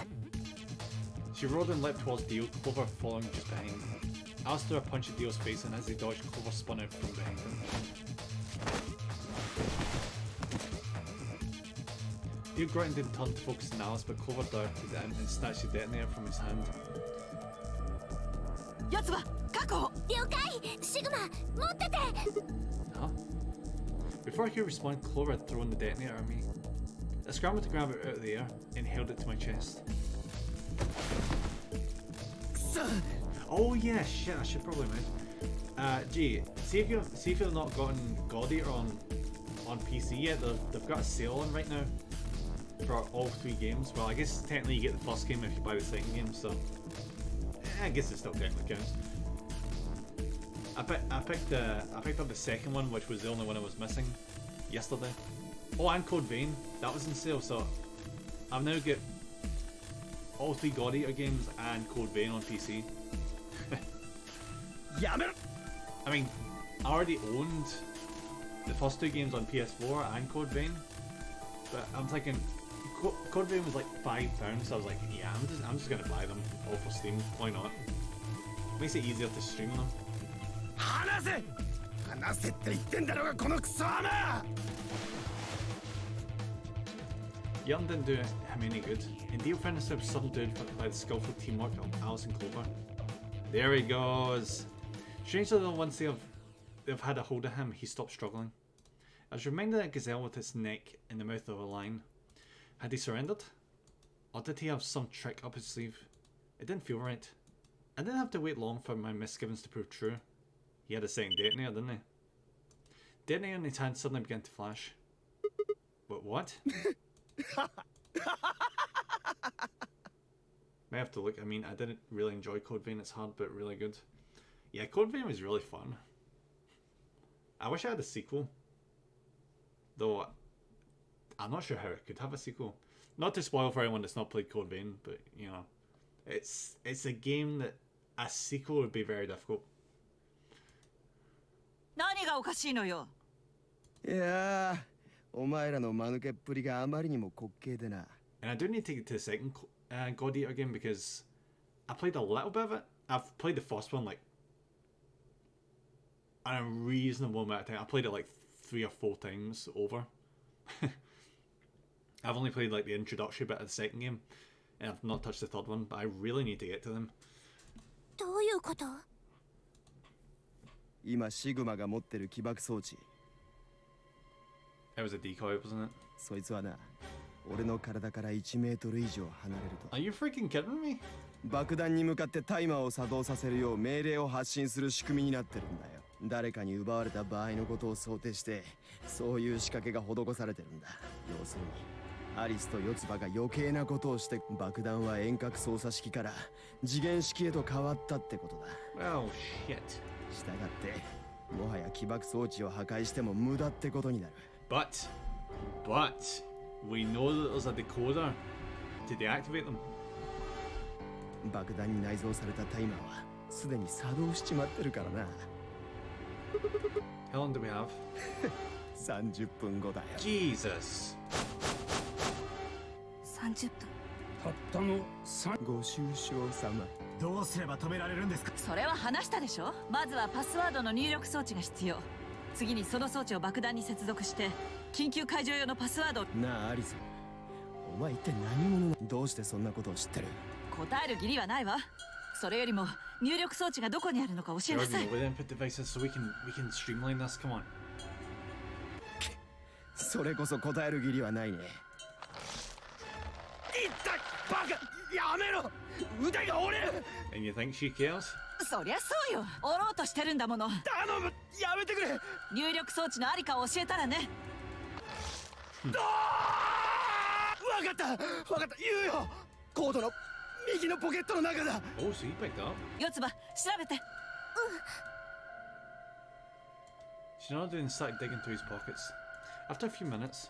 ー！ She rolled and leapt towards Dio, Clover following just behind. Alice threw a punch at Dio's face, and as they dodged, Clover spun out from behind him. Dio grunted and turned to focus on Alice, but Clover darted in and snatched the detonator from his hand. 四つ葉、確保。了解。シグマ、持ってて。 Huh? Before I could respond, Clover had thrown the detonator at me. I scrambled to grab it out of the air and held it to my chest. Oh yeah, shit! I should probably move. Gee, see if you've not gotten God Eater on PC yet. They've got a sale on right now for all 3 games. Well, I guess technically you get the first game if you buy the second game, so I guess it still technically counts. I picked up the second one, which was the only one I was missing yesterday. Oh, and Code Vein, that was in sale, so I've now got all 3 God Eater games and Code Vein on PC. I mean, I already owned the first 2 games on PS4 and Code Vein, but I'm thinking Code Vein was like £5, so I was like, yeah, I'm just gonna buy them all for Steam. Why not? Makes it easier to stream them. 離せ！離せって言ってんだろうがこのクソ穴！ Young didn't do him any good, and Dio found himself subdued by the skillful teamwork of Alice and Clover. There he goes. Strangely though, once they've had a hold of him, he stopped struggling. I was reminded of a gazelle with its neck in the mouth of a lion. Had he surrendered? Or did he have some trick up his sleeve? It didn't feel right. I didn't have to wait long for my misgivings to prove true. He had a second detonator, didn't he? Detonator in his hand suddenly began to flash. But what? May have to look. I mean, I didn't really enjoy Code Vein. It's hard, but really good. Yeah, Code Vein was really fun. I wish I had a sequel. Though, I'm not sure how it could have a sequel. Not to spoil for anyone that's not played Code Vein, but, you know, It's a game that a sequel would be very difficult. 何がおかしいのよ。いやー、お前らの間抜けっぷりがあまりにも滑稽でな。 And I do need to get to the second God Eater game because I played a little bit of it. I've played the first one like a reasonable amount of time. I played it like 3 or 4 times over. I've only played like the introductory bit of the second game, and I've not touched the third one. But I really need to get to them. どういうこと？今シグマが持ってる起爆装置。It was a decoy, wasn't it? そいつはな、俺の体から1メートル以上離れると。Are you freaking kidding me? 爆弾に向かってタイマーを作動させるよう命令を発信する仕組みになってるんだよ。誰かに奪われた場合のことを想定して、そういう仕掛けが施されてるんだ。要するに、アリスと四つ葉が余計なことをして爆弾は遠隔操作式から次元式へと変わったってことだ。Oh shit. したがって、もはや起爆装置を破壊しても無駄ってことになる。But we know that there's a decoder to deactivate them. 爆弾に内蔵されたタイマーはすでに作動しちまってるからな。How long do we have? 30分後だよ。Jesus. 30分。たったの3。ご愁傷様。どうすれば止められるんですか？それは話したでしょ。まずはパスワードの入力装置が必要。次にその装置を爆弾に接続して緊急解除用のパスワード。なあアリス、お前一体何者な？どうしてそんなことを知ってる？答える義理はないわ。それよりも入力装置がどこにあるのか教えなさい。 With input devices, so we can streamline this. Come on. それこそ答える義理はないね。いったバカ、やめろ、腕が折れる。 And you think she cares? そりゃそうよ。折ろうとしてるんだもの。頼む、やめてくれ。入力装置のありかを教えたらね。わかった言うよ。コードの右のポケットの中だ。 Oh, so you picked up? 四つ葉、調べて。She nodded and started digging through his pockets. After a few minutes,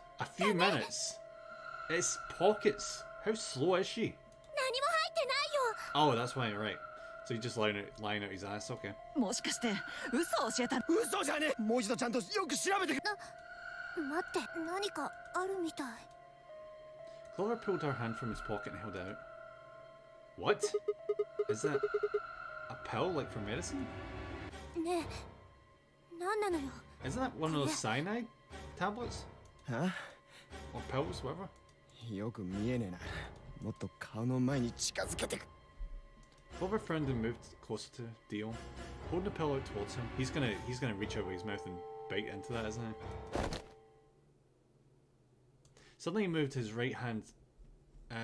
it's pockets. How slow is she? 何も入ってないよ。 Oh, that's why, right. So he's just lying out his ass. Okay. もしかして嘘を教えたの？嘘じゃねえ。もう一度ちゃんとよく調べて。待って、何かあるみたい。 Clover pulled her hand from his pocket and held it out. What? Is that a pill, like for medicine? ねえ、何なのよ。 Isn't that one of those cyanide tablets? は？ Or pills, whatever? よく見えねえな。もっと顔の前に近づけて。 Clover frowned and moved closer to Dio, holding the pill out towards him. He's gonna reach out with his mouth and bite into that, isn't he? Suddenly he moved his right hand,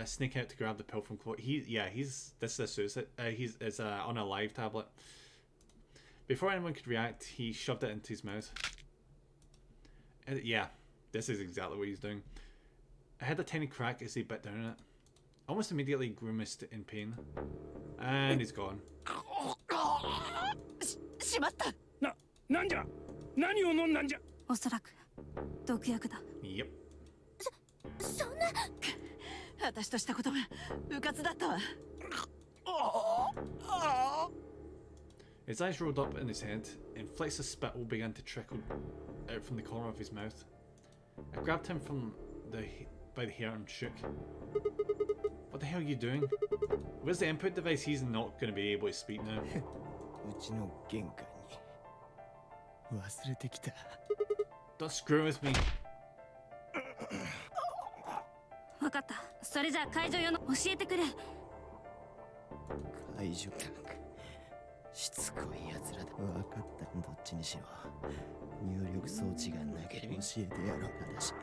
snake out to grab the pill from Clover. This is a suicide. It's on a live tablet. Before anyone could react, he shoved it into his mouth. Yeah, this is exactly what he's doing. I heard a tiny crack as he bit down on it. Almost immediately grimaced in pain. And he's gone. しまった。なんじゃ？何を飲んだんじゃ？おそらく毒薬だ。 Yep. そんな。私としたことがうかつだったわ。 His eyes rolled up in his head, and flecks of spittle began to trickle out from the corner of his mouth. I grabbed him by the hair and shook. What the hell are you doing? Where's the input device? He's not going to be able to speak now. うちの玄関に忘れてきた。 Don't screw with me. わかった。それじゃあ解除用の教えてくれ。解除か。しつこいやつらだ。わかった。どっちにしろ入力装置がなければ教えてやろう。ただし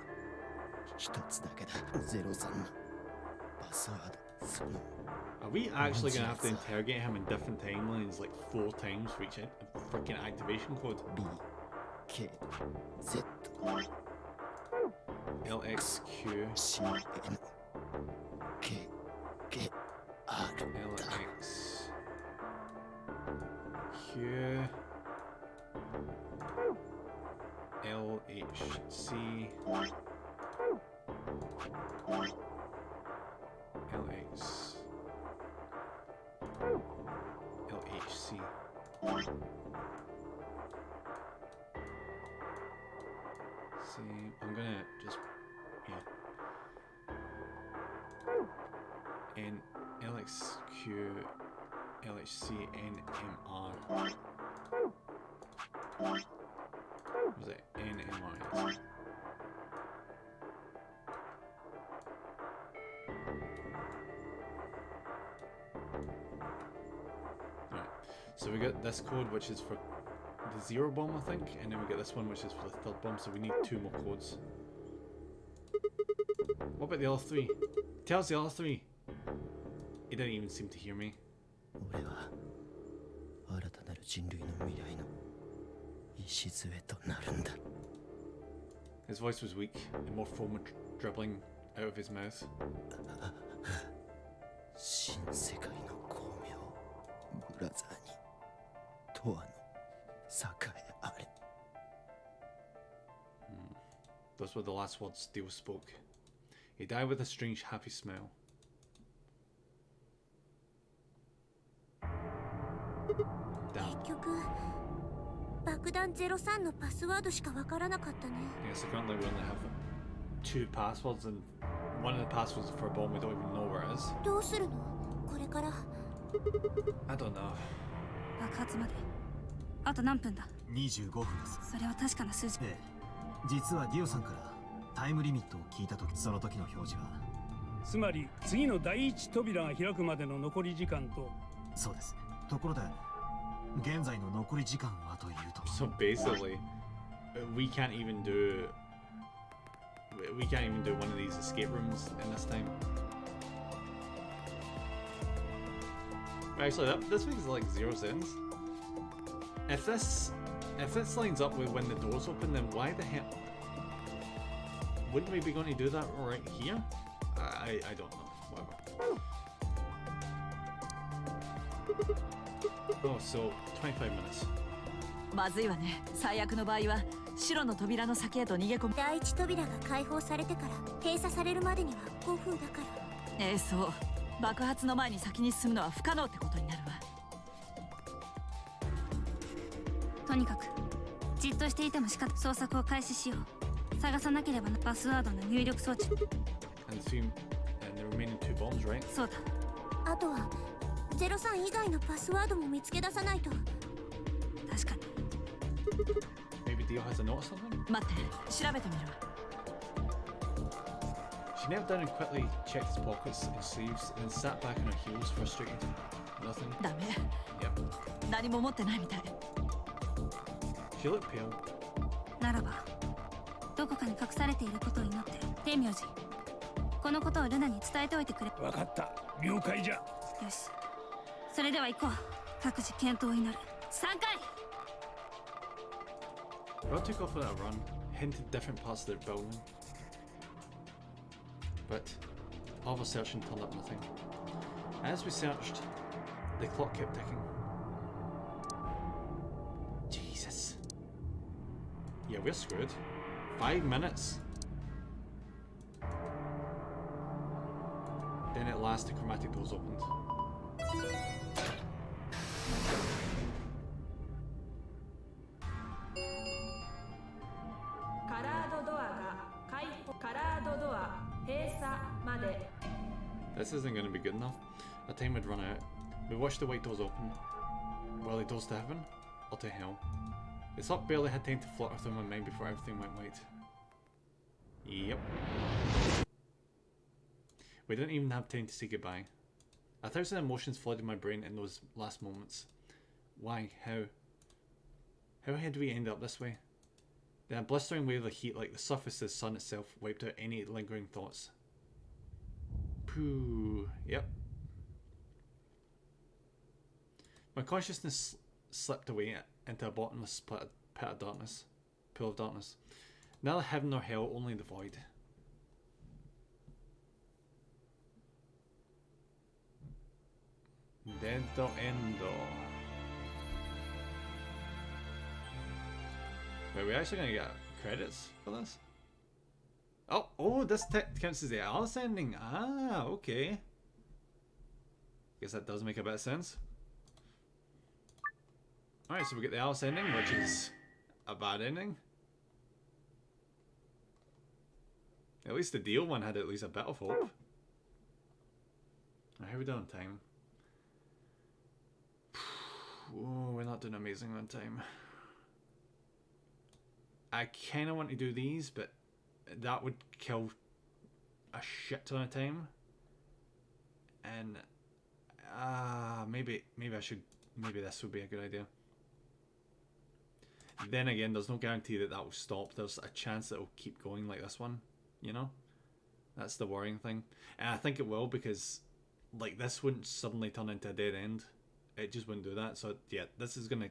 一つだけだ。03のパスワード。その Are we actually going to have to interrogate him in different timelines like 4 times for each freaking activation code? B K Z L X Q C N K K R L X Q L H C L X see. See, I'm gonna just, yeah. N LXQ LHC NMR. Was it NMR? Alright, so we got this code which is for the 0 bomb, I think, and then we get this one which is for the 3rd bomb, so we need 2 more codes. What about the other 3? Tell us the other 3! He didn't even seem to hear me. His voice was weak, and more foam dribbling out of his mouth. Those were the last words Dio spoke. He died with a strange, happy smile. Damn. 結局爆弾03のパスワードしかわからなかったね。 Yeah, so currently we only have 2 passwords, and one of the passwords for a bomb we don't even know where it is. どうするの？これから。I don't know. 爆発まであと何分だ？25分です。それは確かな数字。ええ、実はディオさんからタイムリミットを聞いた時、その時の表示は。つまり次の第一扉が開くまでの残り時間と。そうです。ところで現在の残り時間はというと。So basically, we can't even do one of these escape rooms in this time. Actually, this makes like 0 sense. If this lines up with when the doors open, then why the hell wouldn't we be going to do that right here? I don't know. Whatever. Oh, so 25 minutes. まずいわね。最悪の場合は白の扉の先へと逃げ込む。第一扉が開放されてから閉鎖されるまでには5分だから。そう。爆発の前に先に進むのは不可能ってことになるわ。とにかくじっとしていても仕方。捜索を開始しよう。探さなければな。パスワードの入力装置。And the remaining 2 bombs, right? そうだ。あとは03以外のパスワードも見つけ出さないと。確かに。Maybe Dio has a note or something? 待って、調べてみるわ。She knelt down and quickly checked his pockets and sleeves, and sat back on her heels, frustrated. Nothing. ダメ。Yep. 何も持ってないみたい。She looked pale. ならばどこかに隠されていることを祈ってる。天明寺、このことをルナに伝えておいてくれ。分かった。了解じゃ。よし。それでは行こう。各自健闘を祈る。3回。Rod took off on a run, hinted different parts of the building. But all of our searching turned up nothing. As we searched, the clock kept ticking. Jesus. Yeah, we're screwed. 5 minutes. Then at last the chromatic doors opened. This isn't going to be good enough. Our time would run out. We watched the white doors open. Were they doors to heaven? Or to hell? The thought barely had time to flutter through my mind before everything went white. Yep. We didn't even have time to say goodbye. 1,000 emotions flooded my brain in those last moments. Why? How? How had we end up this way? Then a blistering wave of heat like the surface of the sun itself wiped out any lingering thoughts. Pooh. Yep. My consciousness slipped away into a bottomless pit of darkness. Pool of darkness. Neither heaven nor hell, only the void. Dentro endo. Wait, we're actually gonna get credits for this? Oh, this counts as the Alice ending. Ah, okay. Guess that does make a bit of sense. Alright, so we get the Alice ending, which is a bad ending. At least the deal one had at least a bit of hope. How are we doing on time? Oh, we're not doing amazing on time. I kind of want to do these, but that would kill a shit ton of time. And maybe I should. Maybe this would be a good idea. Then again, there's no guarantee that that will stop. There's a chance that it'll keep going like this one. You know, that's the worrying thing. And I think it will, because like this wouldn't suddenly turn into a dead end. It just wouldn't do that. So yeah, this is gonna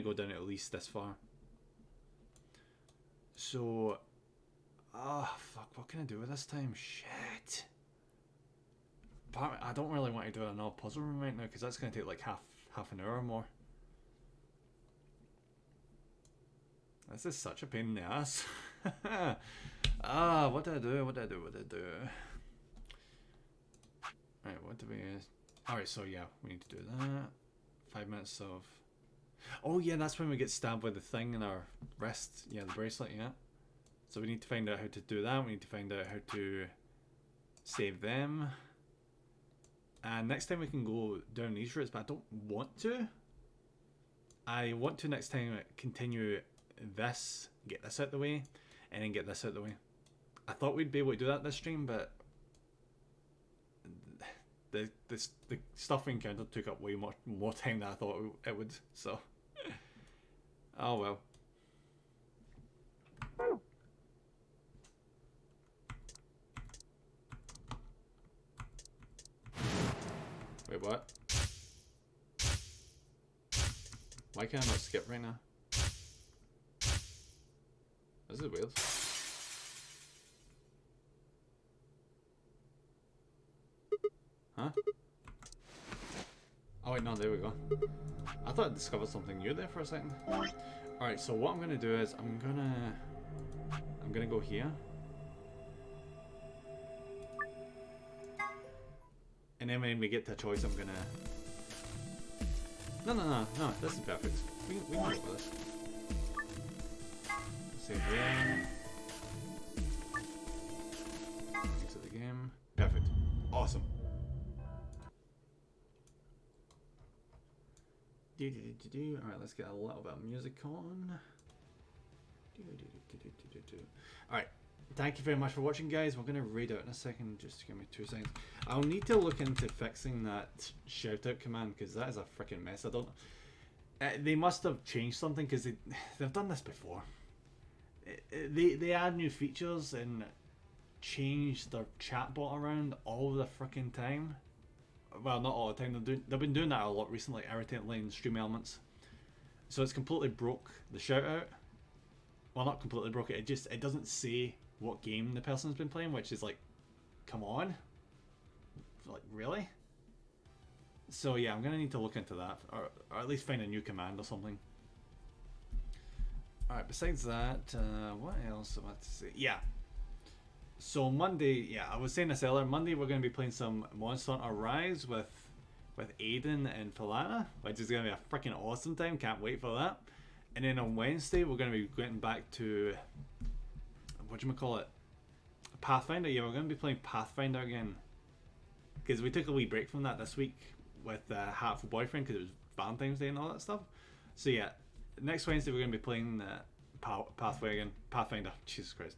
go down at least this far. So fuck, what can I do with this time? Shit. But I don't really want to do another puzzle room right now, because that's gonna take like half an hour or more. This is such a pain in the ass. What did I do? Alright, what do we... Alright, so yeah, we need to do that. 5 minutes of... Oh yeah, that's when we get stabbed by the thing in our wrist. Yeah, the bracelet, yeah. So we need to find out how to do that. We need to find out how to save them. And next time we can go down these routes, but I don't want to. I want to next time continue this, get this out the way, and then get this out the way. I thought we'd be able to do that this stream, but the stuff we encountered took up way more time than I thought it would. So, oh well. Wait, what? Why can't I not skip right now? This is weird. Huh? Oh wait, no, there we go. I thought I discovered something new there for a second. Alright, so what I'm gonna do is I'm gonna go here. And then when we get to a choice, I'm gonna... No, this is perfect. We can work with this. Save there. Exit the game. Perfect. Awesome. Alright, let's get a little bit of music on. Alright, thank you very much for watching, guys. We're going to raid out in a second. Just give me 2 seconds. I'll need to look into fixing that shout out command, because that is a freaking mess. I don't... they must have changed something, because they've done this before. They add new features and change their chatbot around all the freaking time. Well, not all the time. They've been doing that a lot recently, irritatingly, in Stream Elements. So it's completely broke the shout out. Well, not completely broke it. It doesn't say what game the person's been playing, which is like, come on, like really. So yeah, I'm gonna need to look into that, or at least find a new command or something. All right. Besides that, what else am I to say? Yeah. So Monday, yeah, I was saying this earlier. Monday we're going to be playing some Monster Hunter Rise with Aiden and Falana, which is going to be a freaking awesome time. Can't wait for that. And then on Wednesday we're going to be getting back to whatchamacallit, Pathfinder. Yeah, we're going to be playing Pathfinder again, because we took a wee break from that this week with Hatful Boyfriend, because it was Valentine's Day and all that stuff. So yeah, next Wednesday we're going to be playing Pathfinder. Jesus Christ.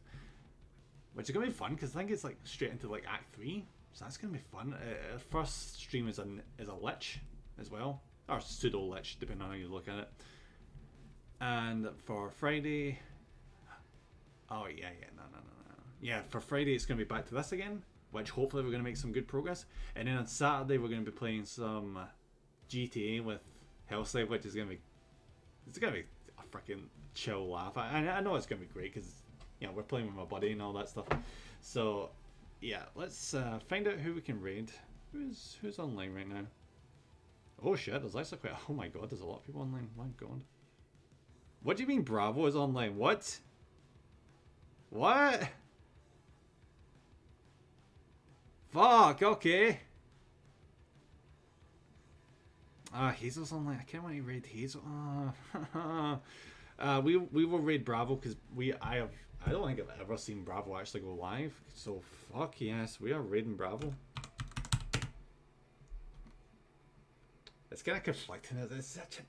Which is going to be fun, because I think it's like straight into like Act 3. So that's going to be fun. First stream is a lich as well. Or pseudo lich, depending on how you look at it. And for Friday... Oh yeah, no. Yeah, for Friday it's going to be back to this again. Which hopefully we're going to make some good progress. And then on Saturday we're going to be playing some GTA with Hellslave, which is going to be... It's going to be a freaking chill laugh. I know it's going to be great, because... Yeah, we're playing with my buddy and all that stuff. So, yeah, let's find out who we can raid. Who's online right now? Oh shit, there's actually quite... Oh my god, there's a lot of people online. My god. What do you mean Bravo is online? What? What? Fuck, okay. Hazel's online. I can't want to raid Hazel. We will raid Bravo because I don't think I've ever seen Bravo actually go live. So fuck yes, we are raiding Bravo. It's kind of conflicting. It's such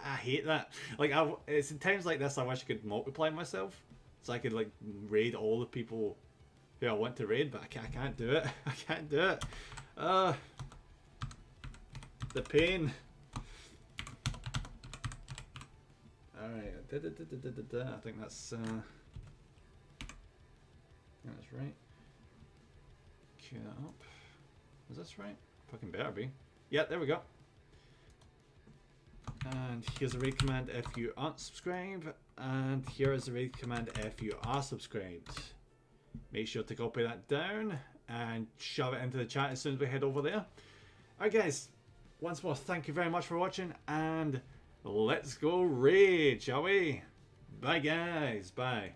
I hate that. Like it's in times like this I wish I could multiply myself so I could like raid all the people who I want to raid, but I can't do it. I can't do it. The pain. Alright, I think that's right. Cue that up. Is this right? Fucking better be. Yeah, there we go. And here's a raid command if you aren't subscribed, and here is a raid command if you are subscribed. Make sure to copy that down and shove it into the chat as soon as we head over there. Alright guys, once more thank you very much for watching, and let's go raid, shall we? Bye guys, bye.